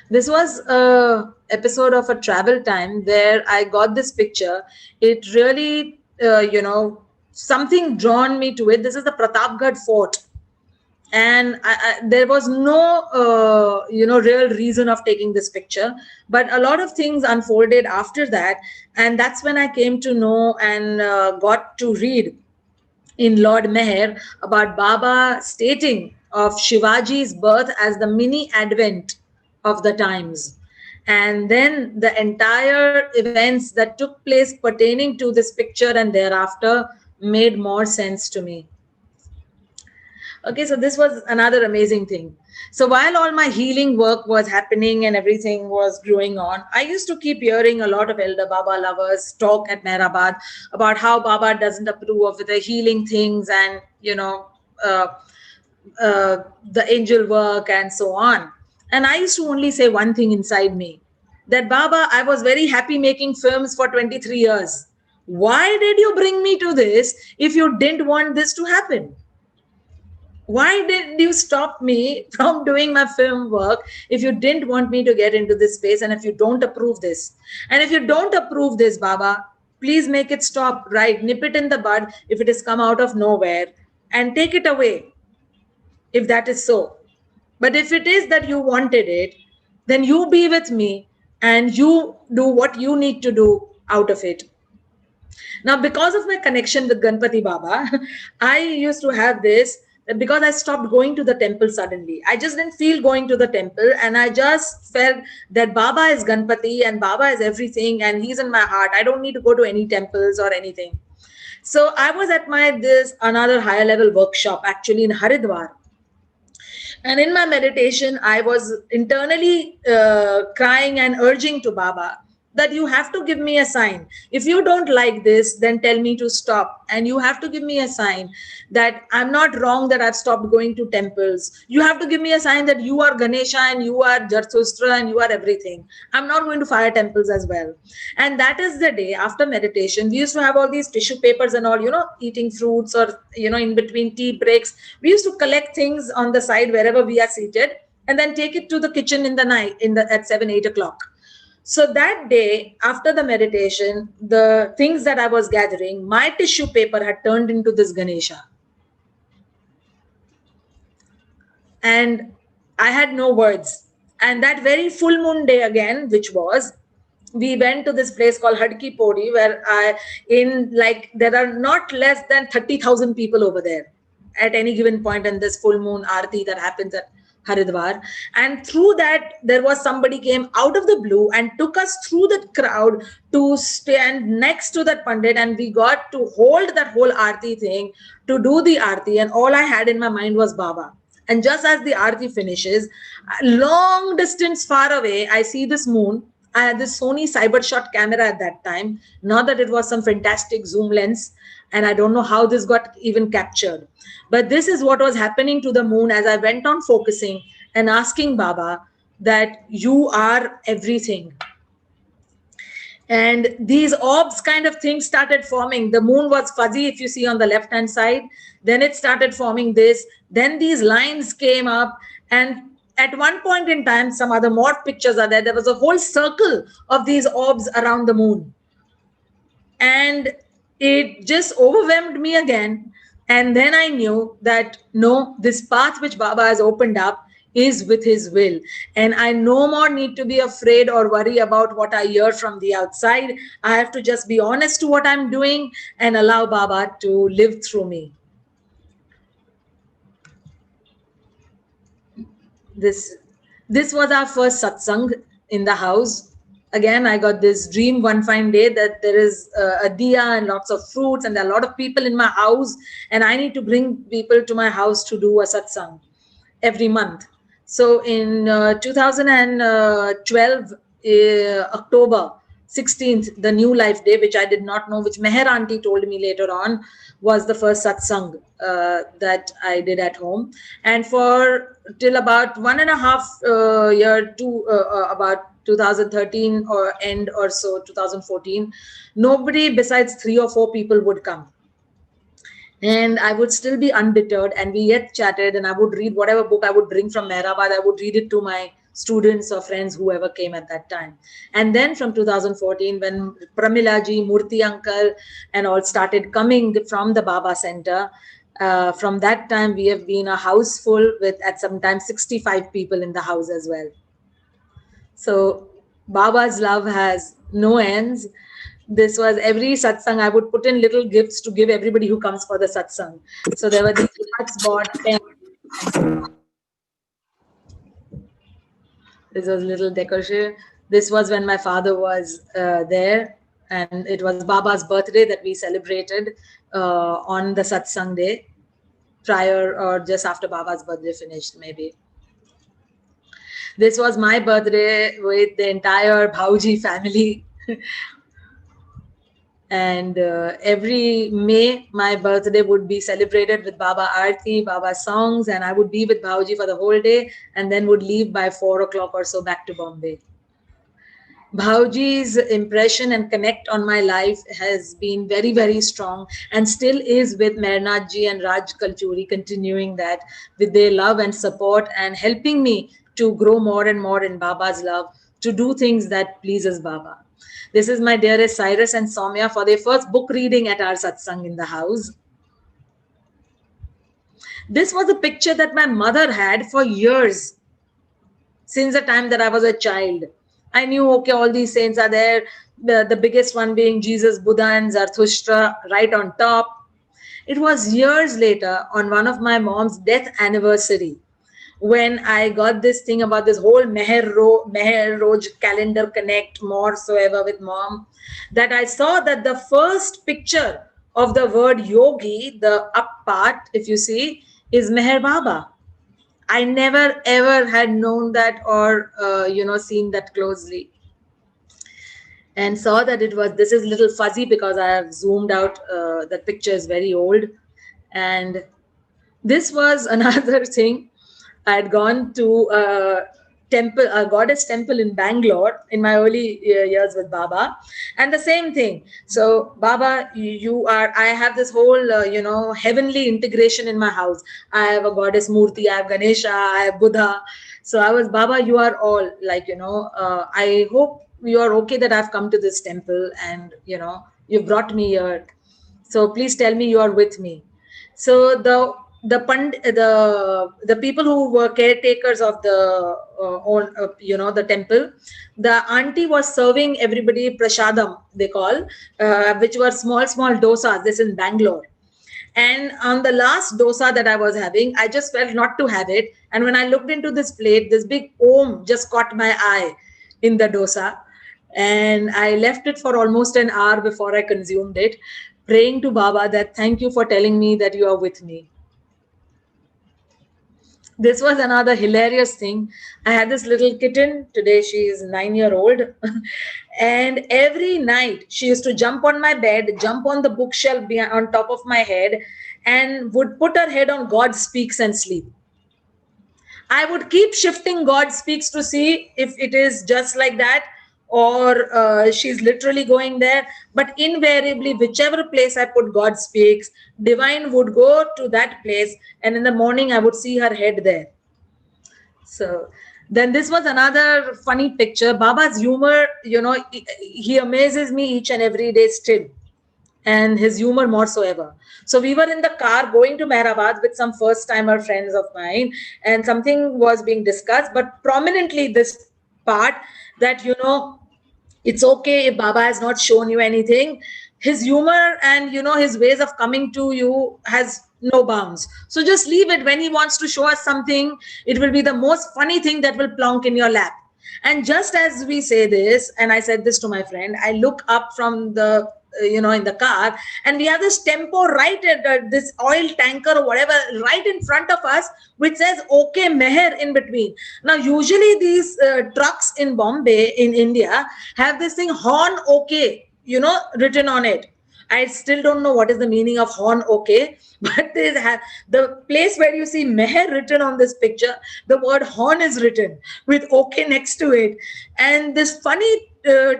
This was an episode of a travel time where I got this picture. It really, something drawn me to it. This is the Pratapgarh Fort. And there was no, real reason of taking this picture. But a lot of things unfolded after that. And that's when I came to know and got to read in Lord Meher about Baba stating of Shivaji's birth as the mini advent of the times. And then the entire events that took place pertaining to this picture and thereafter made more sense to me. Okay, so this was another amazing thing. So while all my healing work was happening and everything was growing on, I used to keep hearing a lot of elder Baba lovers talk at Mehrabad about how Baba doesn't approve of the healing things and, the angel work and so on. And I used to only say one thing inside me, that Baba, I was very happy making films for 23 years. Why did you bring me to this if you didn't want this to happen? Why did you stop me from doing my film work if you didn't want me to get into this space and if you don't approve this? And if you don't approve this, Baba, please make it stop, right? Nip it in the bud if it has come out of nowhere and take it away if that is so. But if it is that you wanted it, then you be with me and you do what you need to do out of it. Now, because of my connection with Ganpati Baba, I used to have this, because I stopped going to the temple suddenly. I just didn't feel going to the temple, and I just felt that Baba is Ganpati and Baba is everything and he's in my heart. I don't need to go to any temples or anything. So I was at another higher level workshop actually in Haridwar. And in my meditation, I was internally crying and urging to Baba that you have to give me a sign. If you don't like this, then tell me to stop. And you have to give me a sign that I'm not wrong, that I've stopped going to temples. You have to give me a sign that you are Ganesha and you are Jarthustra and you are everything. I'm not going to fire temples as well. And that is the day after meditation. We used to have all these tissue papers and all, eating fruits or, in between tea breaks. We used to collect things on the side wherever we are seated and then take it to the kitchen in the night at 7-8 o'clock. So that day, after the meditation, the things that I was gathering, my tissue paper had turned into this Ganesha. And I had no words. And that very full moon day again, which was, we went to this place called Hadki Podi, where there are not less than 30,000 people over there at any given point in this full moon aarti that happens at Haridwar. And through that, there was somebody came out of the blue and took us through the crowd to stand next to that Pandit, and we got to hold that whole aarti thing to do the aarti. And all I had in my mind was Baba. And just as the aarti finishes, long distance far away, I see this moon. I had this Sony CyberShot camera at that time. Not that it was some fantastic zoom lens, and I don't know how this got even captured. But this is what was happening to the moon as I went on focusing and asking Baba that you are everything. And these orbs kind of things started forming. The moon was fuzzy, if you see on the left hand side. Then it started forming this. Then these lines came up, and at one point in time, some other more pictures are there. There was a whole circle of these orbs around the moon. And it just overwhelmed me again. And then I knew that no, this path which Baba has opened up is with his will. And I no more need to be afraid or worry about what I hear from the outside. I have to just be honest to what I'm doing and allow Baba to live through me. This was our first satsang in the house. Again, I got this dream one fine day that there is a diya and lots of fruits, and there are a lot of people in my house, and I need to bring people to my house to do a satsang every month. So in 2012, October 16th, the New Life Day, which I did not know, which Meher Aunty told me later on, was the first satsang that I did at home. And for till about 1.5 year to about 2013 or end or so, 2014, nobody besides 3 or 4 people would come. And I would still be undeterred, and we yet chatted, and I would read whatever book I would bring from Mehrabad. I would read it to my students or friends, whoever came at that time. And then from 2014, when Pramila ji, Murthy uncle and all started coming from the Baba Center, from that time we have been a house full with at sometimes 65 people in the house as well. So Baba's love has no ends. This was every satsang I would put in little gifts to give everybody who comes for the satsang. So there were these cards bought. This was little decoration. This was when my father was there, and it was Baba's birthday that we celebrated on the satsang day, prior or just after Baba's birthday finished, maybe. This was my birthday with the entire Bhauji family. And every May, my birthday would be celebrated with Baba Aarti, Baba songs, and I would be with Bhauji for the whole day and then would leave by 4 o'clock or so back to Bombay. Bhauji's impression and connect on my life has been very, very strong and still is with Mehernath ji and Raj Kalchuri, continuing that with their love and support and helping me to grow more and more in Baba's love, to do things that pleases Baba. This is my dearest Cyrus and Soumya for their first book reading at our satsang in the house. This was a picture that my mother had for years, since the time that I was a child. I knew, okay, all these saints are there, the biggest one being Jesus, Buddha and Zarathustra right on top. It was years later, on one of my mom's death anniversary, when I got this thing about this whole Meher Roj calendar connect more so ever with mom, that I saw that the first picture of the word yogi, the up part, if you see, is Meher Baba. I never ever had known that or seen that closely. and saw that this is little fuzzy because I have zoomed out. That picture is very old. And this was another thing. I had gone to a temple, a goddess temple in Bangalore in my early years with Baba, and the same thing. So, Baba, you are. I have this whole, heavenly integration in my house. I have a goddess Murti, I have Ganesha, I have Buddha. So, I was, Baba, you are all like, I hope you are okay that I've come to this temple and, you've brought me here. So, please tell me you are with me. So the people who were caretakers of the the temple, the auntie was serving everybody prasadam, they call, which were small dosas. This in Bangalore. And on the last dosa that I was having, I just felt not to have it. And when I looked into this plate, this big om just caught my eye in the dosa. And I left it for almost an hour before I consumed it, praying to Baba that thank you for telling me that you are with me. This was another hilarious thing. I had this little kitten. Today she is 9 years old. And every night she used to jump on my bed, jump on the bookshelf on top of my head, and would put her head on God Speaks and sleep. I would keep shifting God Speaks to see if it is just like that or she's literally going there. But invariably, whichever place I put God Speaks, Divine would go to that place, and in the morning I would see her head there. So then this was another funny picture. Baba's humor, he amazes me each and every day still. And his humor more so ever. So we were in the car going to Mehrabad with some first timer friends of mine, and something was being discussed, but prominently this part that, it's okay if Baba has not shown you anything. His humor and, his ways of coming to you has no bounds. So just leave it. When he wants to show us something, it will be the most funny thing that will plonk in your lap. And just as we say this, and I said this to my friend, I look up from the in the car, and we have this tempo right at this oil tanker or whatever right in front of us, which says okay Meher in between. Now usually these trucks in Bombay in India have this thing horn okay written on it. I still don't know what is the meaning of horn okay, but the place where you see Meher written on this picture, the word horn is written with okay next to it. And this funny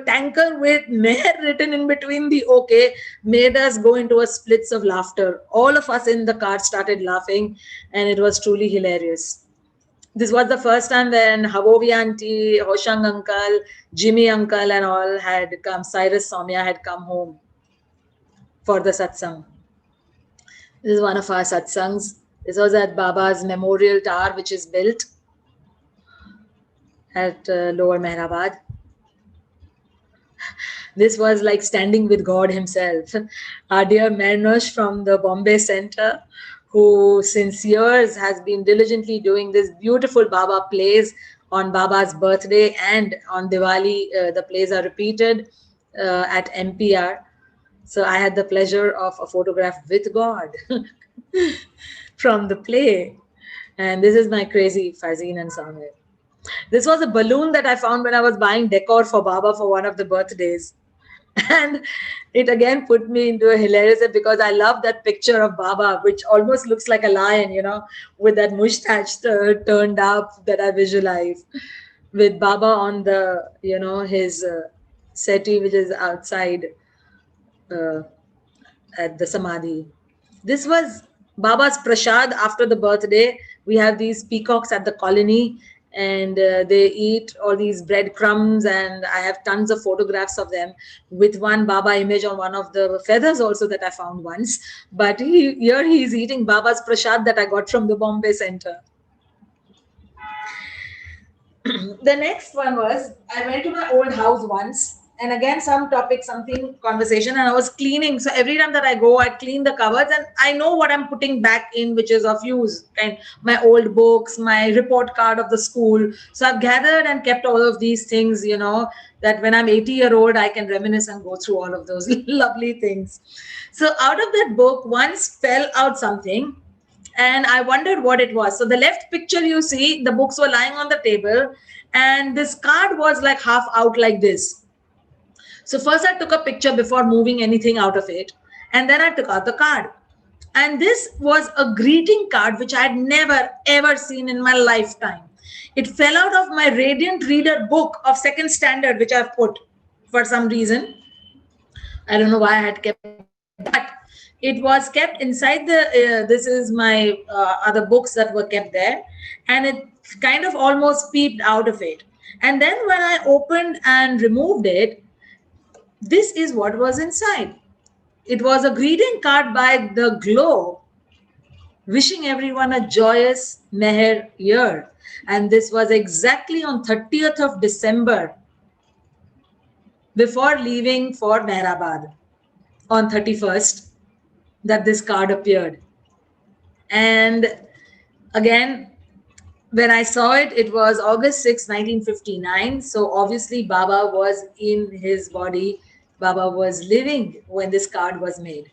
tanker with Meher written in between the okay made us go into a splits of laughter. All of us in the car started laughing, and it was truly hilarious. This was the first time when Havovi auntie, Hoshang uncle, Jimmy uncle and all had come, Cyrus Soumya had come home for the satsang. This is one of our satsangs. This was at Baba's memorial tower, which is built at Lower Mehrabad. This was like standing with God himself. Our dear Mernosh from the Bombay Center, who since years has been diligently doing this beautiful Baba plays on Baba's birthday, and on Diwali, the plays are repeated at MPR. So I had the pleasure of a photograph with God from the play. And this is my crazy Farzeen and Samir. This was a balloon that I found when I was buying decor for Baba for one of the birthdays. And it again put me into a hilarious, because I love that picture of Baba, which almost looks like a lion, with that mustache turned up that I visualize, with Baba on the, his settee, which is outside at the Samadhi. This was Baba's prasad after the birthday. We have these peacocks at the colony, and they eat all these breadcrumbs, and I have tons of photographs of them with one Baba image on one of the feathers also that I found once. But here he's eating Baba's prasad that I got from the Bombay Center. The next one was, I went to my old house once, and again something conversation, and I was cleaning. So every time that I go, I clean the cupboards, and I know what I'm putting back in, which is of use, and my old books, my report card of the school. So I've gathered and kept all of these things, that when I'm 80-year old, I can reminisce and go through all of those lovely things. So out of that book, once fell out something, and I wondered what it was. So the left picture you see, the books were lying on the table, and this card was like half out like this. So first I took a picture before moving anything out of it, and then I took out the card. And this was a greeting card which I had never ever seen in my lifetime. It fell out of my Radiant Reader book of second standard, which I've put for some reason. I don't know why I had kept that, but it was kept inside the. This is my other books that were kept there, and it kind of almost peeped out of it. And then when I opened and removed it, this is what was inside. It was a greeting card by the Glow, wishing everyone a joyous Meher year. And this was exactly on 30th of December, before leaving for Mehrabad on 31st, that this card appeared. And again, when I saw it, it was August 6, 1959. So obviously Baba was in his body. Baba was living when this card was made.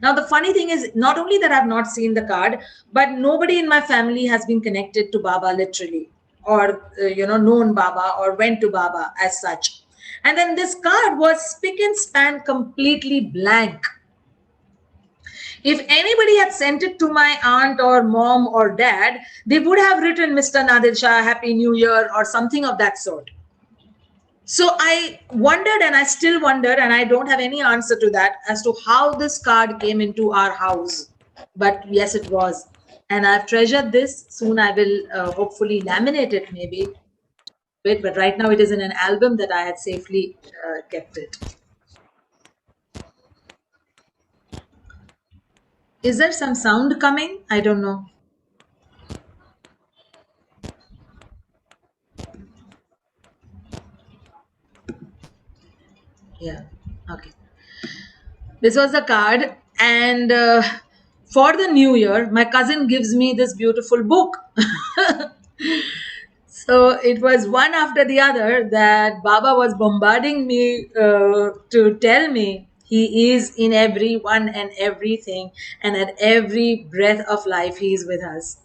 Now, the funny thing is, not only that I've not seen the card, but nobody in my family has been connected to Baba literally, or, known Baba or went to Baba as such. And then this card was spick and span, completely blank. If anybody had sent it to my aunt or mom or dad, they would have written Mr. Nadir Shah, Happy New Year, or something of that sort. So I wondered, and I still wonder, and I don't have any answer to that, as to how this card came into our house. But yes, it was. And I've treasured this. Soon I will hopefully laminate it maybe. But right now it is in an album that I had safely kept it. Is there some sound coming? I don't know. Yeah. Okay. This was the card. And for the new year, my cousin gives me this beautiful book. So it was one after the other that Baba was bombarding me to tell me he is in everyone and everything, and at every breath of life he is with us.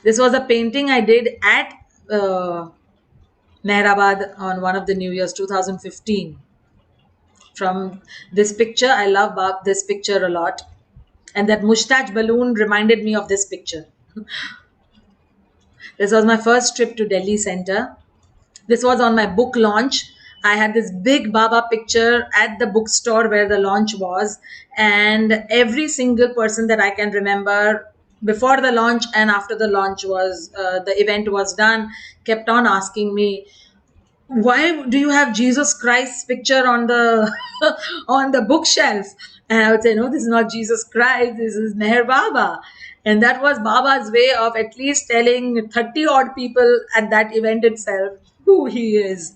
This was a painting I did at Mehrabad on one of the New Year's 2015. From this picture, I love this picture a lot. And that mustache balloon reminded me of this picture. This was my first trip to Delhi Center. This was on my book launch. I had this big Baba picture at the bookstore where the launch was. And every single person that I can remember before the launch and after the launch was, the event was done, kept on asking me, why do you have Jesus Christ's picture on the on the bookshelf? And I would say, no, this is not Jesus Christ, this is Meher Baba. And that was Baba's way of at least telling 30 odd people at that event itself who he is.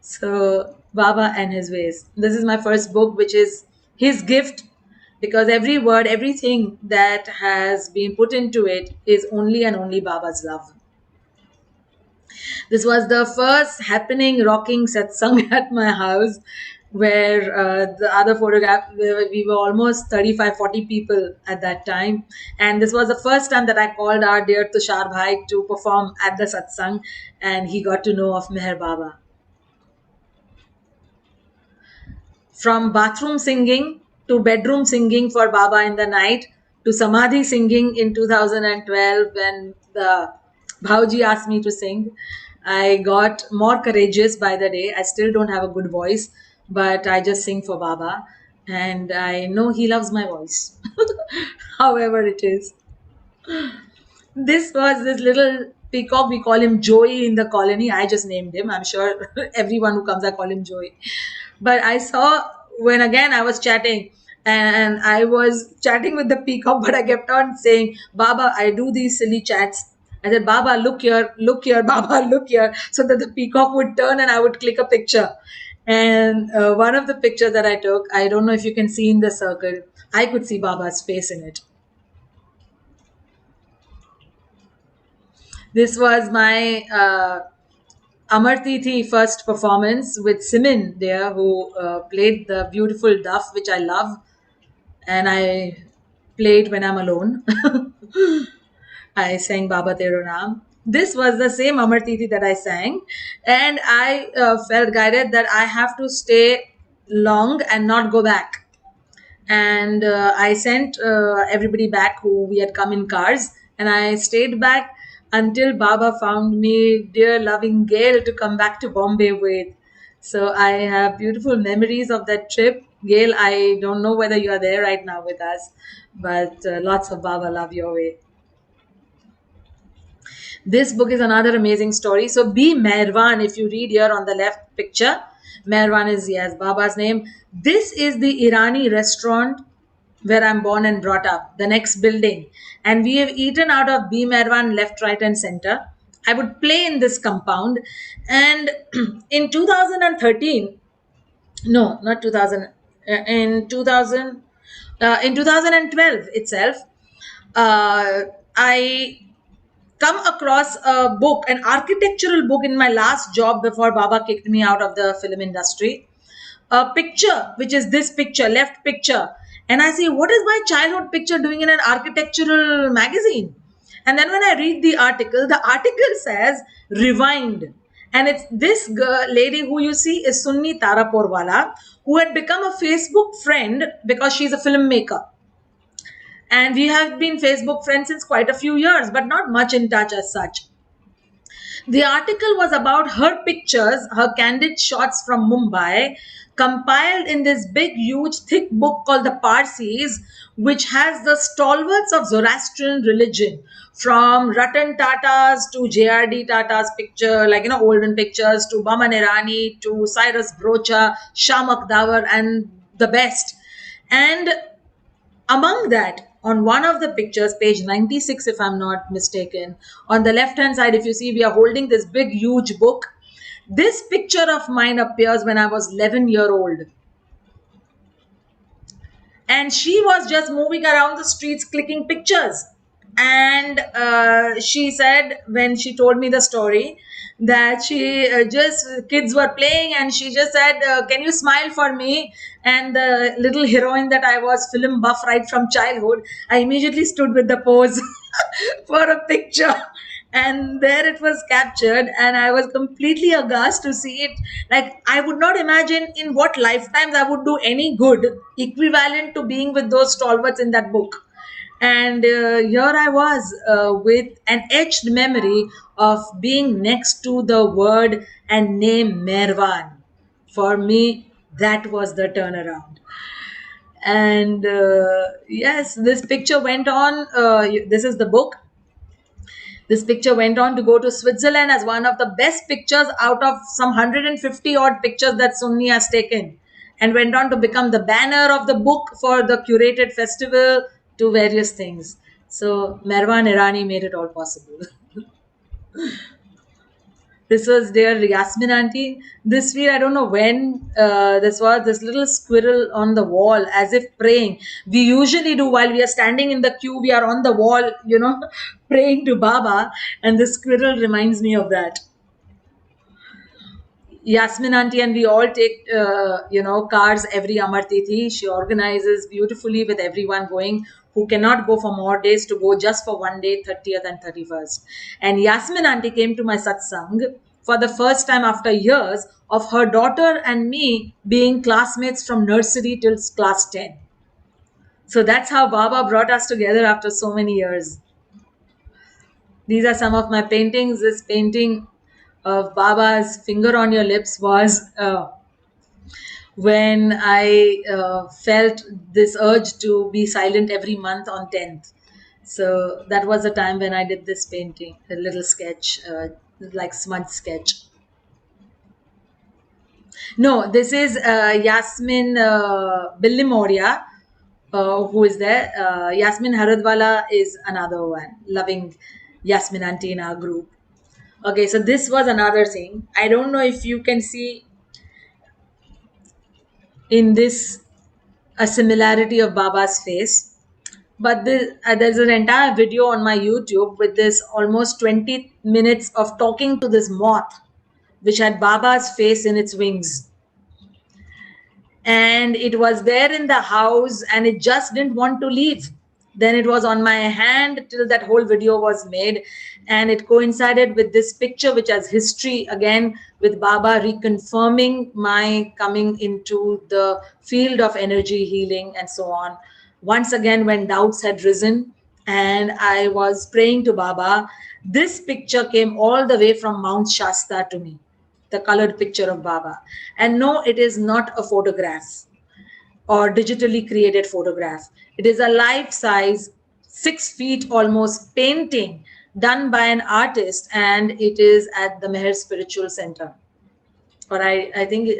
So Baba and his ways. This is my first book, which is his gift, because every word, everything that has been put into it is only and only Baba's love. This was the first happening rocking satsang at my house, where the other photograph, we were almost 35-40 people at that time. And this was the first time that I called our dear Tushar Bhai to perform at the satsang, and he got to know of Meher Baba. From bathroom singing to bedroom singing for Baba in the night to Samadhi singing in 2012 when the Bhauji asked me to sing. I got more courageous by the day. I still don't have a good voice, but I just sing for Baba. And I know he loves my voice, however it is. This was this little peacock. We call him Joey in the colony. I just named him. I'm sure everyone who comes, I call him Joey. But I saw when again I was chatting, and I was chatting with the peacock, but I kept on saying, Baba, I do these silly chats. I said, Baba, look here, Baba, look here, so that the peacock would turn and I would click a picture. And one of the pictures that I took, I don't know if you can see in the circle, I could see Baba's face in it. This was my Amar Tithi first performance with Simin there, who played the beautiful duff, which I love, and I played when I'm alone. I sang Baba Tero Naam. this was the same Amar Tithi that I sang, and I felt guided that I have to stay long and not go back. And I sent everybody back who we had come in cars, and I stayed back until Baba found me dear loving Gail to come back to Bombay with. So I have beautiful memories of that trip. Gail, I don't know whether you are there right now with us, but lots of Baba love your way. This book is another amazing story. So be Meherwan, if you read here on the left picture. Meherwan is, yes, Baba's name. This is the Irani restaurant where I'm born and brought up, the next building. And we have eaten out of B. Meherwan left, right, and center. I would play in this compound. And in 2013, no, not 2000, in 2000, in 2012 itself, I come across a book, an architectural book in my last job before Baba kicked me out of the film industry. A picture, which is this picture, left picture. And I say, what is my childhood picture doing in an architectural magazine? And then when I read the article says, rewind. And it's this girl, lady who you see is Sunni Taraporwala, who had become a Facebook friend because she's a filmmaker. And we have been Facebook friends since quite a few years, but not much in touch as such. The article was about her pictures, her candid shots from Mumbai, compiled in this big, huge, thick book called the Parsis, which has the stalwarts of Zoroastrian religion, from Ratan Tata's to JRD Tata's picture, like, olden pictures, to Baman Irani, to Cyrus Brocha, Shamak Dawar, and the best. And among that, on one of the pictures, page 96, if I'm not mistaken, on the left-hand side, if you see, we are holding this big, huge book. This picture of mine appears when I was 11-year-old. And she was just moving around the streets clicking pictures. And she said, when she told me the story, that she kids were playing, and she just said, can you smile for me? And the little heroine that I was, film buff right from childhood, I immediately stood with the pose for a picture. And there it was captured, and I was completely aghast to see it. Like, I would not imagine in what lifetimes I would do any good equivalent to being with those stalwarts in that book. And here I was with an etched memory of being next to the word and name Meherwan. For me, that was the turnaround. And yes, this picture went on. This is the book. This picture went on to go to Switzerland as one of the best pictures out of some 150 odd pictures that Sunni has taken, and went on to become the banner of the book for the curated festival, to various things. So Meherwan Irani made it all possible. This was dear Yasmin auntie. This week, I don't know when this was, this little squirrel on the wall as if praying. We usually do while we are standing in the queue, we are on the wall, praying to Baba. And this squirrel reminds me of that. Yasmin auntie and we all take, cars every Amar Tithi. She organizes beautifully with everyone going who cannot go for more days to go just for one day, 30th and 31st. And Yasmin auntie came to my satsang for the first time after years of her daughter and me being classmates from nursery till class 10. So that's how Baba brought us together after so many years. These are some of my paintings. This painting of Baba's finger on your lips was when I felt this urge to be silent every month on 10th. So that was the time when I did this painting, a little sketch, like smudge sketch. No, this is Yasmin Billimoria, who is there. Yasmin Haradwala is another one, loving Yasmin auntie in our group. Okay, so this was another thing. I don't know if you can see in this a similarity of Baba's face, but there's an entire video on my YouTube with this almost 20 minutes of talking to this moth, which had Baba's face in its wings. And it was there in the house and it just didn't want to leave. Then it was on my hand till that whole video was made, and it coincided with this picture which has history again, with Baba reconfirming my coming into the field of energy healing and so on. Once again, when doubts had risen and I was praying to Baba, this picture came all the way from Mount Shasta to me, the colored picture of Baba. And no, it is not a photograph or digitally created photograph. It is a life size, 6 feet almost painting done by an artist, and it is at the Meher Spiritual Center. Or I think,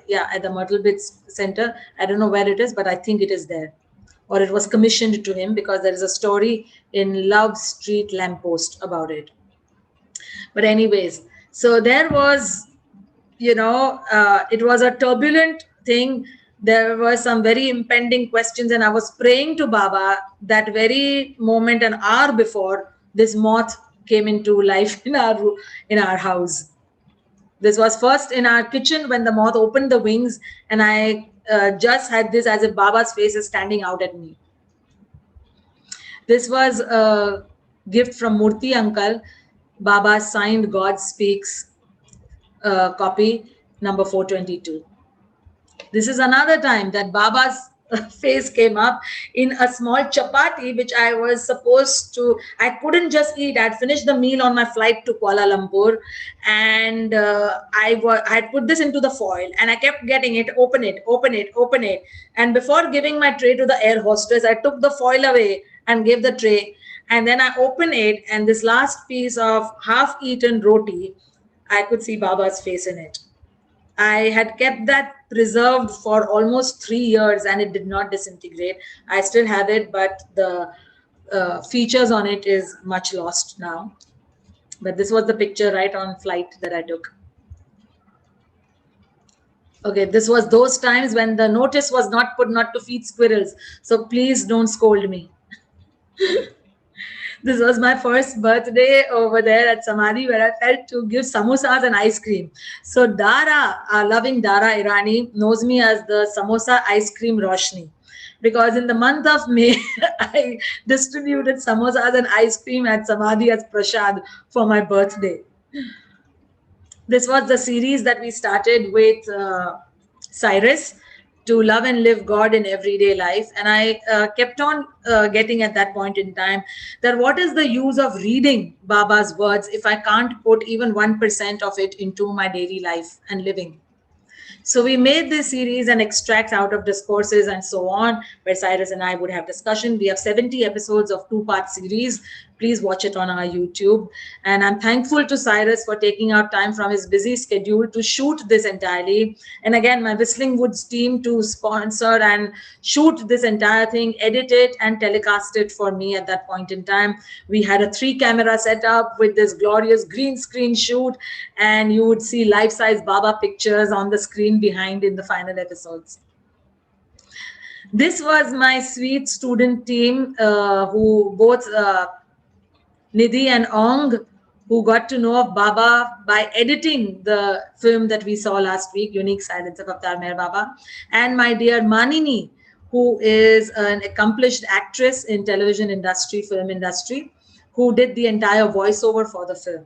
yeah, at the Myrtle Beach Center. I don't know where it is, but I think it is there. Or it was commissioned to him because there is a story in Love Street Lamppost about it. But anyways, so there was, it was a turbulent thing. There were some very impending questions, and I was praying to Baba that very moment, an hour before this moth came into life in our house. This was first in our kitchen when the moth opened the wings, and I just had this as if Baba's face is standing out at me. This was a gift from Murthy Uncle. Baba signed God Speaks copy number 422. This is another time that Baba's face came up in a small chapati, which I was supposed to, I couldn't just eat. I'd finished the meal on my flight to Kuala Lumpur, and I had put this into the foil, and I kept getting it, open it, open it, open it. And before giving my tray to the air hostess, I took the foil away and gave the tray. And then I opened it, and this last piece of half-eaten roti, I could see Baba's face in it. I had kept that preserved for almost 3 years and it did not disintegrate. I still have it, but the features on it is much lost now. But this was the picture right on flight that I took. Okay, this was those times when the notice was not put not to feed squirrels. So please don't scold me. This was my first birthday over there at Samadhi, where I felt to give samosas and ice cream. So Dara, our loving Dara Irani, knows me as the samosa ice cream Roshani, because in the month of May, I distributed samosas and ice cream at Samadhi as prasad for my birthday. This was the series that we started with Cyrus, to love and live God in everyday life. And I kept on getting at that point in time that what is the use of reading Baba's words if I can't put even 1% of it into my daily life and living? So we made this series and extracts out of discourses and so on, where Cyrus and I would have discussion. We have 70 episodes of 2-part series. Please watch it on our YouTube. And I'm thankful to Cyrus for taking out time from his busy schedule to shoot this entirely. And again, my Whistling Woods team to sponsor and shoot this entire thing, edit it and telecast it for me at that point in time. We had a 3-camera setup with this glorious green screen shoot, and you would see life-size Baba pictures on the screen behind in the final episodes. This was my sweet student team who both Nidhi and Ong, who got to know of Baba by editing the film that we saw last week, Unique Silence of Avtar Meher Baba, and my dear Manini, who is an accomplished actress in television industry, film industry, who did the entire voiceover for the film.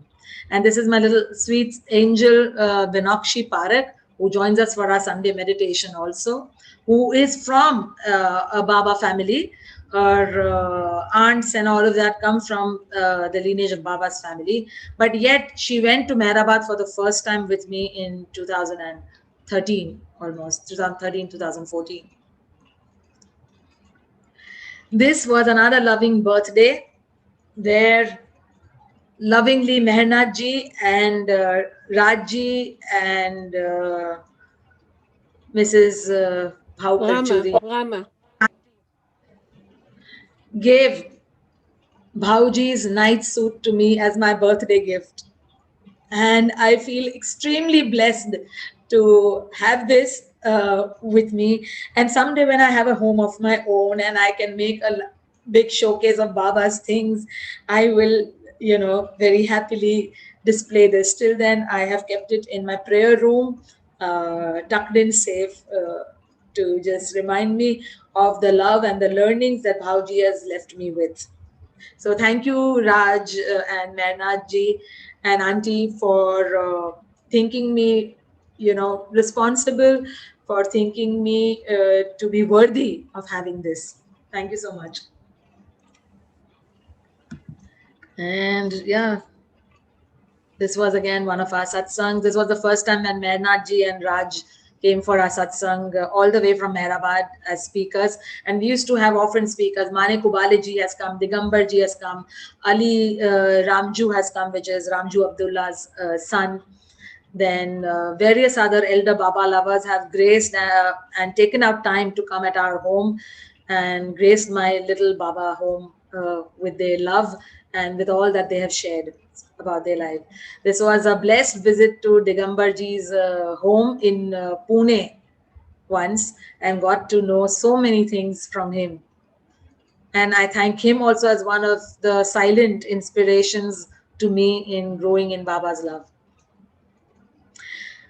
And this is my little sweet angel, Vinakshi Parak, who joins us for our Sunday meditation also, who is from a Baba family. Her aunts and all of that come from the lineage of Baba's family. But yet she went to Mehrabad for the first time with me in 2013, almost 2013, 2014. This was another loving birthday. There, lovingly Mehernath ji and Rajji and Mrs. Bhaukar Churi Rama. gave Bhauji's night suit to me as my birthday gift. And I feel extremely blessed to have this with me. And someday when I have a home of my own and I can make a big showcase of Baba's things, I will, very happily display this. Till then, I have kept it in my prayer room, tucked in safe, to just remind me of the love and the learnings that Bhauji has left me with. So thank you, Raj and Mehnat ji and Auntie for thinking me, responsible, for thinking me to be worthy of having this. Thank you so much. And yeah, this was again one of our satsangs. This was the first time when Mehnat ji and Raj came for our satsang all the way from Mehrabad as speakers. And we used to have often speakers. Mane Kubale ji has come, Digambar ji has come, Ali Ramju has come, which is Ramju Abdullah's son. Then various other elder Baba lovers have graced and taken out time to come at our home and graced my little Baba home with their love and with all that they have shared about their life. This was a blessed visit to Digambarji's home in Pune once, and got to know so many things from him. And I thank him also as one of the silent inspirations to me in growing in Baba's love.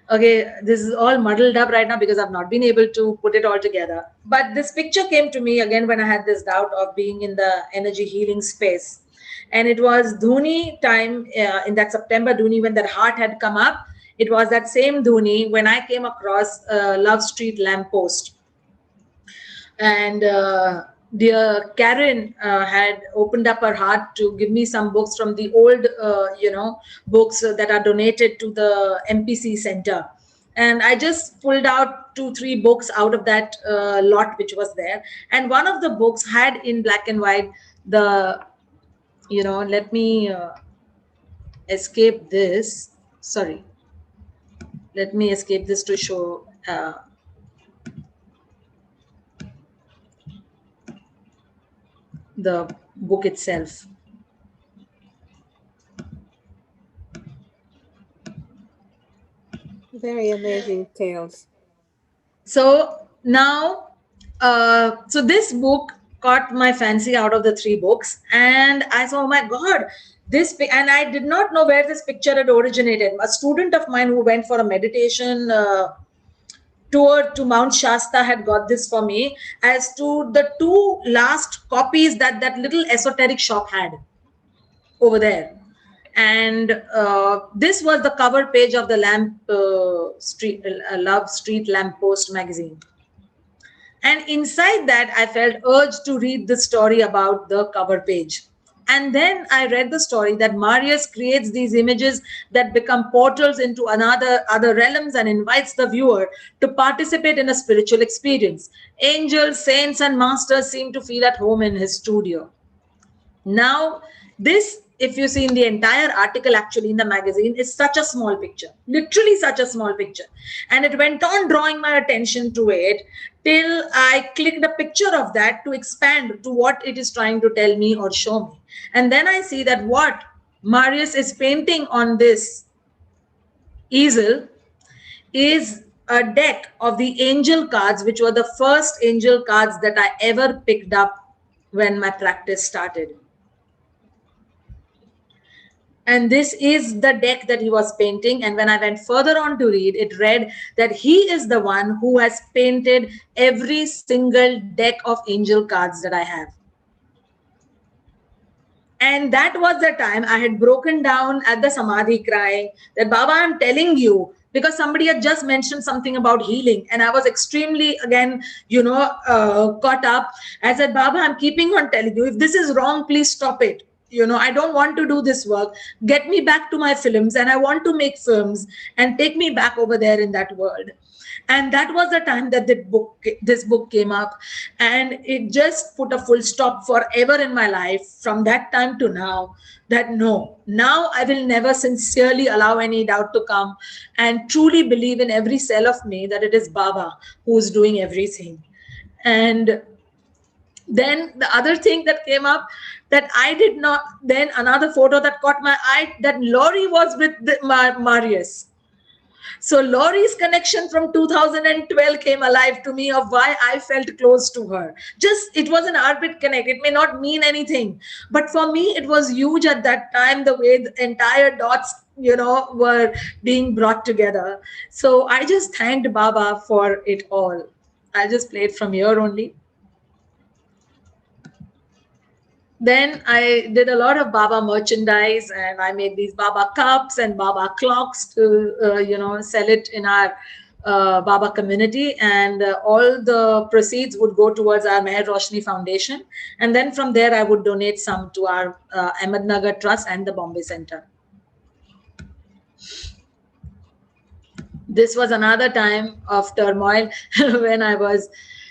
Okay, this is all muddled up right now because I've not been able to put it all together. But this picture came to me again when I had this doubt of being in the energy healing space. And it was Dhuni time in that September Dhuni when that heart had come up. It was that same Dhuni when I came across Love Street lamppost. And dear Karen had opened up her heart to give me some books from the old, books that are donated to the MPC center. And I just pulled out 2-3 books out of that lot which was there. And one of the books had in black and white the, let me escape this. Sorry. Let me escape this to show the book itself. Very amazing tales. So now, so this book caught my fancy out of the 3 books, and I saw, oh my God, and I did not know where this picture had originated. A student of mine who went for a meditation tour to Mount Shasta had got this for me as to the 2 last copies that that little esoteric shop had over there. And this was the cover page of the Love Street Lamppost magazine. And inside that, I felt urged to read the story about the cover page. And then I read the story that Marius creates these images that become portals into other realms and invites the viewer to participate in a spiritual experience. Angels, saints, and masters seem to feel at home in his studio. Now, this, if you see in the entire article actually in the magazine, is such a small picture, literally such a small picture. And it went on drawing my attention to it till I clicked a picture of that to expand to what it is trying to tell me or show me. And then I see that what Marius is painting on this easel is a deck of the angel cards, which were the first angel cards that I ever picked up when my practice started. And this is the deck that he was painting. And when I went further on to read, it read that he is the one who has painted every single deck of angel cards that I have. And that was the time I had broken down at the Samadhi crying that, Baba, I'm telling you, because somebody had just mentioned something about healing. And I was extremely, again, caught up. I said, Baba, I'm keeping on telling you, if this is wrong, please stop it. I don't want to do this work. Get me back to my films, and I want to make films and take me back over there in that world. And that was the time that this book came up, and it just put a full stop forever in my life from that time to now, that no, now I will never sincerely allow any doubt to come and truly believe in every cell of me that it is Baba who is doing everything. And then the other thing that came up that I did not, then another photo that caught my eye, that Laurie was with Marius. So Laurie's connection from 2012 came alive to me of why I felt close to her. Just, it was an arbit connect. It may not mean anything, but for me, it was huge at that time, the way the entire dots, were being brought together. So I just thanked Baba for it all. I'll just play it from here only. Then I did a lot of Baba merchandise, and I made these Baba cups and Baba clocks to, sell it in our Baba community. And all the proceeds would go towards our Meher Roshani Foundation. And then from there, I would donate some to our Ahmednagar Trust and the Bombay Center. This was another time of turmoil when I was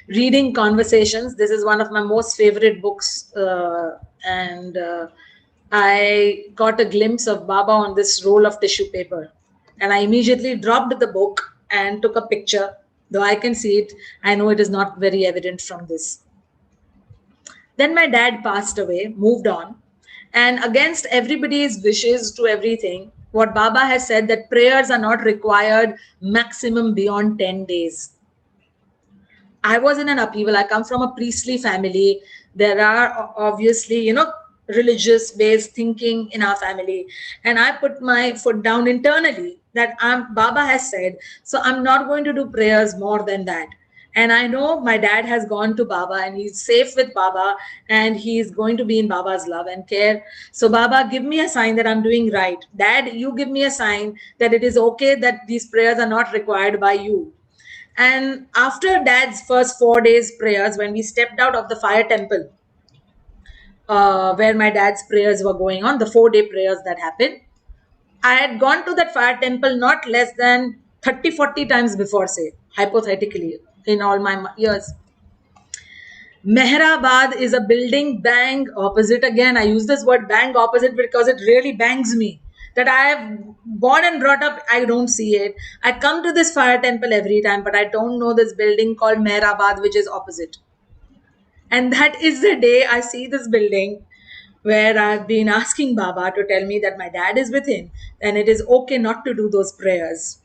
reading Conversations. This is one of my most favorite books, and I got a glimpse of Baba on this roll of tissue paper, and I immediately dropped the book and took a picture. Though I can see it, I know it is not very evident from this. Then my dad passed away, moved on, and against everybody's wishes to everything, what Baba has said that prayers are not required maximum beyond 10 days. I was in an upheaval. I come from a priestly family. There are obviously, religious based thinking in our family. And I put my foot down internally that Baba has said, so I'm not going to do prayers more than that. And I know my dad has gone to Baba and he's safe with Baba and he's going to be in Baba's love and care. So Baba, give me a sign that I'm doing right. Dad, you give me a sign that it is okay that these prayers are not required by you. And after Dad's first 4 days prayers, when we stepped out of the fire temple, where my dad's prayers were going on, the 4-day prayers that happened, I had gone to that fire temple not less than 30, 40 times before, say, hypothetically, in all my years. Mehrabad is a building bang opposite. Again, I use this word bang opposite because it really bangs me. That I have born and brought up, I don't see it. I come to this fire temple every time, but I don't know this building called Mehrabad, which is opposite. And that is the day I see this building where I've been asking Baba to tell me that my dad is with him and it is okay not to do those prayers.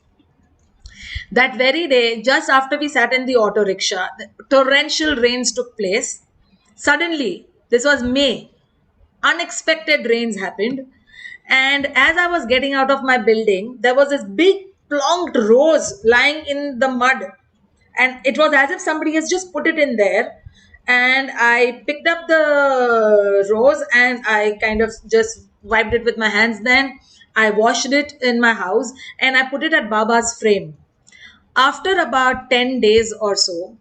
That very day, just after we sat in the auto rickshaw, torrential rains took place. Suddenly, this was May, unexpected rains happened. And as I was getting out of my building, there was this big plonked rose lying in the mud. And it was as if somebody has just put it in there. And I picked up the rose and I kind of just wiped it with my hands. Then I washed it in my house and I put it at Baba's frame. After about 10 days or so,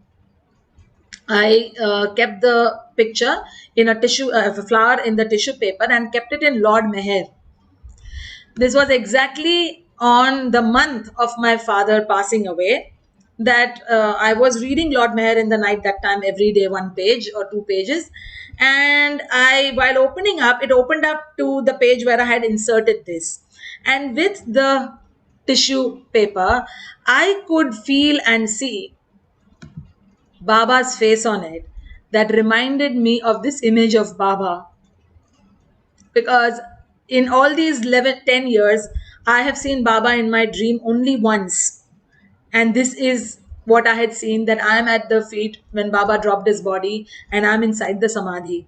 I kept the picture in a flower in the tissue paper and kept it in Lord Meher. This was exactly on the month of my father passing away that I was reading Lord Meher in the night that time, every day 1 page or 2 pages. And while opening up, it opened up to the page where I had inserted this. And with the tissue paper, I could feel and see Baba's face on it that reminded me of this image of Baba. Because in all these 10 years, I have seen Baba in my dream only once. And this is what I had seen, that I am at the feet when Baba dropped his body and I'm inside the Samadhi.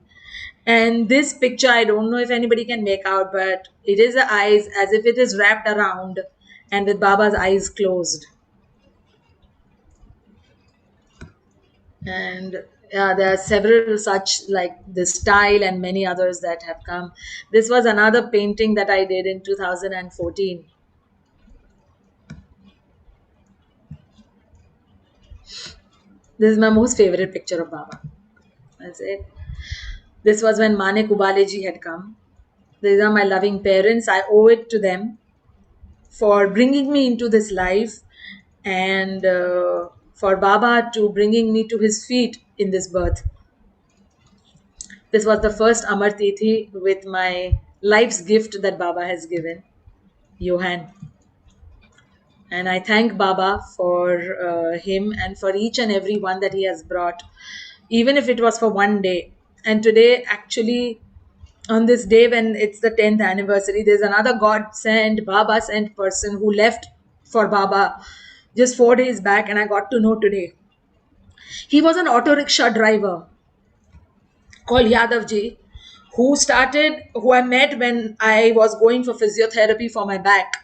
And this picture, I don't know if anybody can make out, but it is the eyes as if it is wrapped around and with Baba's eyes closed. And there are several such like this style and many others that have come. This was another painting that I did in 2014. This is my most favorite picture of Baba. That's it. This was when Manik Ubaleji had come. These are my loving parents. I owe it to them for bringing me into this life and for Baba to bringing me to his feet in this birth. This was the first Amar Tithi with my life's gift that Baba has given, Johan. And I thank Baba for him and for each and every one that he has brought, even if it was for 1 day. And today, actually, on this day when it's the 10th anniversary, there's another God-sent, Baba-sent person who left for Baba just 4 days back, and I got to know today. He was an auto rickshaw driver called Yadavji, who I met when I was going for physiotherapy for my back.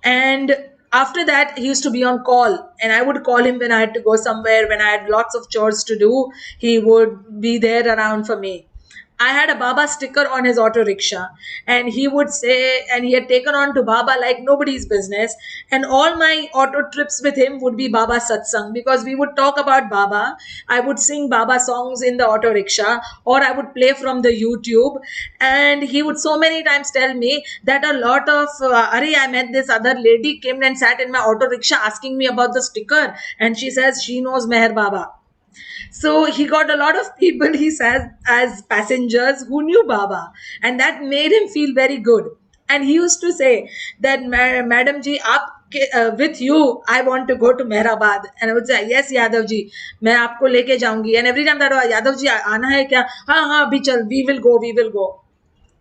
And after that, he used to be on call, and I would call him when I had to go somewhere, when I had lots of chores to do. He would be there around for me. I had a Baba sticker on his auto rickshaw, and he would say, and he had taken on to Baba like nobody's business. And all my auto trips with him would be Baba Satsang, because we would talk about Baba. I would sing Baba songs in the auto rickshaw, or I would play from the YouTube. And he would so many times tell me that a lot of, Ari, I met this other lady, came and sat in my auto rickshaw asking me about the sticker, and she says she knows Meher Baba. So he got a lot of people, he says, as passengers who knew Baba, and that made him feel very good. And he used to say that, Madam ji, with you, I want to go to Mehrabad. And I would say, yes, Yadav ji, मैं आपको लेके जाऊंगी. And every time that, Yadav ji, आना है क्या? हाँ हाँ अभी चल, we will go, we will go.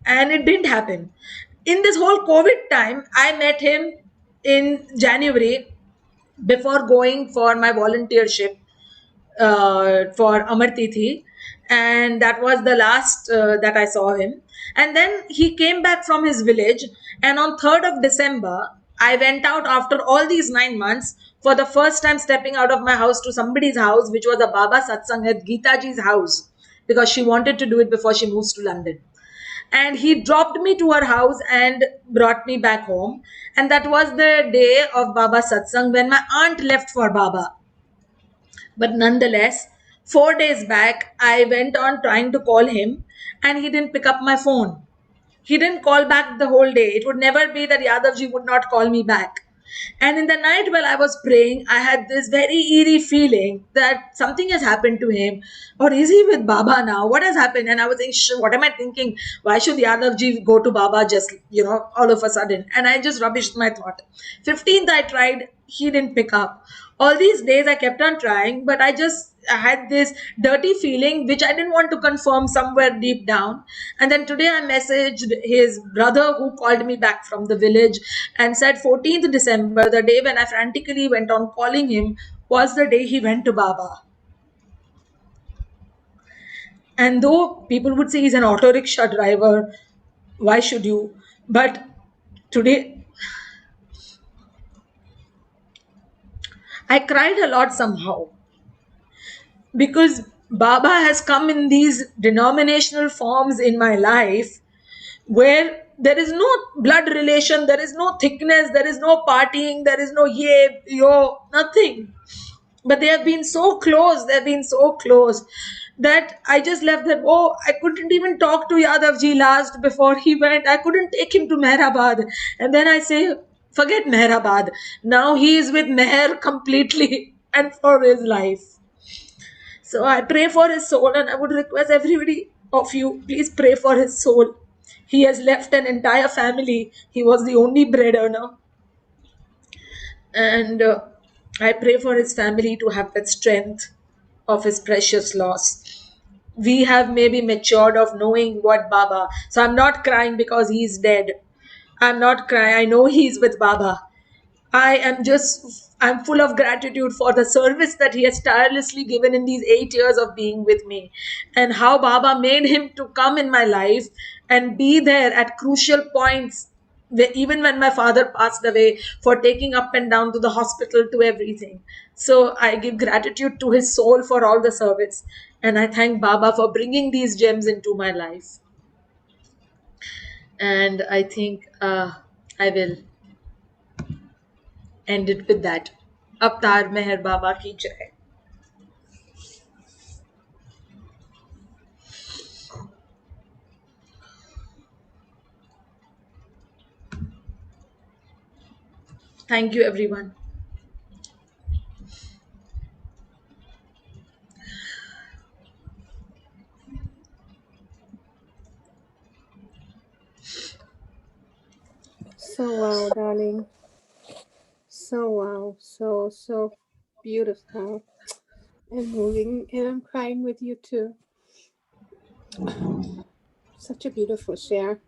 And it didn't happen. In this whole COVID time, I met him in January before going for my volunteership for Amar Tithi, and that was the last that I saw him. And then he came back from his village, and on 3rd of December, I went out after all these 9 months for the first time, stepping out of my house to somebody's house, which was a Baba Satsang at Geetaji's house, because she wanted to do it before she moves to London. And he dropped me to her house and brought me back home. And that was the day of Baba Satsang when my aunt left for Baba. But nonetheless, 4 days back, I went on trying to call him, and he didn't pick up my phone. He didn't call back the whole day. It would never be that Yadavji would not call me back. And in the night while I was praying, I had this very eerie feeling that something has happened to him. Or is he with Baba now? What has happened? And I was saying, what am I thinking? Why should Yadavji go to Baba just, all of a sudden? And I just rubbished my thought. 15th, I tried. He didn't pick up. All these days, I kept on trying, but I had this dirty feeling which I didn't want to confirm somewhere deep down. And then today I messaged his brother, who called me back from the village, and said 14th December, the day when I frantically went on calling him, was the day he went to Baba. And though people would say he's an auto rickshaw driver, why should you? But today, I cried a lot somehow, because Baba has come in these denominational forms in my life where there is no blood relation, there is no thickness, there is no partying, there is no nothing. But they have been so close, that I just left them. Oh, I couldn't even talk to Yadavji last before he went. I couldn't take him to Mehrabad. And then I say, forget Mehrabad. Now he is with Meher completely and for his life. So I pray for his soul, and I would request everybody of you, please pray for his soul. He has left an entire family. He was the only bread earner. And I pray for his family to have that strength of his precious loss. We have maybe matured of knowing what Baba. So I'm not crying because he's dead. I'm not crying. I know he's with Baba. I'm full of gratitude for the service that he has tirelessly given in these 8 years of being with me, and how Baba made him to come in my life and be there at crucial points, even when my father passed away, for taking up and down to the hospital, to everything. So I give gratitude to his soul for all the service, and I thank Baba for bringing these gems into my life. And I think I will end it with that. Avtar Meher Baba ki jai. Thank you, everyone. So wow, darling. So wow. So beautiful and moving. And I'm crying with you too. Such a beautiful share.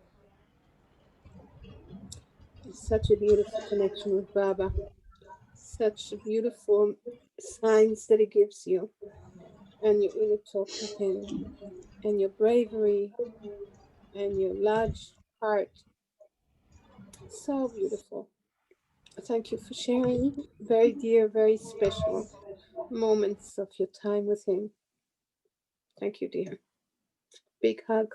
Such a beautiful connection with Baba. Such beautiful signs that he gives you. And your inner talk with him. And your bravery. And your large heart. So beautiful. Thank you for sharing very dear, very special moments of your time with him. Thank you, dear. Big hug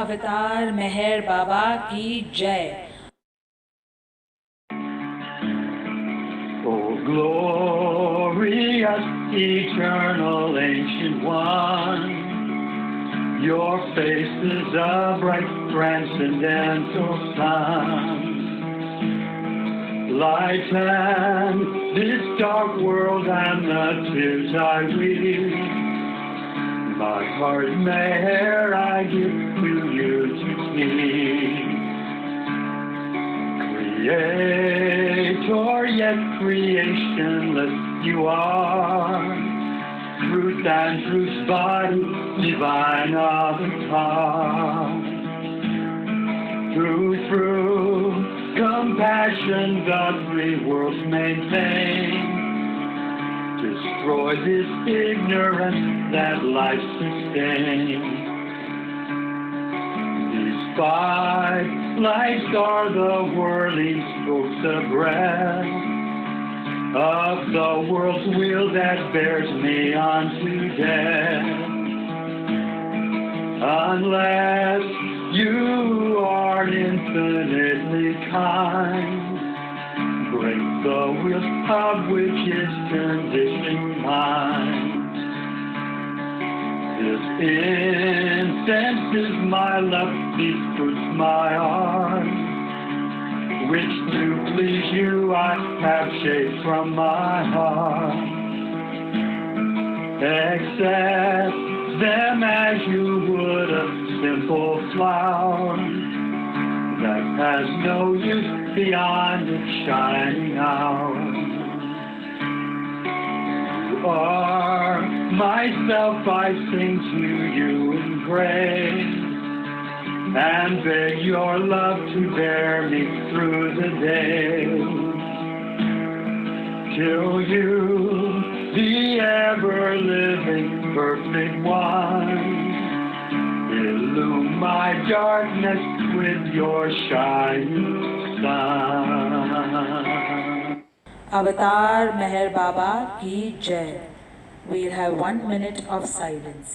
अवतार मेहर बाबा की जय। O glorious, eternal, ancient one, your face is a bright, transcendental sun. Lighten this dark world and the tears I weep. My heart meher I give to you to keep. Creator, yet creationless you are. Truth and truth's body, divine avatar. Through compassion, the three worlds maintain. Destroy this ignorance that life sustains. These five lights are the whirling strokes of breath of the world's wheel that bears me on to death. Unless you are infinitely kind, break the wheel of which is conditioned mind. This incense is my love, these fruits my heart, which to please you I have shaped from my heart. Accept them as you would a simple flower that has no use beyond its shining hour. You are myself, I sing to you in praise, and beg your love to bear me through the day. Till you, the ever-living perfect one, illume my darkness with your shining sun. अवतार मेहर बाबा की जय. We'll have 1 minute of silence.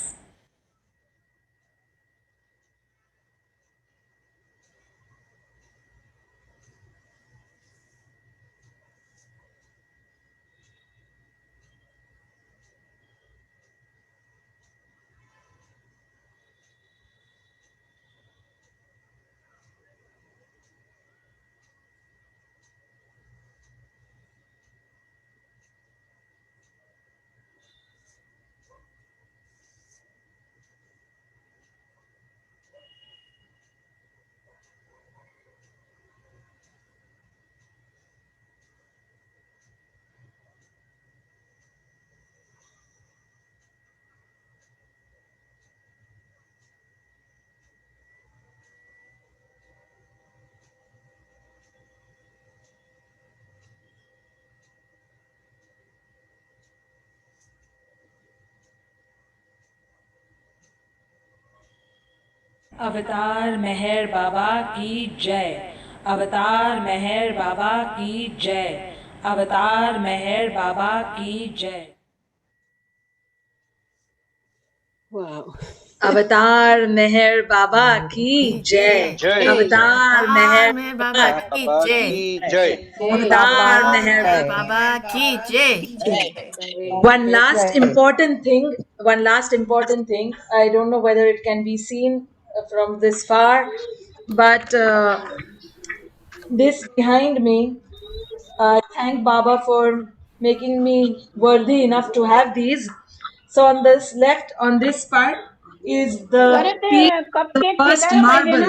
अवतार मेहर बाबा की जय. अवतार मेहर बाबा की जय. अवतार मेहर बाबा की जय. Wow. अवतार मेहर बाबा की जय. जय अवतार मेहर में बाबा बाबा की जय. जय. अवतार मेहर बाबा की जय. One last important thing. I don't know whether it can be seen from this far, but this behind me, I thank Baba for making me worthy enough to have these. So on this left, on this part, is the piece of the first marble.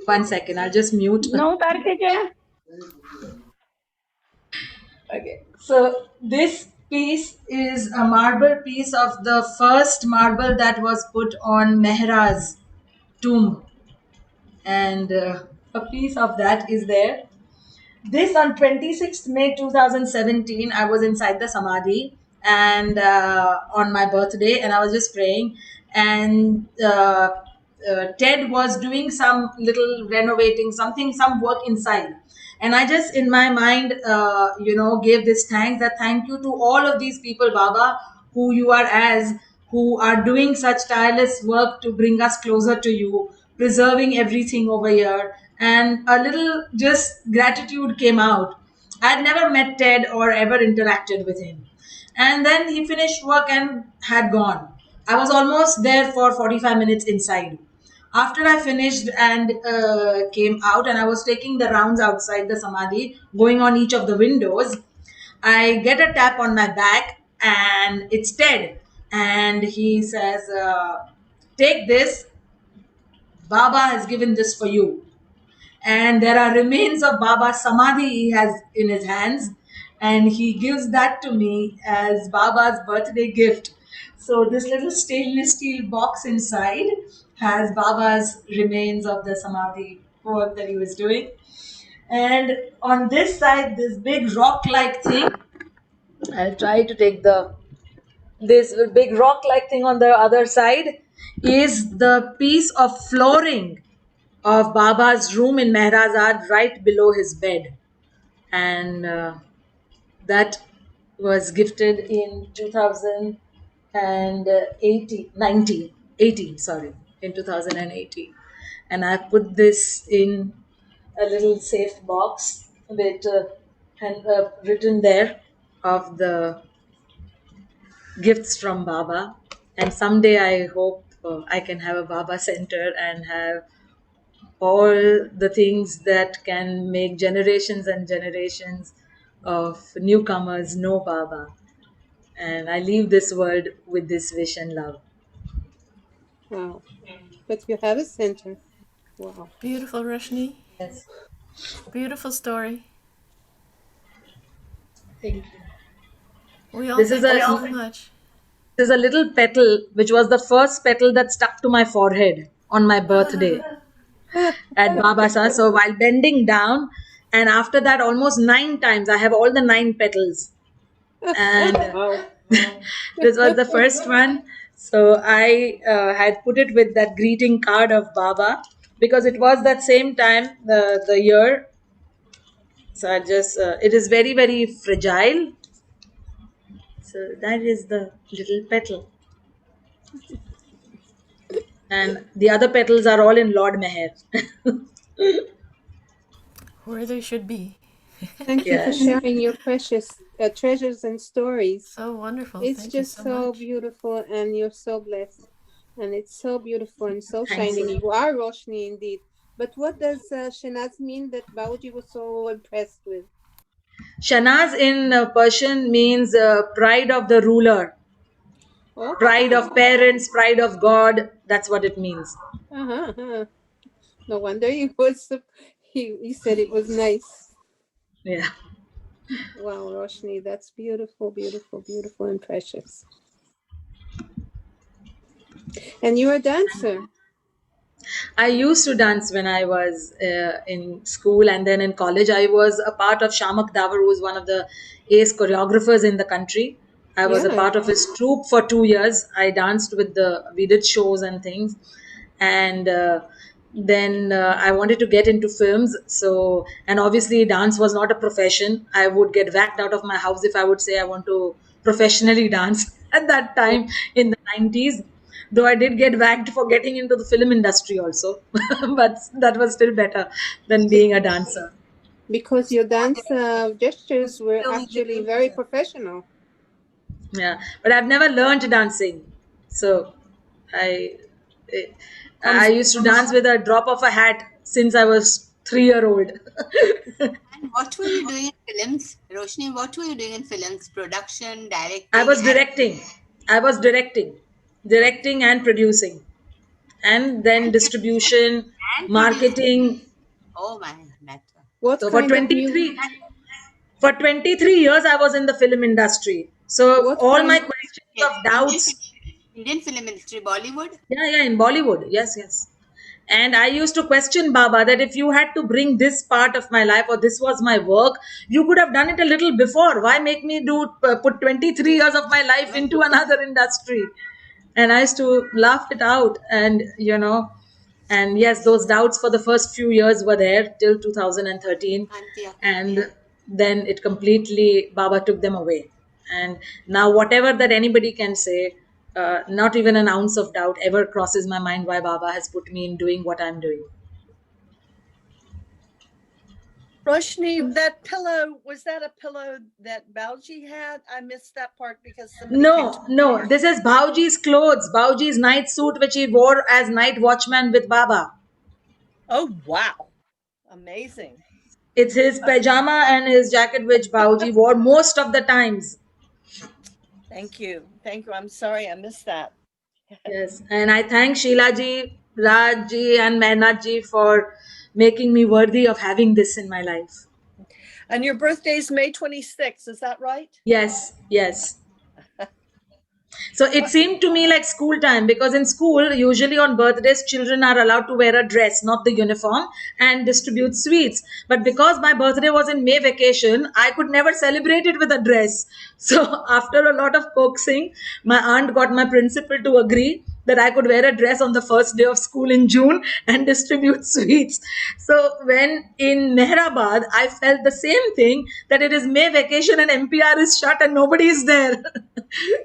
One second, I'll just mute. Okay, so this piece is a marble piece of the first marble that was put on Mehra's tomb, and a piece of that is there. This on 26th May 2017, I was inside the Samadhi, and on my birthday, and I was just praying, and Ted was doing some little renovating something, some work inside, and I just in my mind gave this thanks, that thank you to all of these people, Baba, who you are as, who are doing such tireless work to bring us closer to you, preserving everything over here, and a little just gratitude came out. I'd never met Ted or ever interacted with him. And then he finished work and had gone. I was almost there for 45 minutes inside. After I finished and came out, and I was taking the rounds outside the Samadhi, going on each of the windows, I get a tap on my back, and it's Ted. And he says, take this, Baba has given this for you. And there are remains of Baba's Samadhi he has in his hands, and he gives that to me as Baba's birthday gift. So this little stainless steel box inside has Baba's remains of the Samadhi work that he was doing. And on this side, this big rock-like thing, I'll try to take this big rock-like thing on the other side, is the piece of flooring of Baba's room in Mehrazad right below his bed. And that was gifted in 2018. And I put this in a little safe box with written there of the gifts from Baba. And someday I hope I can have a Baba center and have all the things that can make generations and generations of newcomers know Baba. And I leave this world with this wish and love. Wow. But you have a center. Wow. Beautiful, Roshani. Yes. Beautiful story. Thank you. We all This is thank you so much. This is a little petal, which was the first petal that stuck to my forehead on my birthday at Baba Sa. So while bending down, and after that, almost 9 times, I have all the 9 petals. And this was the first one. So I had put it with that greeting card of Baba, because it was that same time, the year. So I just, it is very, very fragile. So that is the little petal. And the other petals are all in Lord Meher. Where they should be. Thank you for sharing your precious treasures and stories. So wonderful. It's Thank just you so much. beautiful, and you're so blessed. And it's so beautiful and so Thank shining. you. You are Roshni indeed. But what does Shenazz mean that Babaji was so impressed with? Shenazz in Persian means pride of the ruler, Okay. pride of parents, pride of God. That's what it means. Uh-huh. No wonder he was. He said it was nice. Yeah. Wow, Roshni, that's beautiful, beautiful, beautiful, and precious. And you're a dancer. I used to dance when I was in school, and then in college. I was a part of Shamak Davar, who was one of the ace choreographers in the country. I was a Yeah. part of his troupe for 2 years. I danced we did shows and things. And then I wanted to get into films. So, and obviously dance was not a profession. I would get whacked out of my house if I would say I want to professionally dance at that time in the 90s. Though I did get whacked for getting into the film industry also, but that was still better than being a dancer. Because your dance gestures were actually very professional. Yeah, but I've never learned dancing, so I I used to dance with a drop of a hat since I was 3-year-old. And what were you doing in films, Roshni? What were you doing in films? Production, directing? I was directing. I was directing and producing, and then distribution, and marketing. Oh my, that. What So for kind of 23 years I was in the film industry. So What all kind my of- questions of doubts. Indian film industry, Bollywood? Yeah, in Bollywood. Yes. And I used to question Baba that if you had to bring this part of my life, or this was my work, you could have done it a little before. Why make me put 23 years of my life into another industry? And I used to laugh it out. And and yes, those doubts for the first few years were there till 2013. And then it completely, Baba took them away. And now whatever that anybody can say, not even an ounce of doubt ever crosses my mind why Baba has put me in doing what I'm doing. Roshni, that pillow, was that a pillow that Balji had? I missed that part because somebody came to No, this is Bauji's clothes, Bauji's night suit, which he wore as night watchman with Baba. Oh, wow. Amazing. It's his pajama and his jacket, which Bauji wore most of the times. Thank you. Thank you. I'm sorry I missed that. Yes, and I thank Sheila ji, Raj ji, and Mehnat ji for making me worthy of having this in my life. And your birthday is May 26th, is that right? Yes, yes. So it seemed to me like school time, because in school, usually on birthdays, children are allowed to wear a dress, not the uniform, and distribute sweets. But because my birthday was in May vacation, I could never celebrate it with a dress. So after a lot of coaxing, my aunt got my principal to agree that I could wear a dress on the first day of school in June and distribute sweets. So when in Mehrabad, I felt the same thing, that it is May vacation and MPR is shut and nobody is there.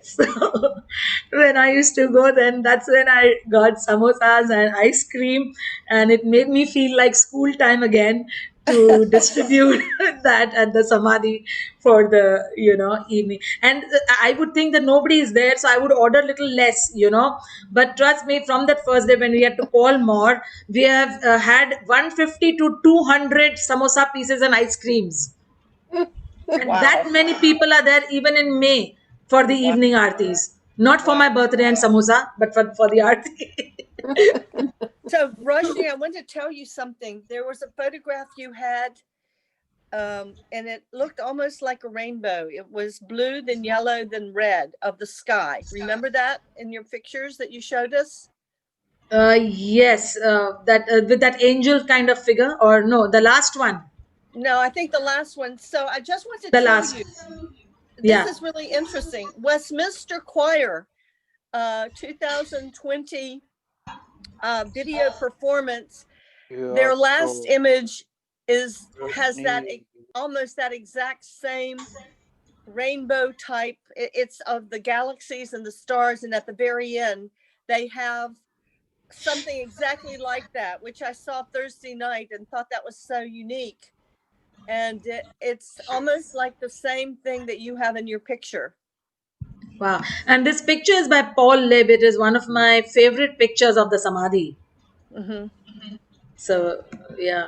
So when I used to go, then that's when I got samosas and ice cream, and it made me feel like school time again to distribute that at the samadhi for the evening. And I would think that nobody is there, so I would order little less, but trust me, from that first day when we had to call more, we have had 150 to 200 samosa pieces and ice creams. And that many people are there even in May for the evening aartis. Not for my birthday and samosa, but for the aarti. So, Roshni, I want to tell you something. There was a photograph you had, and it looked almost like a rainbow. It was blue, then yellow, then red of the sky. Remember that in your pictures that you showed us? Yes, that with that angel kind of figure, or no, the last one. No, I think the last one. So I just want to The tell last. you, Yeah. this is really interesting. Westminster Choir, 2020 video performance. Their last image has that almost that exact same rainbow type. It's of the galaxies and the stars, and at the very end, they have something exactly like that, which I saw Thursday night and thought that was so unique. And it's almost like the same thing that you have in your picture. Wow. And this picture is by Paul Leb. It is one of my favorite pictures of the Samadhi. Mm-hmm. So, yeah.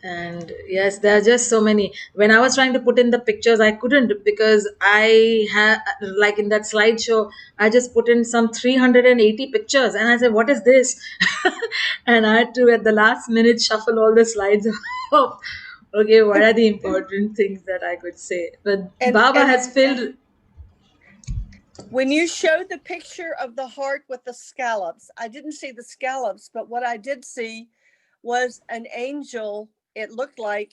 And yes, there are just so many. When I was trying to put in the pictures, I couldn't, because I had, like in that slideshow, I just put in some 380 pictures, and I said, what is this? And I had to, at the last minute, shuffle all the slides off. Okay, what are the important things that I could say? But Baba has filled. When you showed the picture of the heart with the scallops, I didn't see the scallops, but what I did see was an angel. It looked like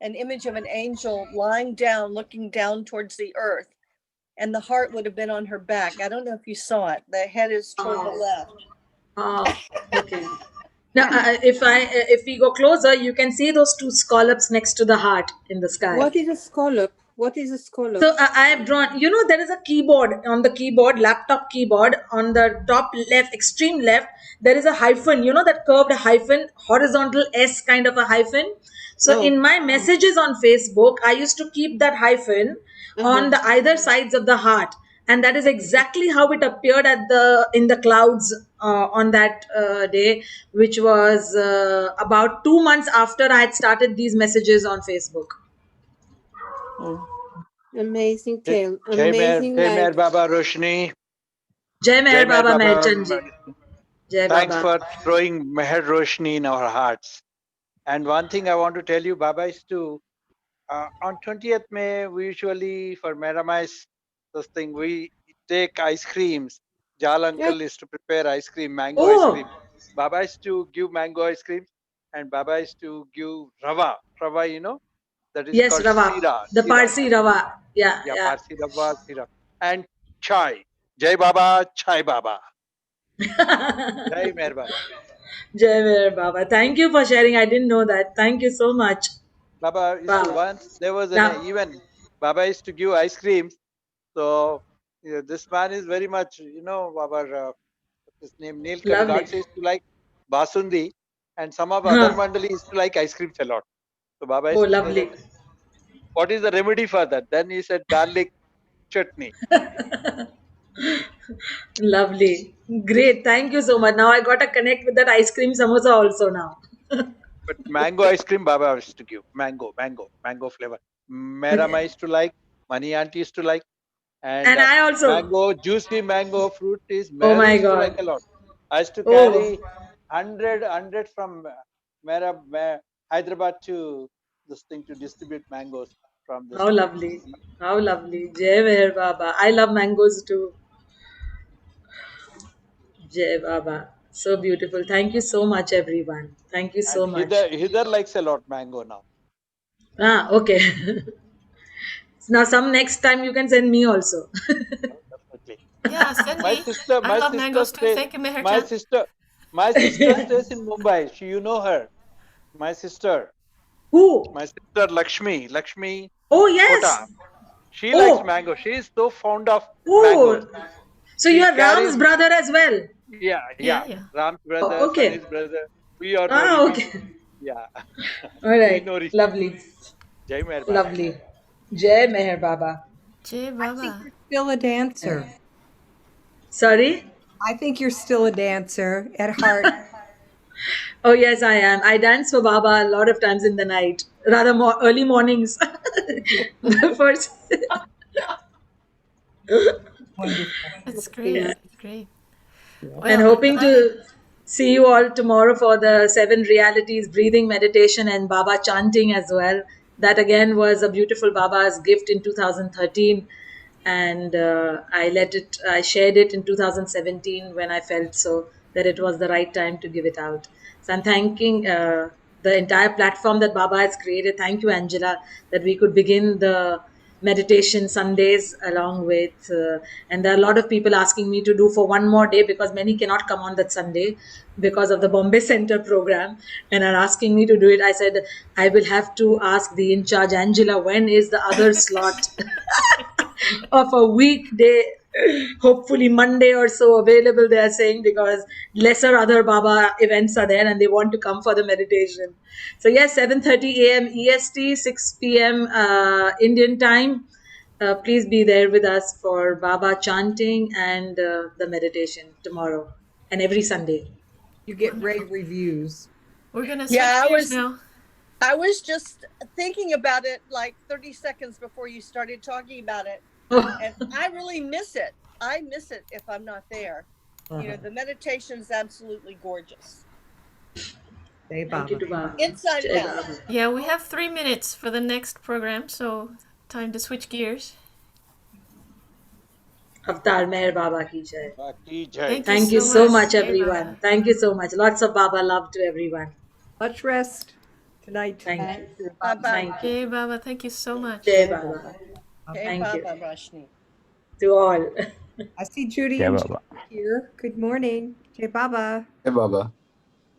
an image of an angel lying down, looking down towards the earth, and the heart would have been on her back. I don't know if you saw it. The head is toward the left. Oh, okay. Now, if we go closer, you can see those two scallops next to the heart in the sky. What is a scallop? What is a scallop? So I have drawn, there is a keyboard, on the keyboard, laptop keyboard, on the top left, extreme left, there is a hyphen, that curved hyphen, horizontal S kind of a hyphen. So in my messages on Facebook, I used to keep that hyphen on the either sides of the heart. And that is exactly how it appeared in the clouds on that day, which was about 2 months after I had started these messages on Facebook. Amazing tale. Jai Amazing Meher life. Baba Roshni. Jai Meher Baba Meherchand ji. Jai Thanks Baba. for throwing Meher Roshni in our hearts. And one thing I want to tell you, Baba, is to on 20th May, we usually for Meramais, this thing, we take ice creams. Jal uncle is to prepare ice cream, mango ice cream. Baba is to give mango ice cream, and Baba is to give rava. Rava, that is Yes, called Rava. sira. The Parsi Rava. Yeah. Parsi Rava, sira. And chai. Jai Baba, chai Baba. Jai Meher Baba. Jai Meher Baba. Thank you for sharing. I didn't know that. Thank you so much. Baba used to once, there was an event. Baba used to give ice creams. So Yeah, this man is very much, our his name Neelkan Lovely. God says to like Basundi, and some of other Huh. mandali is to like ice creams a lot. So Baba Oh, is to say that, lovely. what is the remedy for that? Then he said garlic chutney. Lovely. Great. Thank you so much. Now I got to connect with that ice cream samosa also now. But mango ice cream Baba used to give. Mango flavor. Merama used to like, Mani auntie used to like, and And I also. mango, juicy mango fruit is Oh Mary my used to like God. a lot. I used to Oh, carry hundred from Hyderabad to this thing to distribute mangoes from this how thing. lovely. How lovely. Jai Meher Baba. I love mangoes too. Jai Baba. So beautiful. Thank you so much, everyone. Thank you And so much. Hidar likes a lot mango now. Ah, okay. Now, some next time you can send me also. Definitely. Yeah, send My me. sister, I my love sister mangoes too. stays. Thank you, My Meherchan. sister, my sister stays in Mumbai. You know her. My sister. Who? My sister Lakshmi Oh, Kota. yes. She likes Oh, mango. She is so fond of mangoes. oh. So you She are Ram's carries, brother as well. yeah, Yeah. Ram's Oh, brother, okay. Sunny's brother. We are Ah, Nori. okay. Yeah, All we right. Nori. Lovely. Jai Meher Baba. Lovely. Jai Meher Baba. Jai I think Baba. you're still a dancer. Sorry? I think you're still a dancer at heart. Oh, yes, I am. I dance for Baba a lot of times in the night, rather more early mornings. First. Wonderful. That's great. That's great. And Well, hoping to see you all tomorrow for the 7 realities breathing meditation and Baba chanting as well. That again was a beautiful Baba's gift in 2013, and I shared it in 2017 when I felt so that it was the right time to give it out. So I'm thanking the entire platform that Baba has created. Thank you, Angela, that we could begin the meditation Sundays along with, and there are a lot of people asking me to do for one more day because many cannot come on that Sunday because of the Bombay Center program and are asking me to do it. I said, I will have to ask the in charge, Angela, when is the other slot of a weekday, hopefully Monday or so available, they are saying, because lesser other Baba events are there and they want to come for the meditation. So yes, 7:30 a.m. EST, 6 p.m. Indian time. Please be there with us for Baba chanting and the meditation tomorrow and every Sunday. You get rave reviews. We're gonna switch Yeah, gears now. I was just thinking about it like 30 seconds before you started talking about it. And I really miss it. I miss it if I'm not there. You know, the meditation is absolutely gorgeous. Jai Thank you Baba. to Baba. Inside and Jai out. Baba. Yeah, we have 3 minutes for the next program, so time to switch gears. Avtar Meher Baba ki jai. Ki jai. Thank you Thank you so so much. much, Jai everyone. Baba. Thank you so much. Lots of Baba love to everyone. Much rest tonight. Thank you. Bye-bye. Thank you. Jai Baba, thank you so much. Jai Baba. Hey, Thank you. Baba Roshani. To all. I see Judy Jai and Baba. Jay here. Good morning. Jai Baba. Hey, Baba.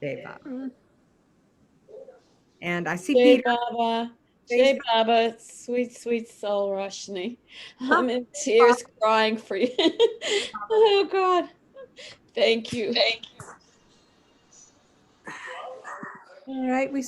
Jai Baba. And I see Jai Peter. Baba. Jai Jai Baba, sweet, sweet soul, Roshani. Baba. I'm in tears crying for you. Oh, God. Thank you. All right, we